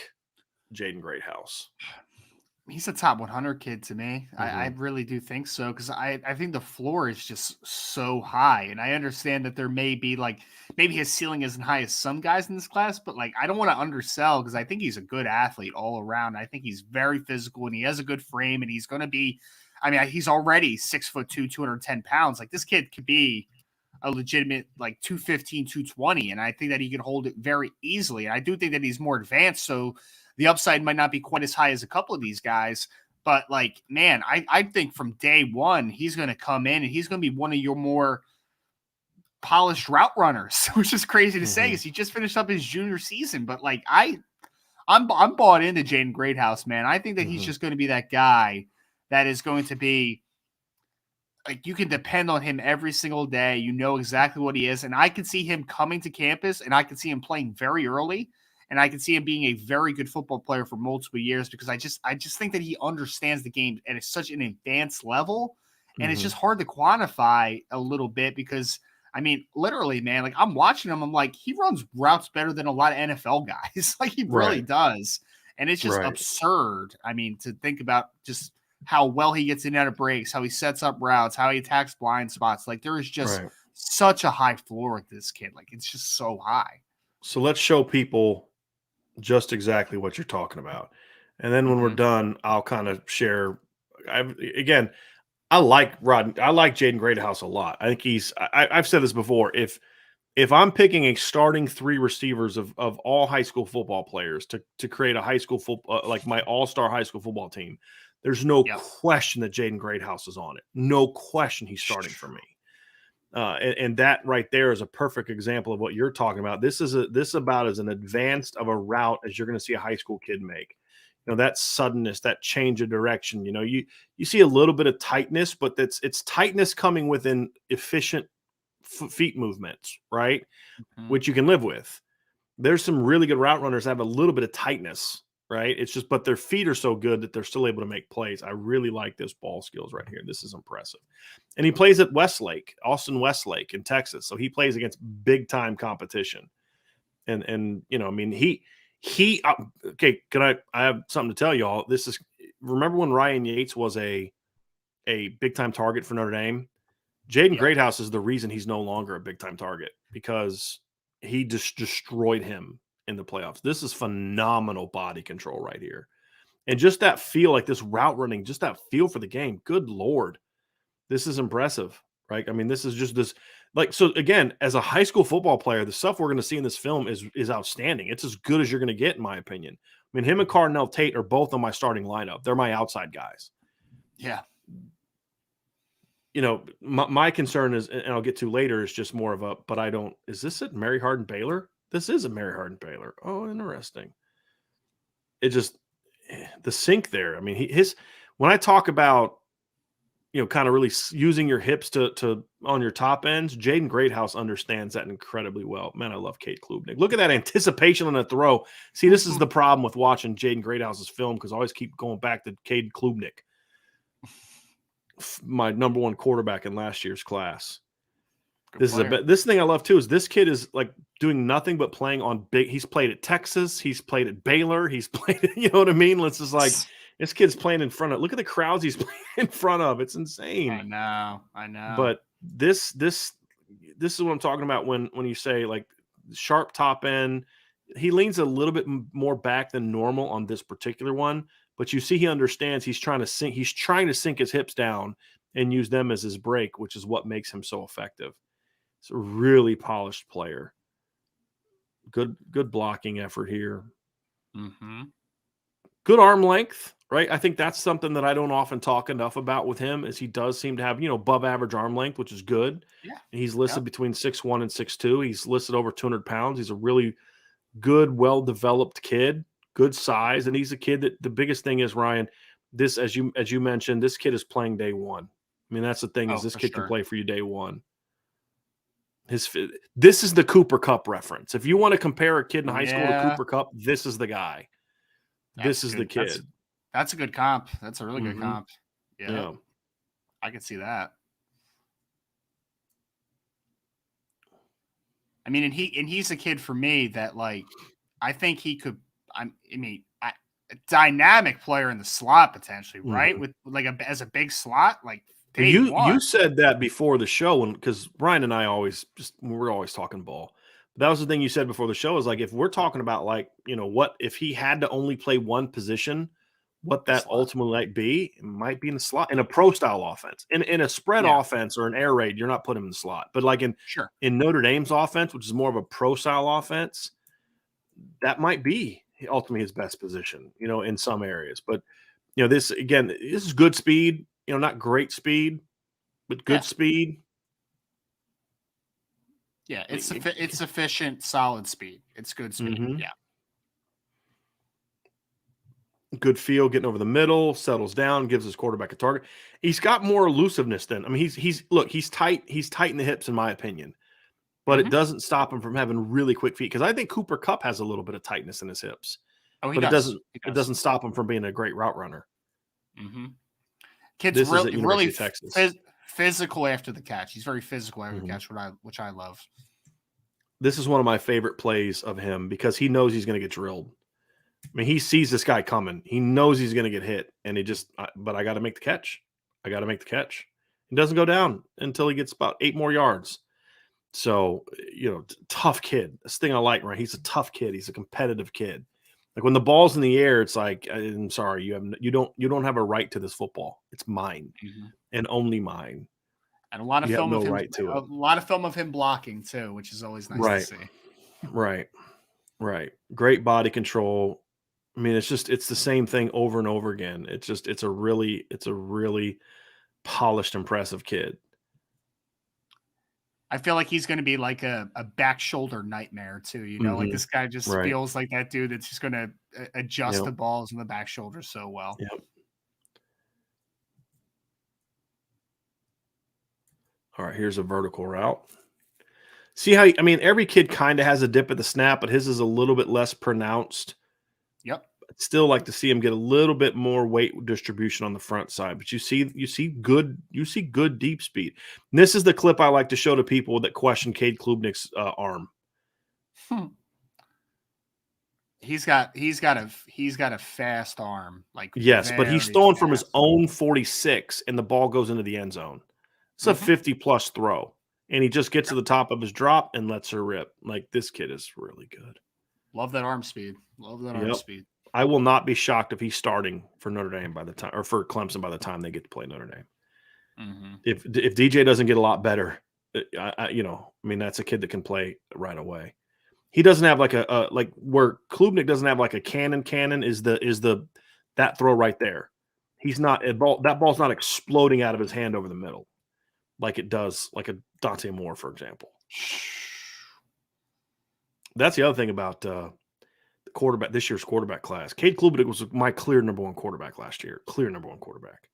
Jaden Greathouse? He's a top 100 kid to me. I really do think so because I think the floor is just so high, and I understand that there may be like maybe his ceiling isn't high as some guys in this class, but like I don't want to undersell because I think he's a good athlete all around. I think he's very physical and he has a good frame, and he's going to be. I mean, he's already 6'2", 210 pounds. Like this kid could be a legitimate like 215, 220, and I think that he could hold it very easily. And I do think that he's more advanced, so the upside might not be quite as high as a couple of these guys, but like, man, I think from day one, he's going to come in and he's going to be one of your more polished route runners, which is crazy to say because he just finished up his junior season. But like, I'm bought into Jaden Greathouse, man. I think that he's just going to be that guy that is going to be like, you can depend on him every single day. You know exactly what he is. And I can see him coming to campus and I can see him playing very early. And I can see him being a very good football player for multiple years because I just think that he understands the game at such an advanced level. And it's just hard to quantify a little bit because, I mean, literally, man, like I'm watching him. I'm like, he runs routes better than a lot of NFL guys. Like he really does. And it's just absurd. I mean, to think about just how well he gets in and out of breaks, how he sets up routes, how he attacks blind spots. Like there is just such a high floor with this kid. Like it's just so high. So let's show people just exactly what you're talking about. And then when we're done, I'll kind of share. I like Jaden Greathouse a lot. I think I've said this before. If I'm picking a starting 3 receivers of all high school football players to create a high school football, like my all-star high school football team, there's no question that Jaden Greathouse is on it. No question he's starting for me. And that right there is a perfect example of what you're talking about. This is about as an advanced of a route as you're going to see a high school kid make. You know, that suddenness, that change of direction. You know, you see a little bit of tightness, but it's tightness coming within efficient feet movements, right? Which you can live with. There's some really good route runners that have a little bit of tightness, right? It's just, but their feet are so good that they're still able to make plays. I really like this ball skills right here. This is impressive. And he plays at Austin Westlake in Texas. So he plays against big time competition. And you know, I mean, okay, I have something to tell y'all. Remember when Ryan Yates was a big time target for Notre Dame? Jaden Yep. Greathouse is the reason he's no longer a big-time target because he just destroyed him in the playoffs. This is phenomenal body control right here. And just that feel, like this route running, just that feel for the game. Good Lord. This is impressive, right? I mean, this is just this, like, so again, as a high school football player, the stuff we're going to see in this film is outstanding. It's as good as you're going to get, in my opinion. I mean, him and Carnell Tate are both on my starting lineup. They're my outside guys. Yeah. You know, my concern is, and I'll get to later, is just more of a, but I don't, is this at Mary Hardin Baylor? This is a Mary Hardin Baylor. Oh, interesting. It just, the sync there. I mean, when I talk about, you know, kind of really using your hips to on your top ends, Jaden Greathouse understands that incredibly well. Man, I love Cade Klubnik. Look at that anticipation on the throw. See, this is the problem with watching Jaden Greathouse's film, because I always keep going back to Cade Klubnik, my number one quarterback in last year's class. This thing I love too is this kid is like doing nothing but playing on big. He's played at Texas. He's played at Baylor. He's played, you know what I mean? It's just like, this kid's playing in front of, look at the crowds he's playing in front of. It's insane. I know. But this is what I'm talking about when you say like sharp top end. He leans a little bit more back than normal on this particular one, but you see he understands he's trying to sink his hips down and use them as his break, which is what makes him so effective. It's a really polished player. Good blocking effort here. Mm-hmm. Good arm length, right? I think that's something that I don't often talk enough about with him, is he does seem to have, you know, above average arm length, which is good. Yeah. And he's listed between 6'1" and 6'2". He's listed over 200 pounds. He's a really good, well-developed kid, good size. And he's a kid that the biggest thing is, Ryan, this, as you mentioned, this kid is playing day one. I mean, that's the thing, is this kid can play for you day one. This is the Cooper Kupp reference. If you want to compare a kid in high school to Cooper Kupp, this is the guy. This is the kid. That's a good comp. That's a really good comp. Yeah. I could see that. I mean, and he's a kid for me that, like, I think he could. A dynamic player in the slot potentially, right? With like as a big slot, like. You said that before the show, and because Ryan and I we're always talking ball. But that was the thing you said before the show, is like, if we're talking about, like, you know, what if he had to only play one position, what that ultimately might be, it might be in the slot in a pro style offense. In a spread offense or an air raid, you're not putting him in the slot. But like in Notre Dame's offense, which is more of a pro style offense, that might be ultimately his best position, you know, in some areas. But you know, this is good speed. You know, not great speed, but good speed. Yeah, it's sufficient, solid speed. It's good speed. Yeah. Good feel, getting over the middle, settles down, gives his quarterback a target. He's got more elusiveness than, I mean, he's tight in the hips, in my opinion, but it doesn't stop him from having really quick feet. Because I think Cooper Kupp has a little bit of tightness in his hips. Oh, it doesn't stop him from being a great route runner. Mm-hmm. Kid's really physical after the catch. He's very physical after the catch, which I love. This is one of my favorite plays of him, because he knows he's going to get drilled. I mean, he sees this guy coming. He knows he's going to get hit, and but I got to make the catch. I got to make the catch. He doesn't go down until he gets about 8 more yards. So, you know, tough kid. This thing I like, right? He's a tough kid. He's a competitive kid. Like, when the ball's in the air, it's like, I'm sorry, you don't have a right to this football. It's mine and only mine. And a lot of film of him, a lot of film of him blocking too, which is always nice to see. Right. Great body control. I mean, it's the same thing over and over again. It's a really polished, impressive kid. I feel like he's going to be like a back shoulder nightmare too. You know, like this guy just feels like that dude that's just going to adjust the balls in the back shoulder so well. Yep. All right, here's a vertical route. See how, I mean, every kid kind of has a dip at the snap, but his is a little bit less pronounced. Yep. I'd still like to see him get a little bit more weight distribution on the front side, but you see good deep speed. And this is the clip I like to show to people that question Cade Klubnik's arm. He's got a fast arm. Like, yes, but he's throwing from his own 46, and the ball goes into the end zone. It's a 50-plus throw, and he just gets to the top of his drop and lets her rip. Like, this kid is really good. Love that arm speed. Love that arm speed. I will not be shocked if he's starting for Notre Dame by the time, or for Clemson by the time they get to play Notre Dame. If DJ doesn't get a lot better, that's a kid that can play right away. He doesn't have like like where Klubnik doesn't have like a cannon is that throw right there. He's not that ball's not exploding out of his hand over the middle like it does like a Dante Moore, for example. That's the other thing about the quarterback, this year's quarterback class. Cade Klubnik was my clear number one quarterback last year. Clear number one quarterback.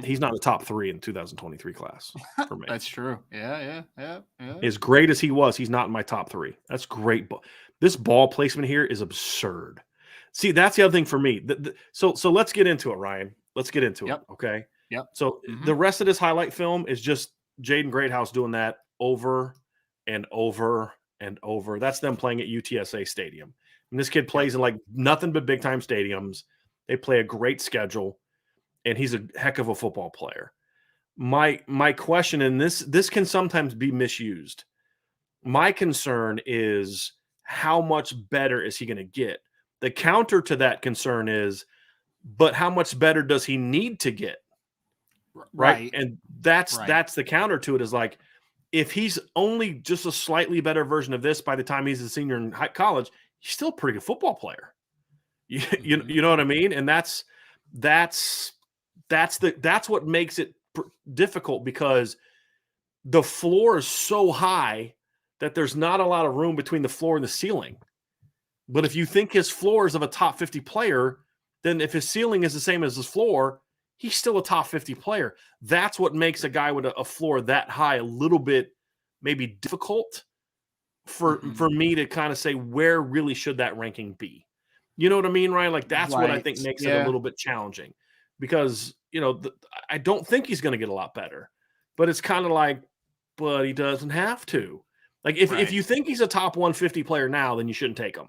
He's not in the top 3 in the 2023 class for me. That's true. Yeah. As great as he was, he's not in my top 3. That's great. This ball placement here is absurd. See, that's the other thing for me. So let's get into it, Ryan. Let's get into it. Okay. Yep. So the rest of this highlight film is just Jaden Greathouse doing that over and over and over. That's them playing at UTSA Stadium. And this kid plays in like nothing but big time stadiums. They play a great schedule. And he's a heck of a football player. My question, and this can sometimes be misused. My concern is how much better is he going to get? The counter to that concern is, but how much better does he need to get? Right. And that's the counter to it is like, if he's only just a slightly better version of this by the time he's a senior in college, he's still a pretty good football player. You know what I mean? And that's what makes it difficult, because the floor is so high that there's not a lot of room between the floor and the ceiling. But if you think his floor is of a top 50 player, then if his ceiling is the same as his floor, he's still a top 50 player. That's what makes a guy with a floor that high a little bit maybe difficult for me to kind of say, where really should that ranking be? You know what I mean, Ryan? Like, that's what I think makes it a little bit challenging. Because, I don't think he's going to get a lot better. But it's kind of like, but he doesn't have to. Like, if you think he's a top 150 player now, then you shouldn't take him.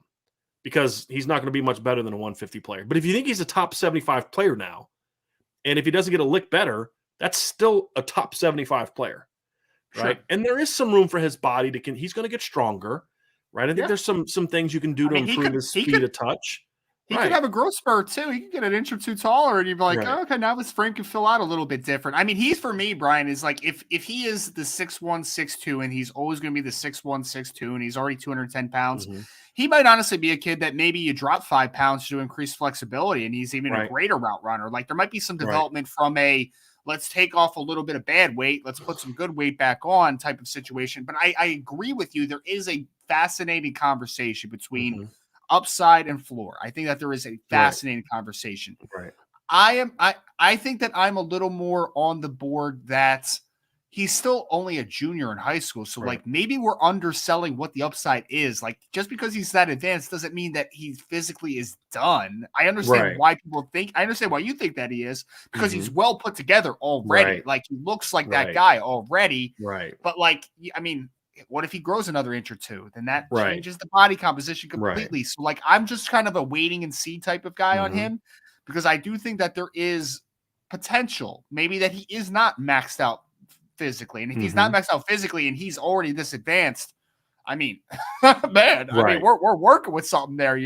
Because he's not going to be much better than a 150 player. But if you think he's a top 75 player now, and if he doesn't get a lick better, that's still a top 75 player. Right? Sure. And there is some room for his body he's going to get stronger. Right? I think there's some things you can do to improve his speed of touch. He could have a growth spurt too. He could get an inch or two taller, and you'd be like, oh, okay, now his frame can fill out a little bit different. I mean, he's, for me, Brian, is like, if he is the 6'1", 6'2", and he's always going to be the 6'1", 6'2", and he's already 210 pounds, he might honestly be a kid that maybe you drop 5 pounds to increase flexibility, and he's even a greater route runner. Like, there might be some development from let's take off a little bit of bad weight, let's put some good weight back on type of situation. But I agree with you. There is a fascinating conversation between upside and floor. I think that there is a fascinating conversation. Right. I think that I'm a little more on the board that he's still only a junior in high school. So like, maybe we're underselling what the upside is. Like, just because he's that advanced doesn't mean that he physically is done. I understand why people think, I understand why you think that he is, because he's well put together already. Like, he looks like that guy already. Right. But like, I mean, what if he grows another inch or two? Then that changes the body composition completely. So like, I'm just kind of a waiting and see type of guy on him, because I do think that there is potential, maybe that he is not maxed out physically. And if he's not maxed out physically and he's already this advanced, I mean, man, I mean, we're working with something there,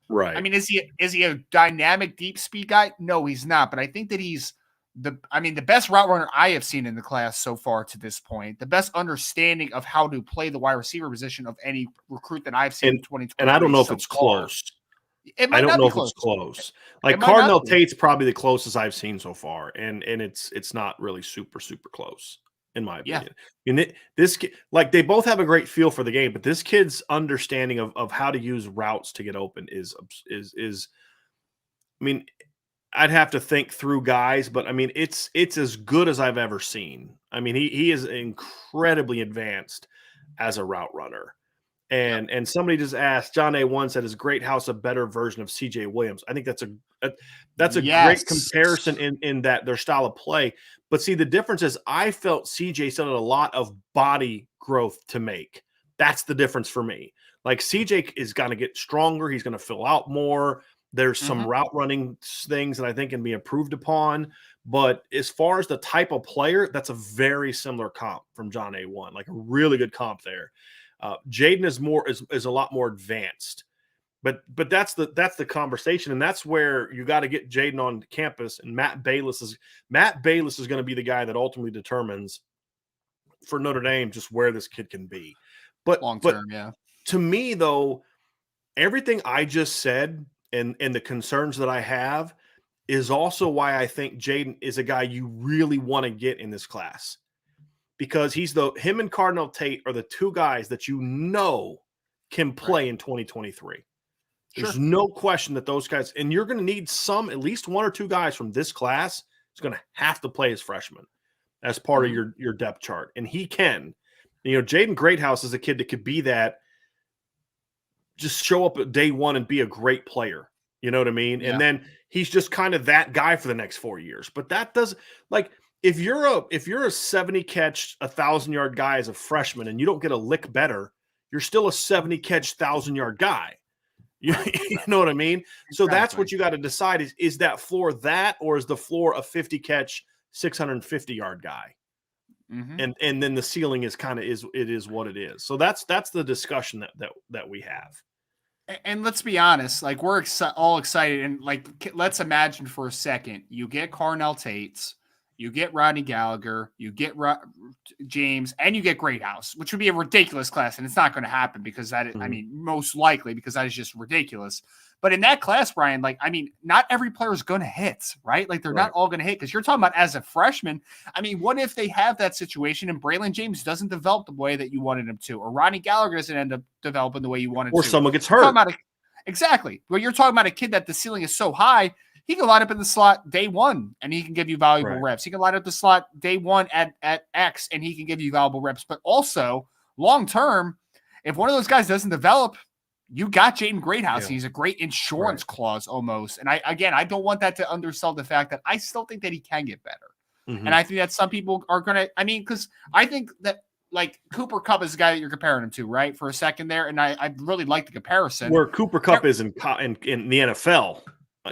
Right. I mean, is he a dynamic deep speed guy? No, he's not. But I think that he's the best route runner I have seen in the class so far to this point, the best understanding of how to play the wide receiver position of any recruit that I've seen in 2020. And I don't know if it's close. I don't know if it's close. Like, Carnell Tate's probably the closest I've seen so far. And it's not really super, super close, in my opinion. And this kid, like, they both have a great feel for the game, but this kid's understanding of how to use routes to get open is I mean, I'd have to think through guys, but I mean, it's as good as I've ever seen. I mean, he is incredibly advanced as a route runner. And somebody just asked, John A1 said, is Greathouse a better version of CJ Williams? I think that's a great comparison in that their style of play. But see, the difference is I felt CJ still had a lot of body growth to make. That's the difference for me. Like, CJ is going to get stronger. He's going to fill out more. There's some route running things that I think can be improved upon. But as far as the type of player, that's a very similar comp from John A1, like a really good comp there. Jaden is a lot more advanced. But that's the conversation, and that's where you got to get Jaden on campus. And Matt Balis is going to be the guy that ultimately determines for Notre Dame just where this kid can be. But long term, yeah. To me, though, everything I just said and the concerns that I have is also why I think Jaden is a guy you really want to get in this class, because him and Carnell Tate are the two guys that can play in 2023. There's no question that those guys, and you're going to need at least one or two guys from this class is going to have to play as freshmen as part of your depth chart. And he can. Jaden Greathouse is a kid that could be that, just show up at day one and be a great player. You know what I mean? Yeah. And then he's just kind of that guy for the next 4 years. But that does, like, if you're a 70 catch, 1,000-yard guy as a freshman and you don't get a lick better, you're still a 70 catch, 1,000-yard guy. You know what I mean? So that's what you got to decide is that floor that, or is the floor a 50 catch, 650-yard guy? And then the ceiling is what it is. So that's the discussion that we have. And let's be honest, like, we're all excited, and like, let's imagine for a second, you get Carnell Tate, you get Rodney Gallagher, you get James, and you get Greathouse, which would be a ridiculous class. And it's not going to happen because most likely because that is just ridiculous. But in that class, Brian, like, I mean, not every player is going to hit, right? Like, they're not all going to hit, because you're talking about as a freshman. I mean, what if they have that situation and Braylon James doesn't develop the way that you wanted him to, or Rodney Gallagher doesn't end up developing the way you wanted to, or someone gets hurt? Exactly. Well, you're talking about a kid that the ceiling is so high, he can line up in the slot day one and he can give you valuable reps. He can line up the slot day one at X and he can give you valuable reps. But also, long term, if one of those guys doesn't develop, you got Jaden Greathouse. Yeah. He's a great insurance clause almost. And I don't want that to undersell the fact that I still think that he can get better. And I think that some people are going to, because I think that, like, Cooper Kupp is the guy that you're comparing him to, right? For a second there. And I really like the comparison. Where Cooper Kupp is in the NFL.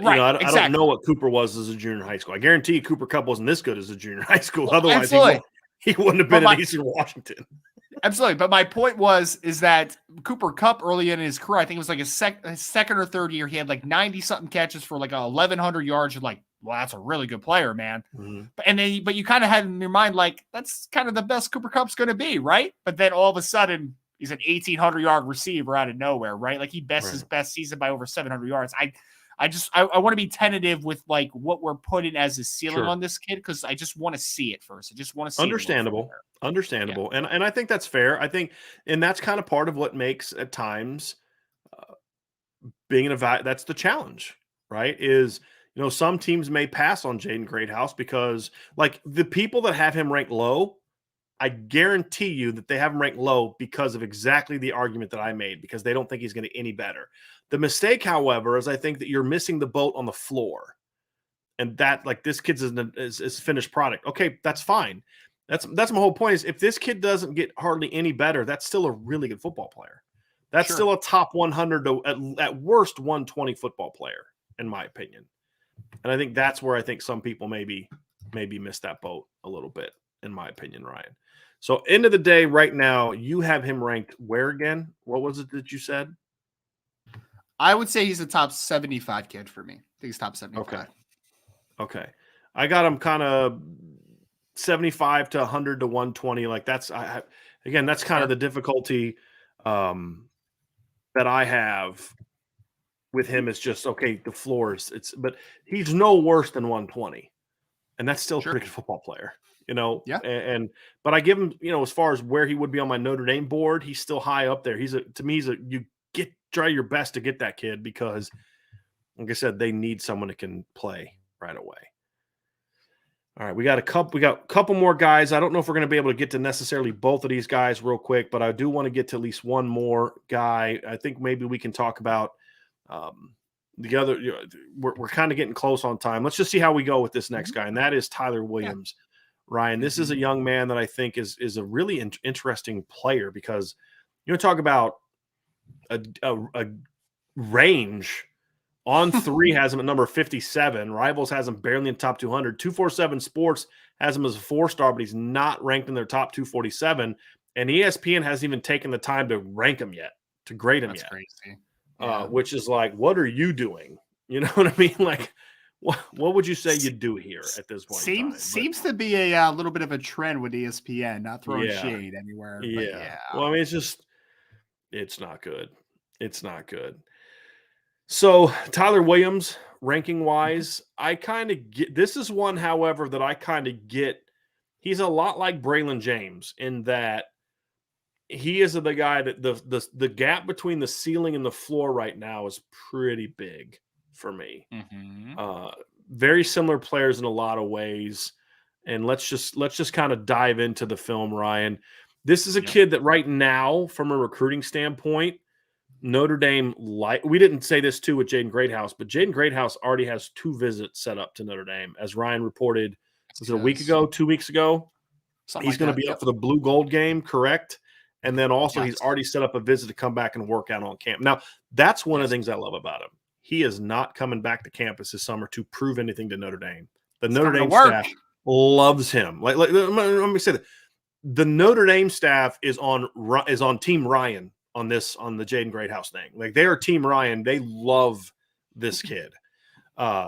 Right, I don't know what Cooper was as a junior in high school. I guarantee you Cooper Kupp wasn't this good as a junior in high school. Otherwise, he wouldn't have been in Eastern Washington. Absolutely. But my point is that Cooper Kupp early in his career, I think it was like his second or third year, he had like 90-something catches for like 1,100 yards. You're like, well, that's a really good player, man. But you kind of had in your mind, like, that's kind of the best Cooper Kupp's going to be, right? But then all of a sudden, he's an 1,800-yard receiver out of nowhere, right? Like, he his best season by over 700 yards. I want to be tentative with like what we're putting as a ceiling on this kid, because I just want to see it first. I just want to see understandable. Yeah. And I think that's fair. I think, and that's kind of part of what makes at times being that's the challenge, right? Is, some teams may pass on Jaden Greathouse because, like, the people that have him ranked low, I guarantee you that they have him ranked low because of exactly the argument that I made, because they don't think he's going to get any better. The mistake, however, is I think that you're missing the boat on the floor, and that, like, this kid's is finished product. Okay, that's fine. That's my whole point, is if this kid doesn't get hardly any better, that's still a really good football player. That's still a top 100 to at worst 120 football player, in my opinion. And I think that's where I think some people maybe miss that boat a little bit, in my opinion, Ryan. So end of the day, right now, you have him ranked where again? What was it that you said? I would say he's a top 75 kid for me. I think he's top 75. Okay. I got him kind of 75 to 100 to 120. Like, that's that's kind of the difficulty that I have with him. Is just, okay, the floor is but he's no worse than 120, and that's still a pretty good football player. But I give him, as far as where he would be on my Notre Dame board, he's still high up there. You try your best to get that kid, because, like I said, they need someone that can play right away. All right, we got a couple more guys. I don't know if we're going to be able to get to necessarily both of these guys real quick, but I do want to get to at least one more guy. I think maybe we can talk about the other. We're kind of getting close on time. Let's just see how we go with this next guy, and that is Tyler Williams. Yeah. Ryan, this is a young man that I think is a really interesting player, because talk about a range On 3 has him at number 57. Rivals has him barely in the top 200. 247 Sports has him as a 4-star, but he's not ranked in their top 247. And ESPN hasn't even taken the time to rank him yet, to grade him That's yet. crazy. Yeah. Which is like, what are you doing? You know what I mean? Like, what would you say you do here at this point in time? Seems to be a little bit of a trend with ESPN, not throwing shade anywhere. But yeah. Well, I mean, it's not good. It's not good. So Tyler Williams, ranking wise, I kind of get this is one, however, that I kind of get. He's a lot like Braylon James in that he is the guy that the gap between the ceiling and the floor right now is pretty big for me. Very similar players in a lot of ways. And let's just kind of dive into the film, Ryan. This is a kid that right now, from a recruiting standpoint, Notre Dame, we didn't say this too with Jaden Greathouse, but Jaden Greathouse already has 2 visits set up to Notre Dame, as Ryan reported. Was it a week ago, 2 weeks ago? He's going to be up for the blue gold game, correct? And then also he's already set up a visit to come back and work out on camp. Now, that's one of the things I love about him. He is not coming back to campus this summer to prove anything to Notre Dame. The Notre Dame staff loves him. Like let me say that. The Notre Dame staff is on Team Ryan on the Jaden Greathouse thing. Like, they are Team Ryan. They love this kid.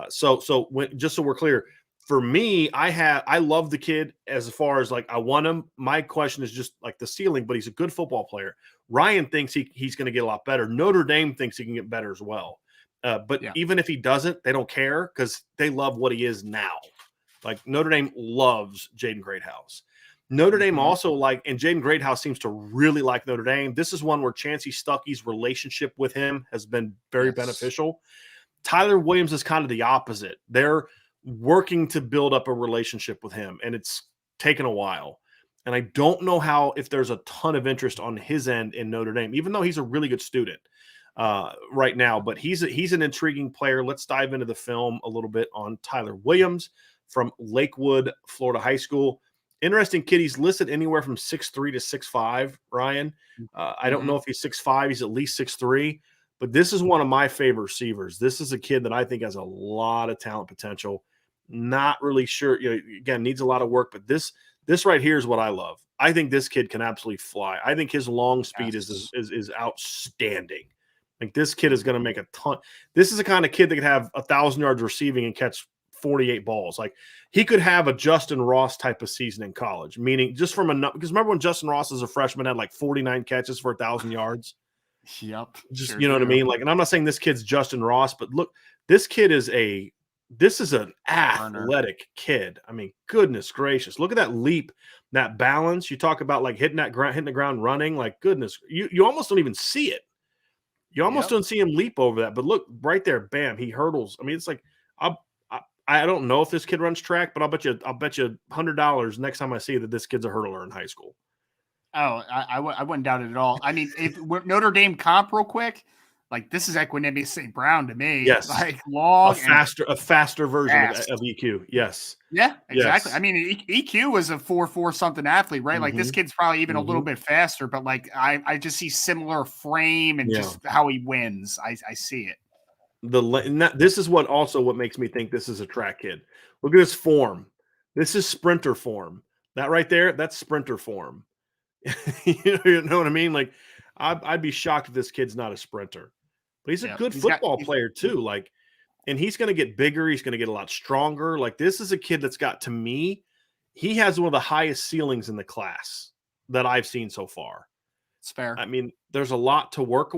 So just so we're clear, for me, I love the kid as far as like I want him. My question is just like the ceiling, but he's a good football player. Ryan thinks he's going to get a lot better. Notre Dame thinks he can get better as well. But even if he doesn't, they don't care because they love what he is now. Like, Notre Dame loves Jaden Greathouse. Notre Dame also and Jaden Greathouse seems to really like Notre Dame. This is one where Chancey Stuckey's relationship with him has been very beneficial. Tyler Williams is kind of the opposite. They're working to build up a relationship with him, and it's taken a while. And I don't know if there's a ton of interest on his end in Notre Dame, even though he's a really good student right now. But he's an intriguing player. Let's dive into the film a little bit on Tyler Williams from Lakewood, Florida High School. Interesting kid. He's listed anywhere from 6'3" to 6'5", Ryan. I don't know if he's 6'5". He's at least 6'3". But this is one of my favorite receivers. This is a kid that I think has a lot of talent potential. Not really sure. Again, needs a lot of work. But this right here is what I love. I think this kid can absolutely fly. I think his long speed is outstanding. Like, this kid is going to make a ton. This is the kind of kid that could have 1,000 yards receiving and catch 48 balls. Like, he could have a Justin Ross type of season in college, meaning just from because remember when Justin Ross as a freshman had like 49 catches for 1,000 yards? Yep. Just, you know what I mean? Like, and I'm not saying this kid's Justin Ross, but look, this kid is an athletic kid. I mean, goodness gracious. Look at that leap, that balance. You talk about like hitting the ground running, like, goodness, you almost don't even see it. You almost don't see him leap over that. But look, right there, bam, he hurdles. I mean, it's like, I don't know if this kid runs track, but I'll bet you $100 next time I see that this kid's a hurdler in high school. Oh, I wouldn't doubt it at all. I mean, if Notre Dame comp real quick, like, this is Equinemius St. Brown to me. Yes, like long, a faster version of EQ. Yes, yeah, exactly. Yes. I mean, EQ was a 4.4 something athlete, right? Like, this kid's probably even a little bit faster, but like I just see similar frame and just how he wins. I see it. This is what makes me think this is a track kid. Look at his form. This is sprinter form. That right there, that's sprinter form. You know what I mean? Like, I'd be shocked if this kid's not a sprinter. But he's a good football player too. Like, and he's going to get bigger. He's going to get a lot stronger. Like, this is a kid that's got, to me, he has one of the highest ceilings in the class that I've seen so far. It's fair. I mean, there's a lot to work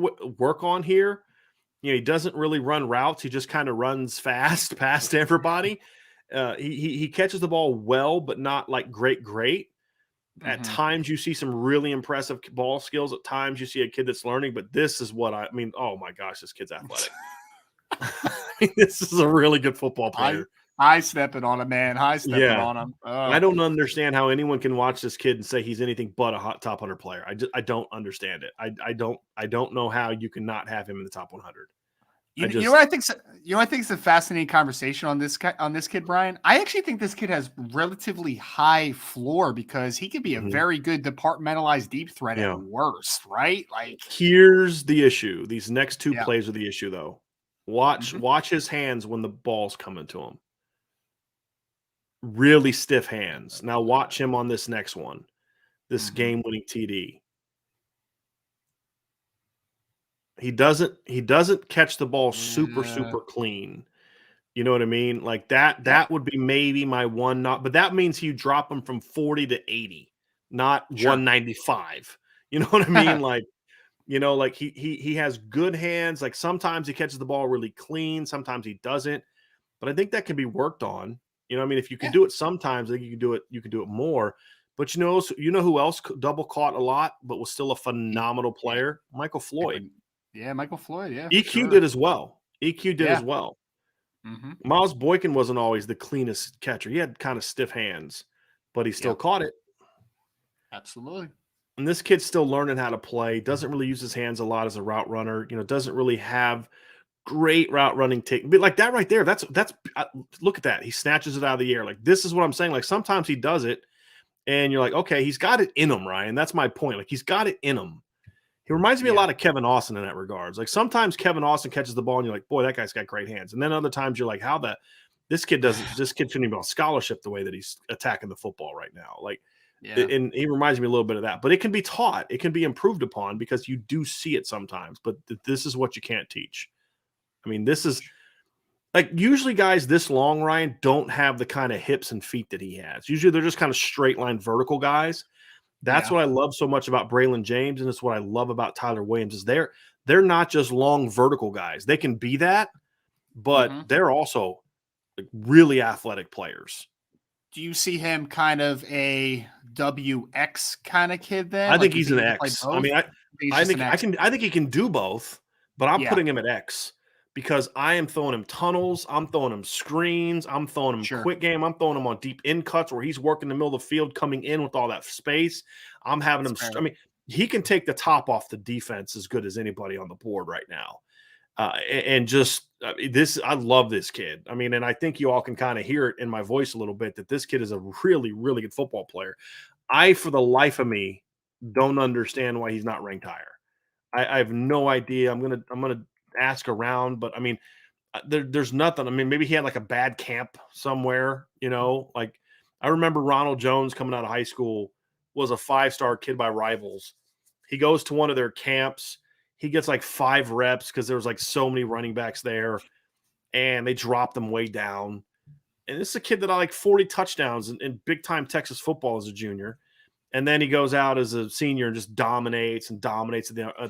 on here. He doesn't really run routes. He just kind of runs fast past everybody. He catches the ball well, but not like great. At times you see some really impressive ball skills. At times you see a kid that's learning, but this is what I mean. Oh my gosh, this kid's athletic. This is a really good football player. High stepping on him, man. High stepping on him. I don't understand how anyone can watch this kid and say he's anything but a hot top 100 player. I don't understand it. I don't know how you can not have him in the top 100. You know what I think? I think it's a fascinating conversation on this kid, Brian. I actually think this kid has relatively high floor because he could be a very good departmentalized deep threat at worst, right? Like, here's the issue. These next two plays are the issue, though. Watch his hands when the ball's coming to him. Really stiff hands. Now watch him on this next one. This game-winning TD. He doesn't catch the ball super clean. You know what I mean? Like that would be maybe my one not, but that means you drop him from 40 to 80, not 195. You know what I mean? Like, like he has good hands. Like sometimes he catches the ball really clean, sometimes he doesn't. But I think that can be worked on. I mean, if you can do it sometimes, I think you can do it more. But you know who else double caught a lot, but was still a phenomenal player? Michael Floyd. Yeah, Michael Floyd. Yeah, EQ did as well. EQ did as well. Miles Boykin wasn't always the cleanest catcher. He had kind of stiff hands, but he still caught it. Absolutely. And this kid's still learning how to play. Doesn't really use his hands a lot as a route runner. Doesn't really have great route running take. But like that right there, that's look at that. He snatches it out of the air. Like this is what I'm saying. Like sometimes he does it, and you're like, okay, he's got it in him, Ryan. That's my point. Like he's got it in him. He reminds me a lot of Kevin Austin in that regards. Like sometimes Kevin Austin catches the ball and you're like, boy, that guy's got great hands. And then other times you're like, this kid shouldn't even be on scholarship the way that he's attacking the football right now. Like, and he reminds me a little bit of that, but it can be taught. It can be improved upon because you do see it sometimes, but this is what you can't teach. I mean, this is like usually guys this long, Ryan, don't have the kind of hips and feet that he has. Usually they're just kind of straight line vertical guys. That's what I love so much about Braylon James, and it's what I love about Tyler Williams is they're not just long vertical guys. They can be that, but they're also like really athletic players. Do you see him kind of a WX kind of kid then? I think he's an X. I mean, I think he can do both, but I'm putting him at X because I am throwing him tunnels, I'm throwing him screens, I'm throwing him quick game, I'm throwing him on deep in cuts where he's working the middle of the field coming in with all that space. I'm having him – I mean, he can take the top off the defense as good as anybody on the board right now. I love this kid. I mean, and I think you all can kind of hear it in my voice a little bit that this kid is a really, really good football player. I, for the life of me, don't understand why he's not ranked higher. I have no idea. I'm gonna ask around, but I mean, there's nothing. I mean, maybe he had like a bad camp somewhere. Like I remember Ronald Jones coming out of high school was a 5-star kid by Rivals. He goes to one of their camps. He gets like 5 reps because there was like so many running backs there, and they dropped him way down. And this is a kid that I like 40 touchdowns in big time Texas football as a junior. And then he goes out as a senior and just dominates at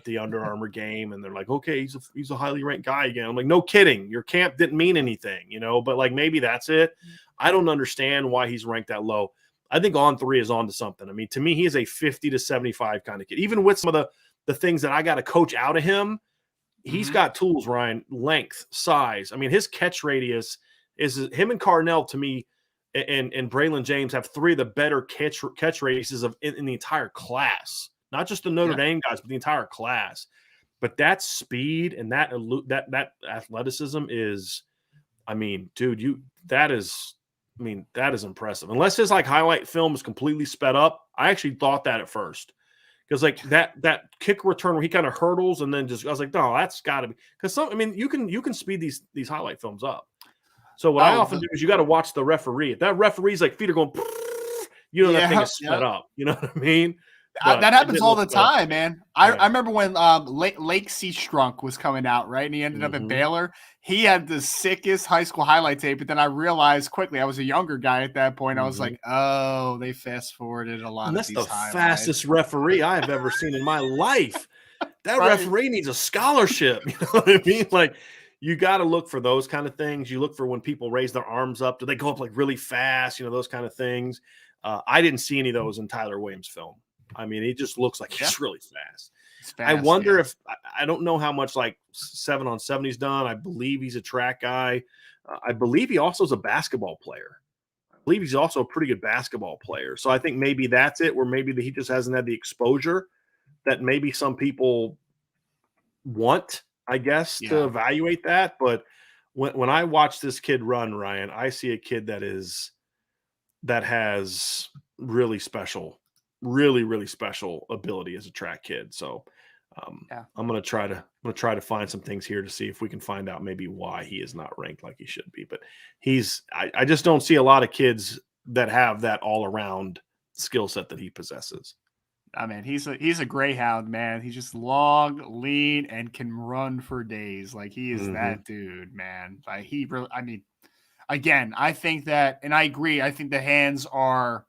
the Under Armour game. And they're like, okay, he's a highly ranked guy again. I'm like, no kidding. Your camp didn't mean anything, but like maybe that's it. I don't understand why he's ranked that low. I think On3 is on to something. I mean, to me, he is a 50 to 75 kind of kid. Even with some of the things that I got to coach out of him, he's got tools, Ryan, length, size. I mean, his catch radius is him and Carnell to me and Braylon James have 3 of the better catch radiuses in the entire class, not just the Notre Dame guys, but the entire class. But that speed and that athleticism is, I mean, dude, that is impressive. Unless his like highlight film is completely sped up. I actually thought that at first. Because like that kick return where he kind of hurdles and then I was like, no, that's got to be because you can speed these highlight films up. So what I often do is you got to watch the referee. If that referee's like feet are going, that thing is sped up. You know what I mean? That happens all the time, man. I remember when Lake C. Strunk was coming out, right? And he ended up at Baylor. He had the sickest high school highlight tape, but then I realized quickly, I was a younger guy at that point. I was like, oh, they fast forwarded a lot of these highlights. That's the fastest referee I've ever seen in my life. That referee needs a scholarship. You know what I mean? Like, you got to look for those kind of things. You look for when people raise their arms up. Do they go up like really fast? Those kind of things. I didn't see any of those in Tyler Williams' film. I mean, he just looks like he's really fast. I wonder if I don't know how much like 7-on-7 he's done. I believe he's a track guy. I believe he also is a basketball player. I believe he's also a pretty good basketball player. So I think maybe that's it, where maybe he just hasn't had the exposure that maybe some people want, I guess, to evaluate that. But when I watch this kid run, Ryan, I see a kid that has really special ability as a track kid. So Yeah. I'm gonna try to find some things here to see if we can find out maybe why he is not ranked like he should be. But I just don't see a lot of kids that have that all around skill set that he possesses. I mean, he's a greyhound, man. He's just long, lean, and can run for days. Like he is Hmm. that dude, man. Like he really. I mean, again, I think that, and I agree. I think the hands are.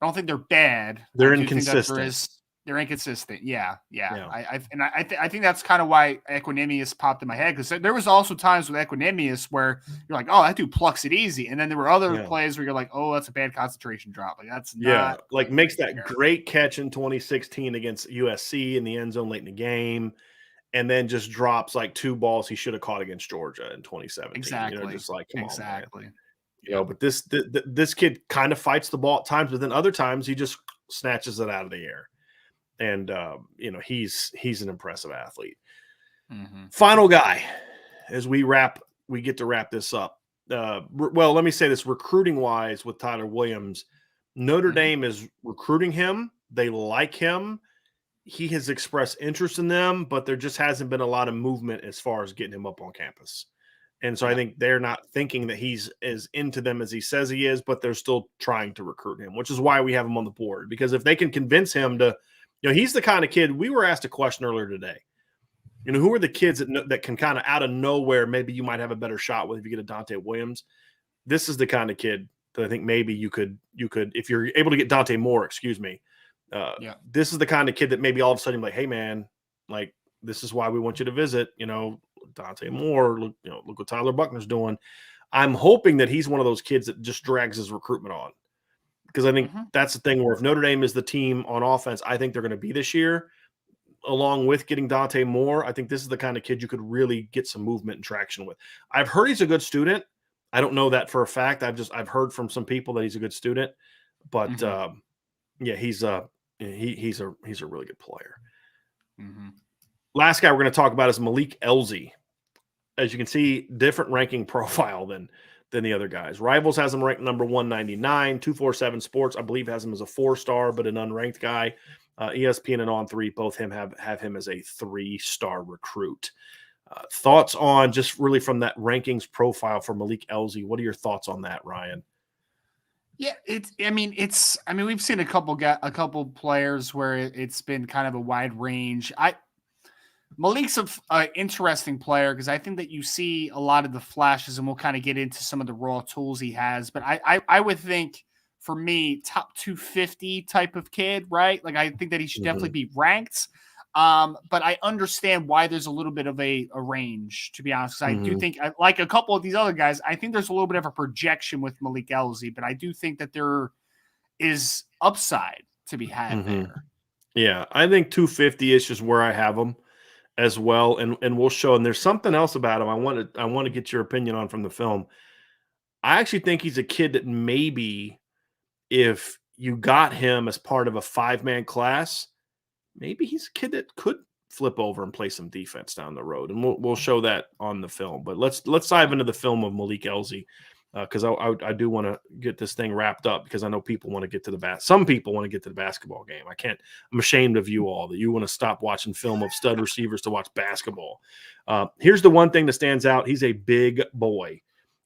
I don't think they're bad. I They're do think that inconsistent. they're inconsistent. Yeah, yeah. Yeah. I think that's kind of why Equanimous popped in my head, because there was also times with Equanimous where you're like, oh, that dude plucks it easy, and then there were other Yeah. plays where you're like, oh, that's a bad concentration drop. Like that's Yeah. not Like quite makes right that there. great catch in 2016 against USC in the end zone late in the game, and then just drops like two balls he should have caught against Georgia in 2017. Exactly. Just like, come on, man. Exactly. But this kid kind of fights the ball at times, but then other times he just snatches it out of the air. And he's an impressive athlete. Mm-hmm. Final guy, as we get to wrap this up. Well, let me say this: recruiting wise, with Tyler Williams, Notre Dame is recruiting him. They like him. He has expressed interest in them, but there just hasn't been a lot of movement as far as getting him up on campus. And so I think they're not thinking that he's as into them as he says he is, but they're still trying to recruit him, which is why we have him on the board. Because if they can convince him to, he's the kind of kid. We were asked a question earlier today. Who are the kids that can kind of out of nowhere, maybe you might have a better shot with if you get a Dante Williams? This is the kind of kid that I think maybe you could, if you're able to get Dante Moore, this is the kind of kid that maybe all of a sudden, like, hey man, like this is why we want you to visit, Dante Moore, look what Tyler Buckner's doing. I'm hoping that he's one of those kids that just drags his recruitment on, because I think that's the thing where if Notre Dame is the team on offense, I think they're going to be this year, along with getting Dante Moore. I think this is the kind of kid you could really get some movement and traction with. I've heard he's a good student. I don't know that for a fact. I've heard from some people that he's a good student, but he's a really good player. Last guy we're going to talk about is Malik Elzie. As you can see, different ranking profile than the other guys. Rivals has him ranked number 199. 247 Sports, I believe, has him as a 4-star, but an unranked guy. ESPN and On3 both have him as a 3-star recruit. Thoughts on just really from that rankings profile for Malik Elzie? What are your thoughts on that, Ryan? Yeah, we've seen a couple players where it's been kind of a wide range. Malik's an interesting player because I think that you see a lot of the flashes, and we'll kind of get into some of the raw tools he has. But I would think, for me, top 250 type of kid, right? Like I think that he should definitely be ranked. But I understand why there's a little bit of a range, to be honest. Because I do think, like a couple of these other guys, I think there's a little bit of a projection with Malik Elzie, but I do think that there is upside to be had there. Yeah, I think 250 is just where I have him as well, and we'll show. And there's something else about him I want to get your opinion on from the film. I actually think he's a kid that maybe if you got him as part of a 5-man class, maybe he's a kid that could flip over and play some defense down the road, and we'll show that on the film. But let's dive into the film of Malik Elzie, because I do want to get this thing wrapped up, because I know people want to get to some people want to get to the basketball game. I'm ashamed of you all that you want to stop watching film of stud receivers to watch basketball. Here's the one thing that stands out: he's a big boy,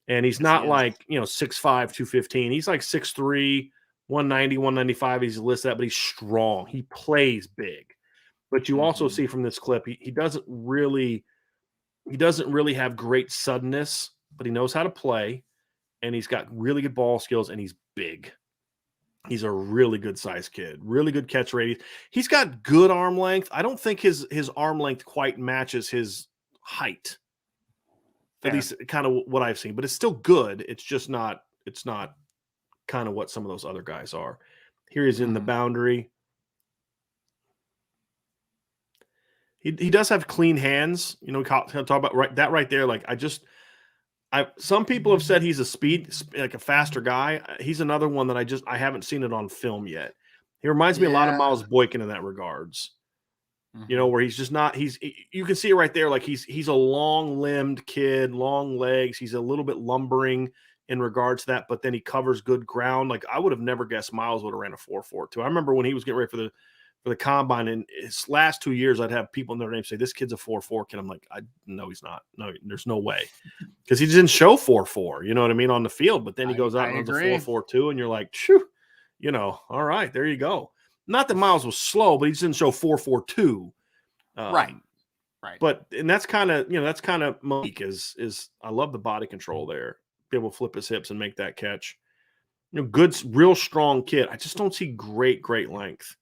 and he's not like 6'5", 215. He's like 6'3". 190, 195. He's listed that, but he's strong. He plays big. But you also see from this clip, he doesn't really have great suddenness, but he knows how to play, and he's got really good ball skills, and he's big. He's a really good sized kid, really good catch radius. He's got good arm length. I don't think his arm length quite matches his height. Fair. At least kind of what I've seen, but it's still good. It's not kind of what some of those other guys are. Here he's in the boundary. He does have clean hands. Talk about that right there. Like some people have said he's a faster guy. He's another one that I haven't seen it on film yet. He reminds me a lot of Miles Boykin in that regards. Where he's just not. You can see it right there. Like he's a long-limbed kid, long legs. He's a little bit lumbering in regards to that, but then he covers good ground. Like I would have never guessed Miles would have ran a 4.42. I remember when he was getting ready for the combine. And his last 2 years, I'd have people in Notre Dame say, "This kid's a 4.4 kid." I'm like, no, he's not. No, there's no way, because he didn't show 4.4. You know what I mean, on the field. But then he goes out and runs a 4.42, and you're like, "Phew," all right, there you go. Not that Miles was slow, but he just didn't show 4.42. Right. But that's kind of Malik is I love the body control there. Be able to flip his hips and make that catch. Good, real strong kid. I just don't see great length.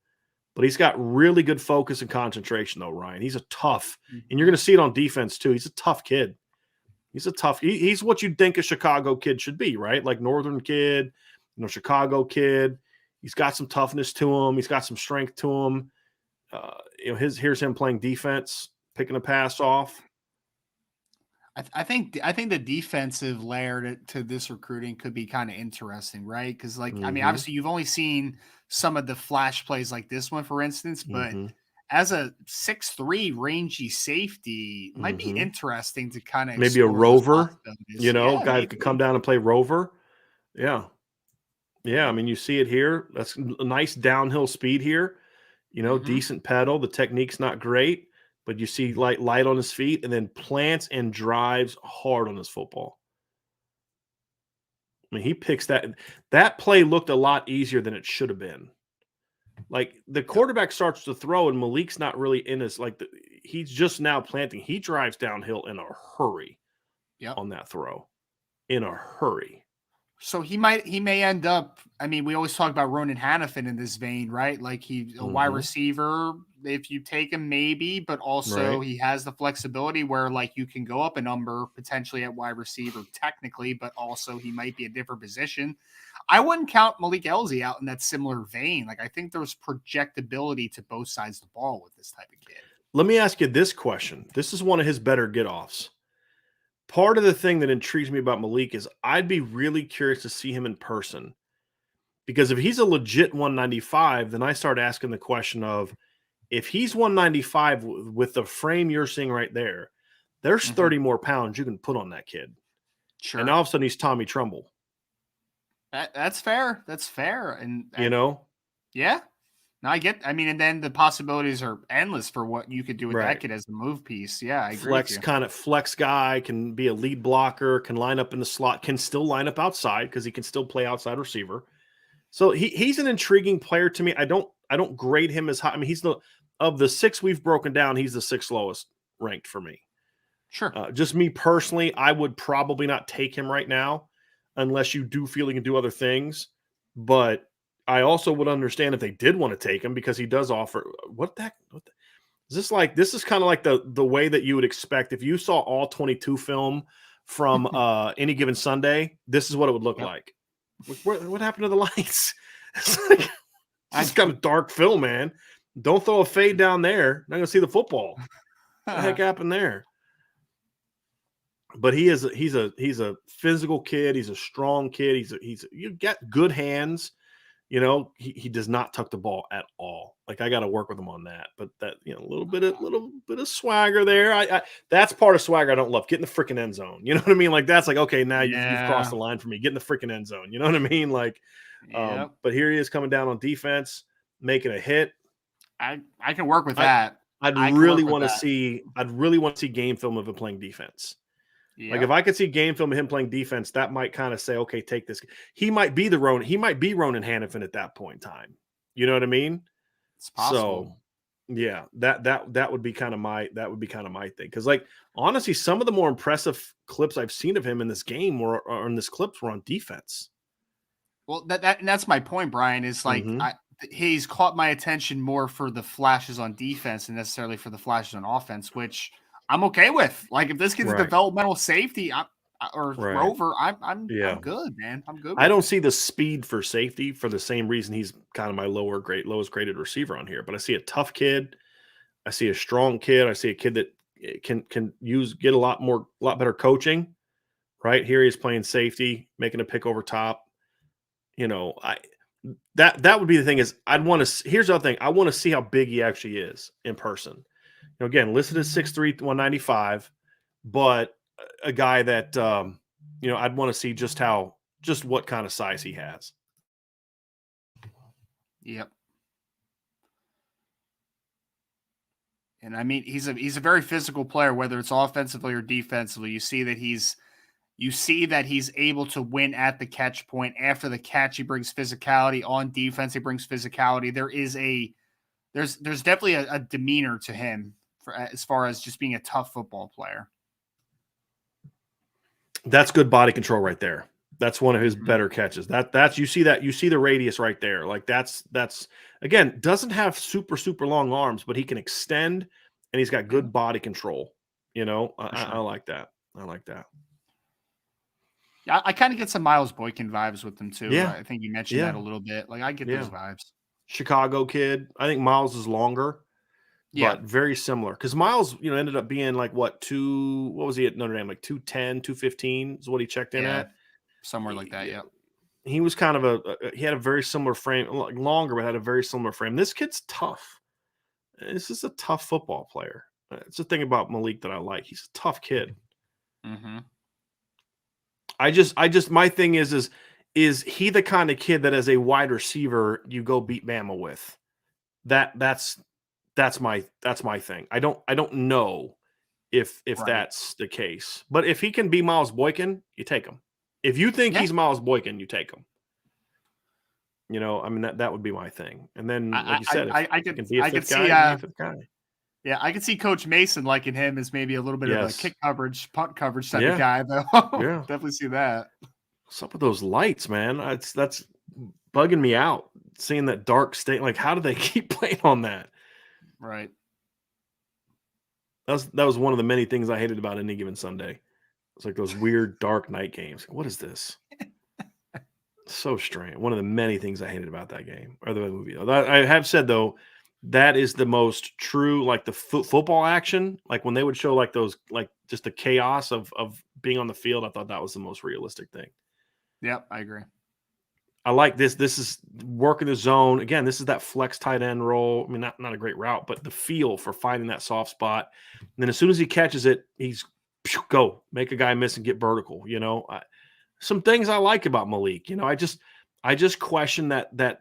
But he's got really good focus and concentration, though, Ryan. He's a tough, and you're going to see it on defense, too. He's a tough kid. He's what you'd think a Chicago kid should be, right? Like Northern kid, Chicago kid. He's got some toughness to him. He's got some strength to him. Here's him playing defense, picking a pass off. I think the defensive layer to this recruiting could be kind of interesting, right? Because I mean, obviously you've only seen some of the flash plays like this one, for instance, but as a 6'3" rangy safety, might be interesting to kind of maybe a rover, guy maybe. that could come down and play rover. Yeah. I mean, you see it here. That's a nice downhill speed here. Decent pedal. The technique's not great, but you see light on his feet, and then plants and drives hard on his football. I mean, he picks that. That play looked a lot easier than it should have been. Like, the quarterback starts to throw, and Malik's not really in his, he's just now planting. He drives downhill in a hurry on that throw. In a hurry. So he may end up. I mean, we always talk about Ronan Hannafin in this vein, right? Like, he's a wide receiver if you take him, maybe, but also he has the flexibility where you can go up a number potentially at wide receiver technically, but also he might be a different position. I wouldn't count Malik Elzie out in that similar vein. I think there's projectability to both sides of the ball with this type of kid. Let me ask you this question. This is one of his better get-offs. Part of the thing that intrigues me about Malik is I'd be really curious to see him in person, because if he's a legit 195, then I start asking the question of, if he's 195 with the frame you're seeing right there, there's 30 more pounds you can put on that kid. Sure. And all of a sudden he's Tommy Trumbull. That's fair. That's fair. And yeah. No, and then the possibilities are endless for what you could do with that kid as a move piece. Yeah, I agree. Flex guy, can be a lead blocker, can line up in the slot, can still line up outside because he can still play outside receiver. So he's an intriguing player to me. I don't grade him as high. I mean, of the 6 we've broken down, he's the 6th lowest ranked for me. Sure. Just me personally, I would probably not take him right now unless you do feel he can do other things. But I also would understand if they did want to take him, because he does offer this is kind of like the way that you would expect if you saw all 22 film from Any Given Sunday. This is what it would look like. What happened to the lights? It's kind of dark film, man. Don't throw a fade down there. Not gonna see the football. What the heck happened there? But he's a physical kid. He's a strong kid. You got good hands. He does not tuck the ball at all. I got to work with him on that. But that, a little bit of swagger there. That's part of swagger I don't love. Get in the freaking end zone. You know what I mean? That's okay, now you've crossed the line for me. Get in the freaking end zone. You know what I mean? But here he is coming down on defense, making a hit. I can work with that. I'd really want to see game film of him playing defense. If I could see game film of him playing defense, that might kind of say, okay, take this. He might be Ronan Hannafin at that point in time. You know what I mean? It's possible. So yeah, that would be kind of my thing. Because honestly, some of the more impressive clips I've seen of him in this game were on defense. Well, that's my point, Brian, is he's caught my attention more for the flashes on defense than necessarily for the flashes on offense, which I'm okay with. If this kid's a developmental safety rover, I'm good, man. I'm good. I don't see the speed for safety for the same reason he's kind of my lowest graded receiver on here. But I see a tough kid. I see a strong kid. I see a kid that can get a lot better coaching. Right here, he's playing safety, making a pick over top. That would be the thing is here's the other thing. I want to see how big he actually is in person. Again, listed as 6'3", 195, but a guy that, I'd want to see just what kind of size he has. Yep. And I mean, he's a very physical player, whether it's offensively or defensively. You see that he's able to win at the catch point. After the catch, he brings physicality. On defense, he brings physicality. There's definitely a demeanor to him as far as just being a tough football player. That's good body control right there. That's one of his better catches. That's you see the radius right there. Like that's again, doesn't have super long arms, but he can extend and he's got good body control. You know, I like that. I like that. Yeah, I kind of get some Miles Boykin vibes with them too. Yeah. I think you mentioned that a little bit. Like I get those vibes. Chicago kid. I think Miles is longer, but very similar. Because Miles, ended up being like what was he at Notre Dame? Like 210, 215 is what he checked in at. Somewhere like that, yeah. He was kind of he had a very similar frame, longer, but had a very similar frame. This kid's tough. This is a tough football player. It's the thing about Malik that I like. He's a tough kid. Mm-hmm. I just my thing is he the kind of kid that as a wide receiver you go beat Bama with? That's my thing. I don't know if that's the case. But if he can be Miles Boykin, you take him. If you think he's Miles Boykin, you take him. I mean that would be my thing. And then, like you said, I can be a fifth guy. Yeah, I could see Coach Mason liking him as maybe a little bit of a kick coverage, punt coverage type of guy, though. Definitely see that. What's up with those lights, man? That's bugging me out. Seeing that dark state, like how do they keep playing on that? Right. That was one of the many things I hated about Any Given Sunday. It's like those weird dark night games. What is this? So strange. One of the many things I hated about that game or the movie. I have said though, that is the most true, like the football action. Like when they would show like those, like just the chaos of being on the field. I thought that was the most realistic thing. Yep, I agree. I like this. This is working the zone. Again, this is that flex tight end role. I mean, not a great route, but the feel for finding that soft spot. And then as soon as he catches it, he's go make a guy miss and get vertical. Some things I like about Malik. I just question that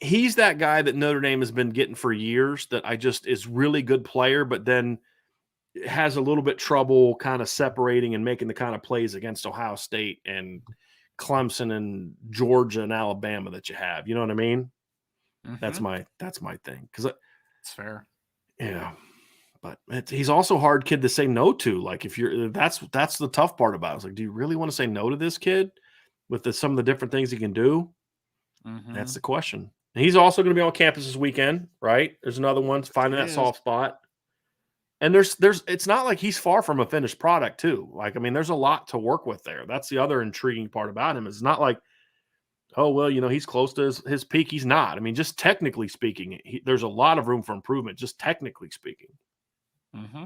he's that guy that Notre Dame has been getting for years. That is really good player, but then has a little bit trouble kind of separating and making the kind of plays against Ohio State and Clemson and Georgia and Alabama that you have. You know what I mean? Mm-hmm. That's my thing. Because it's fair. Yeah. But he's also a hard kid to say no to. Like that's the tough part about it. It's like, do you really want to say no to this kid with some of the different things he can do? Mm-hmm. That's the question. And he's also going to be on campus this weekend, right? There's another one finding that soft spot. And it's not like he's far from a finished product too. Like, I mean, there's a lot to work with there. That's the other intriguing part about him. It's not like, oh, well, he's close to his peak. He's not. I mean, just technically speaking, there's a lot of room for improvement, just technically speaking. Mm-hmm.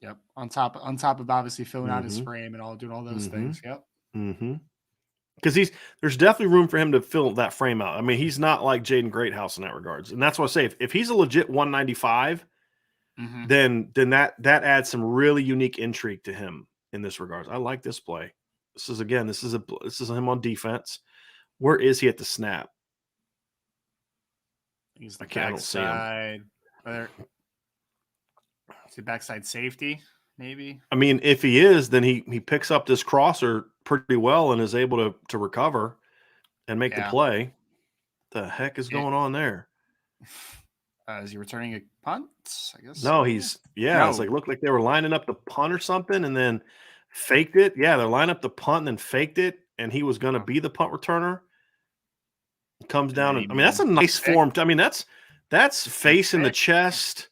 Yep. On top of obviously filling out his frame and doing all those things. Yep. Mm-hmm. Because there's definitely room for him to fill that frame out. I mean, he's not like Jaden Greathouse in that regards. And that's what I say. If he's a legit 195, then that adds some really unique intrigue to him in this regards. I like this play. This is him on defense. Where is he at the snap? He's the I don't see him. Is it backside safety, maybe? I mean, if he is, then he picks up this crosser pretty well and is able to recover and make the play. The heck is going on there? Is he returning a punt? I guess. No, it's like looked like they were lining up the punt or something and then faked it. Yeah, they're lining up the punt and then faked it, and he was going to be the punt returner. Comes down and I mean that's a nice form. I mean that's face in the chest.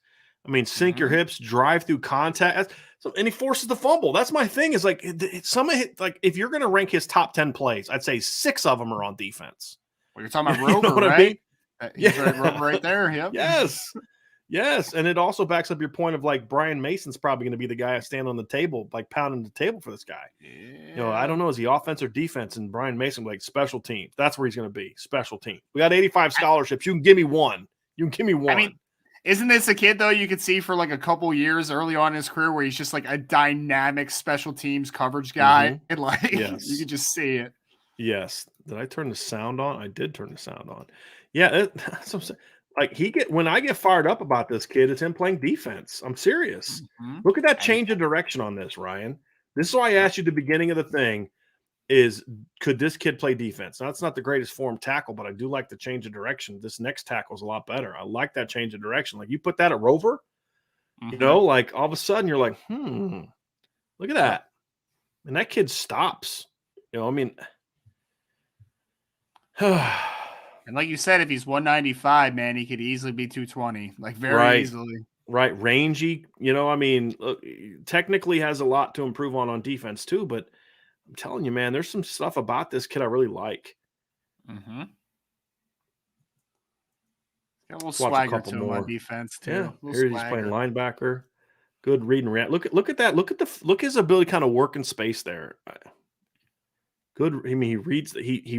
I mean, sink your hips, drive through contact, and he forces the fumble. That's my thing. Is like if you're going to rank his top 10 plays, I'd say 6 of them are on defense. Well, you're talking about Rover, right? I mean? Rover right there. Yep. Yes, and it also backs up your point of like Brian Mason's probably going to be the guy standing on the table, like pounding the table for this guy. Yeah. I don't know, is he offense or defense? And Brian Mason like special teams. That's where he's going to be. Special team. We got 85 scholarships. You can give me one. I mean, isn't this a kid, though, you could see for like a couple years early on in his career where he's just like a dynamic special teams coverage guy? And like you could just see it. Yes. Did I turn the sound on? I did turn the sound on. Yeah. Like when I get fired up about this kid, it's him playing defense. I'm serious. Mhm. Look at that change of direction on this, Ryan. This is why I Yep. asked you at the beginning of the thing is could this kid play defense? Now, it's not the greatest form tackle, but I do like the change of direction. This next tackle is a lot better. I like that change of direction. Like you put that at Rover, Mhm. like all of a sudden you're like, look at Yep. that. And that kid stops. I mean, And like you said, if he's 195, man, he could easily be 220, like very right. easily. Right, rangy, I mean, look, technically has a lot to improve on defense too, but I'm telling you, man, there's some stuff about this kid I really like. Mm-hmm. Got a little Let's watch a swagger couple to him on more. defense too. Yeah, A little here he's playing swagger. linebacker. Good read and react. Look at that. Look his ability to kind of work in space there. Good. I mean, he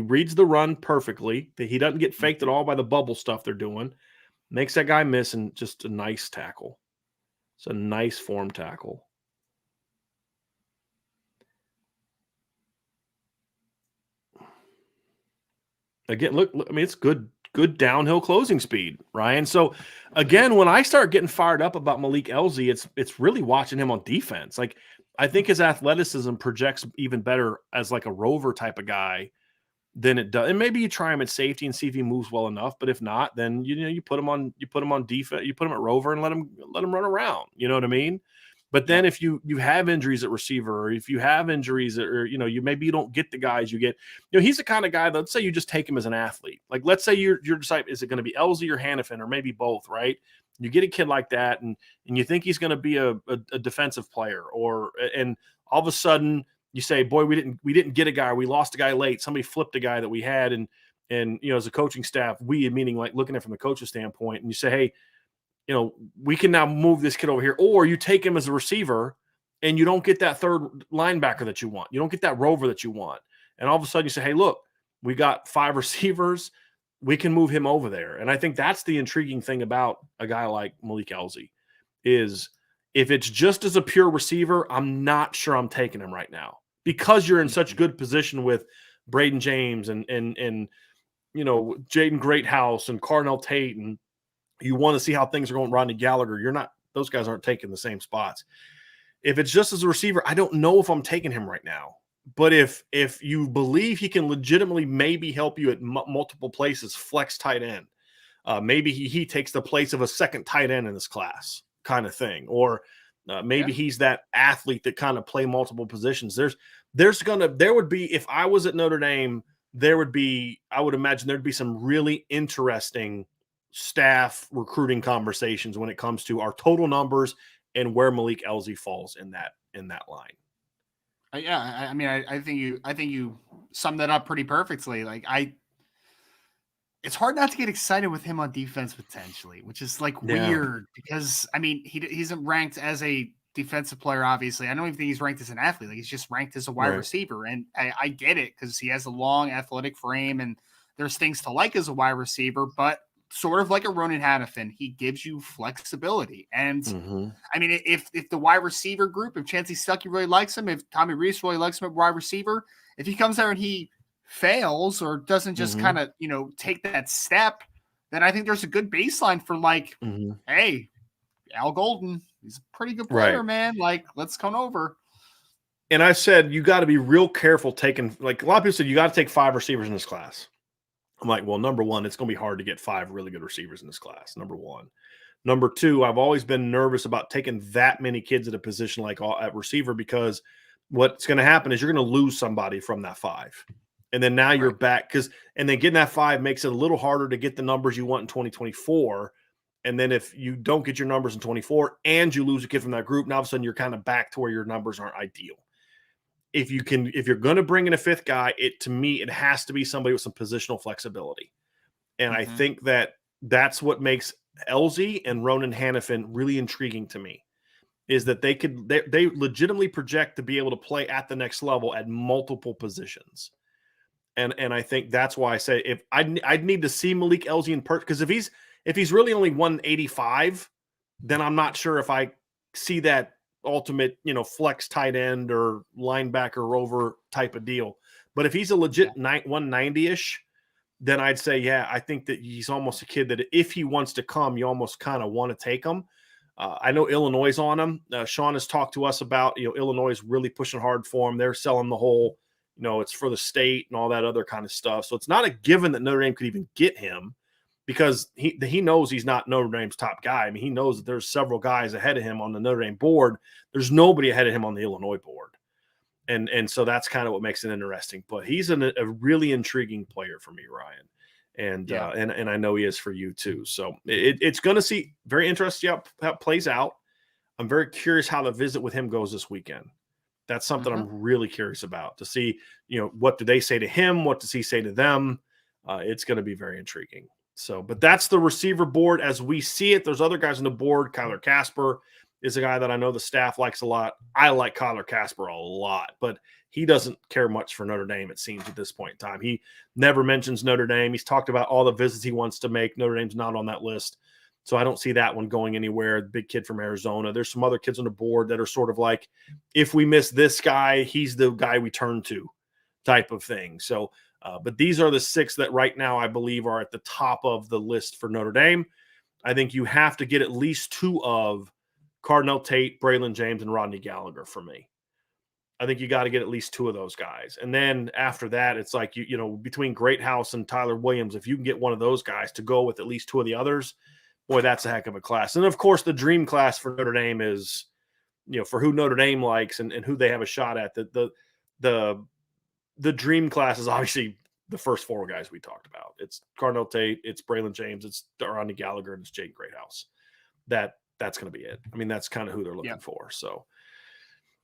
reads the run perfectly. He doesn't get faked at all by the bubble stuff they're doing. Makes that guy miss, and just a nice tackle. It's a nice form tackle. Again, look, I mean, it's good downhill closing speed, Ryan. So again, when I start getting fired up about Malik Elzie, it's really watching him on defense. Like I think his athleticism projects even better as like a rover type of guy than it does. And maybe you try him at safety and see if he moves well enough. But if not, then you put him on defense, you put him at rover and let him run around. You know what I mean? But then Yep. if you have injuries at receiver, or if you have injuries, or you don't get the guys you get, he's the kind of guy that, let's say you just take him as an athlete. Like let's say you're deciding, is it going to be Elzie or Hannafin or maybe both, right? You get a kid like that, and you think he's going to be a defensive player, and all of a sudden you say, boy, we didn't get a guy, or we lost a guy late. Somebody flipped a guy that we had, and as a coaching staff, we meaning like looking at it from the coach's standpoint, and you say, hey, we can now move this kid over here. Or you take him as a receiver and you don't get that third linebacker that you want. You don't get that rover that you want. And all of a sudden you say, hey, look, we got 5 receivers. We can move him over there. And I think that's the intriguing thing about a guy like Malik Elzie is if it's just as a pure receiver, I'm not sure I'm taking him right now because you're in such good position with Braylon James and Jaden Greathouse and Carnell Tate, and you want to see how things are going. Rodney Gallagher, those guys aren't taking the same spots. If it's just as a receiver, I don't know if I'm taking him right now. But if you believe he can legitimately maybe help you at multiple places, flex tight end, maybe he takes the place of a second tight end in this class kind of thing. Or maybe he's that athlete that kind of play multiple positions. There would be, if I was at Notre Dame, I would imagine there'd be some really interesting staff recruiting conversations when it comes to our total numbers and where Malik Elzie falls in that line. Yeah, I mean, I think you summed that up pretty perfectly. Like it's hard not to get excited with him on defense potentially, which is like weird because I mean he isn't ranked as a defensive player. Obviously, I don't even think he's ranked as an athlete. Like he's just ranked as a wide receiver, and I get it because he has a long athletic frame and there's things to like as a wide receiver, but sort of like a Ronan Hannafin, he gives you flexibility. And I mean, if the wide receiver group, if Chancey Stuckey really likes him, if Tommy Reese really likes him at wide receiver, if he comes there and he fails or doesn't just kind of, take that step, then I think there's a good baseline for like, hey, Al Golden, he's a pretty good player, man. Like, let's come over. And I said, you got to be real careful taking, like a lot of people said, you got to take 5 receivers in this class. I'm like, well, number one, it's going to be hard to get 5 really good receivers in this class. Number one. Number two, I've always been nervous about taking that many kids at a position like at receiver because what's going to happen is you're going to lose somebody from that 5. And then now you're back and then getting that 5 makes it a little harder to get the numbers you want in 2024. And then if you don't get your numbers in 24 and you lose a kid from that group, now all of a sudden you're kind of back to where your numbers aren't ideal. If you're going to bring in a 5th guy, to me, it has to be somebody with some positional flexibility. And I think that's what makes Elzie and Ronan Hannafin really intriguing to me is that they legitimately project to be able to play at the next level at multiple positions. And I think that's why I say if I'd need to see Malik Elzie in person, because if he's really only 185, then I'm not sure if I see that ultimate, flex tight end or linebacker rover type of deal. But if he's a legit 190-ish, then I'd say, yeah, I think that he's almost a kid that if he wants to come, you almost kind of want to take him. I know Illinois is on him. Sean has talked to us about, Illinois is really pushing hard for him. They're selling the whole, it's for the state and all that other kind of stuff. So it's not a given that Notre Dame could even get him because he knows he's not Notre Dame's top guy. I mean, he knows that there's several guys ahead of him on the Notre Dame board. There's nobody ahead of him on the Illinois board. And so that's kind of what makes it interesting. But he's a really intriguing player for me, Ryan. And and I know he is for you too. So it's going to see very interesting how it plays out. I'm very curious how the visit with him goes this weekend. That's something I'm really curious about to see, what do they say to him? What does he say to them? It's going to be very intriguing. So, but that's the receiver board as we see it. There's other guys on the board. Kyler Casper is a guy that I know the staff likes a lot. I like Kyler Casper a lot, but he doesn't care much for Notre Dame, it seems, at this point in time. He never mentions Notre Dame. He's talked about all the visits he wants to make. Notre Dame's not on that list. So I don't see that one going anywhere. The big kid from Arizona. There's some other kids on the board that are sort of like, if we miss this guy, he's the guy we turn to type of thing. So, but these are the 6 that right now I believe are at the top of the list for Notre Dame. I think you have to get at least 2 of Carnell Tate, Braylon James, and Rodney Gallagher for me. I think you got to get at least 2 of those guys. And then after that, it's like, between Greathouse and Tyler Williams, if you can get one of those guys to go with at least 2 of the others, boy, that's a heck of a class. And of course, the dream class for Notre Dame is, for who Notre Dame likes and who they have a shot at. The dream class is obviously the first 4 guys we talked about. It's Carnell Tate, it's Braylon James, it's Rodney Gallagher, and it's Jaden Greathouse. That's going to be it. I mean, that's kind of who they're looking for. So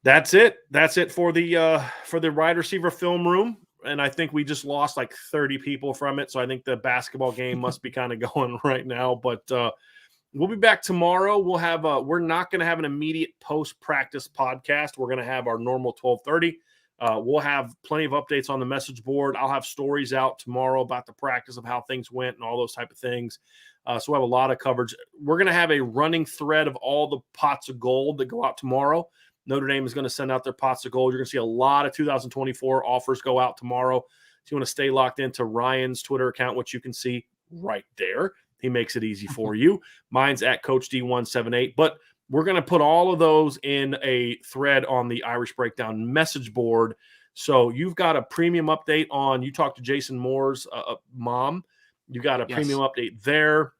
that's it. That's it for the wide receiver film room. And I think we just lost like 30 people from it. So I think the basketball game must be kind of going right now. But we'll be back tomorrow. We'll have we're not going to have an immediate post-practice podcast. We're going to have our normal 12:30. We'll have plenty of updates on the message board. I'll have stories out tomorrow about the practice of how things went and all those type of things. So we'll have a lot of coverage. We're going to have a running thread of all the pots of gold that go out tomorrow. Notre Dame is going to send out their pots of gold. You're going to see a lot of 2024 offers go out tomorrow. So you want to stay locked into Ryan's Twitter account, which you can see right there. He makes it easy for you. Mine's at Coach D178. But we're going to put all of those in a thread on the Irish Breakdown message board. So you've got a premium update on, you talked to Jason Moore's mom. You got a premium update there.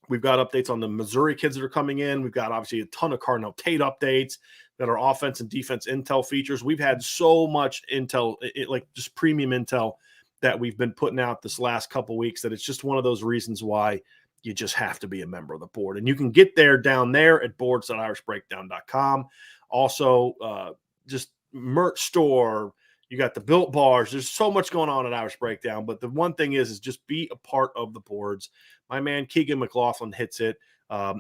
We've got updates on the Missouri kids that are coming in. We've got obviously a ton of Carnell Tate updates that are offense and defense intel features. We've had so much intel, like just premium intel that we've been putting out this last couple weeks that it's just one of those reasons why you just have to be a member of the board. And you can get there down there at boards.irishbreakdown.com. Also, just merch store. You got the Built Bars. There's so much going on at Irish Breakdown. But the one thing is just be a part of the boards. My man Keegan McLaughlin hits it.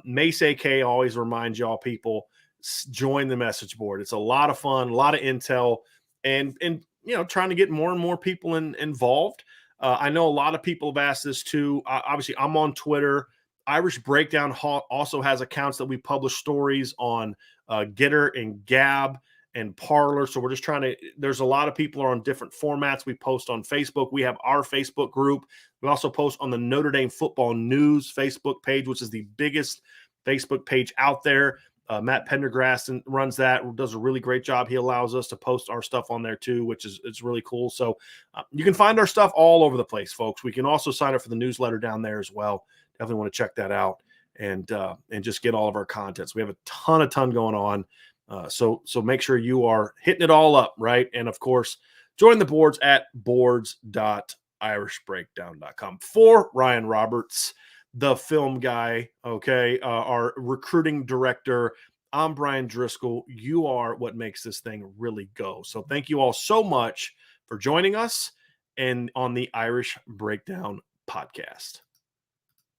Mace AK always reminds y'all people, join the message board. It's a lot of fun, a lot of intel, and trying to get more and more people involved. I know a lot of people have asked this too. Obviously, I'm on Twitter. Irish Breakdown also has accounts that we publish stories on Getter and Gab and Parler. So we're just trying to, there's a lot of people are on different formats. We post on Facebook. We have our Facebook group. We also post on the Notre Dame Football News Facebook page, which is the biggest Facebook page out there. Matt Pendergrass runs that, does a really great job. He allows us to post our stuff on there too, which is it's really cool. So you can find our stuff all over the place, folks. We can also sign up for the newsletter down there as well. Definitely want to check that out and just get all of our content. So we have a ton going on. So make sure you are hitting it all up, right? And of course, join the boards at boards.irishbreakdown.com. For Ryan Roberts, the film guy, okay, our recruiting director, I'm Brian Driscoll. You are what makes this thing really go. So thank you all so much for joining us and on the Irish Breakdown podcast.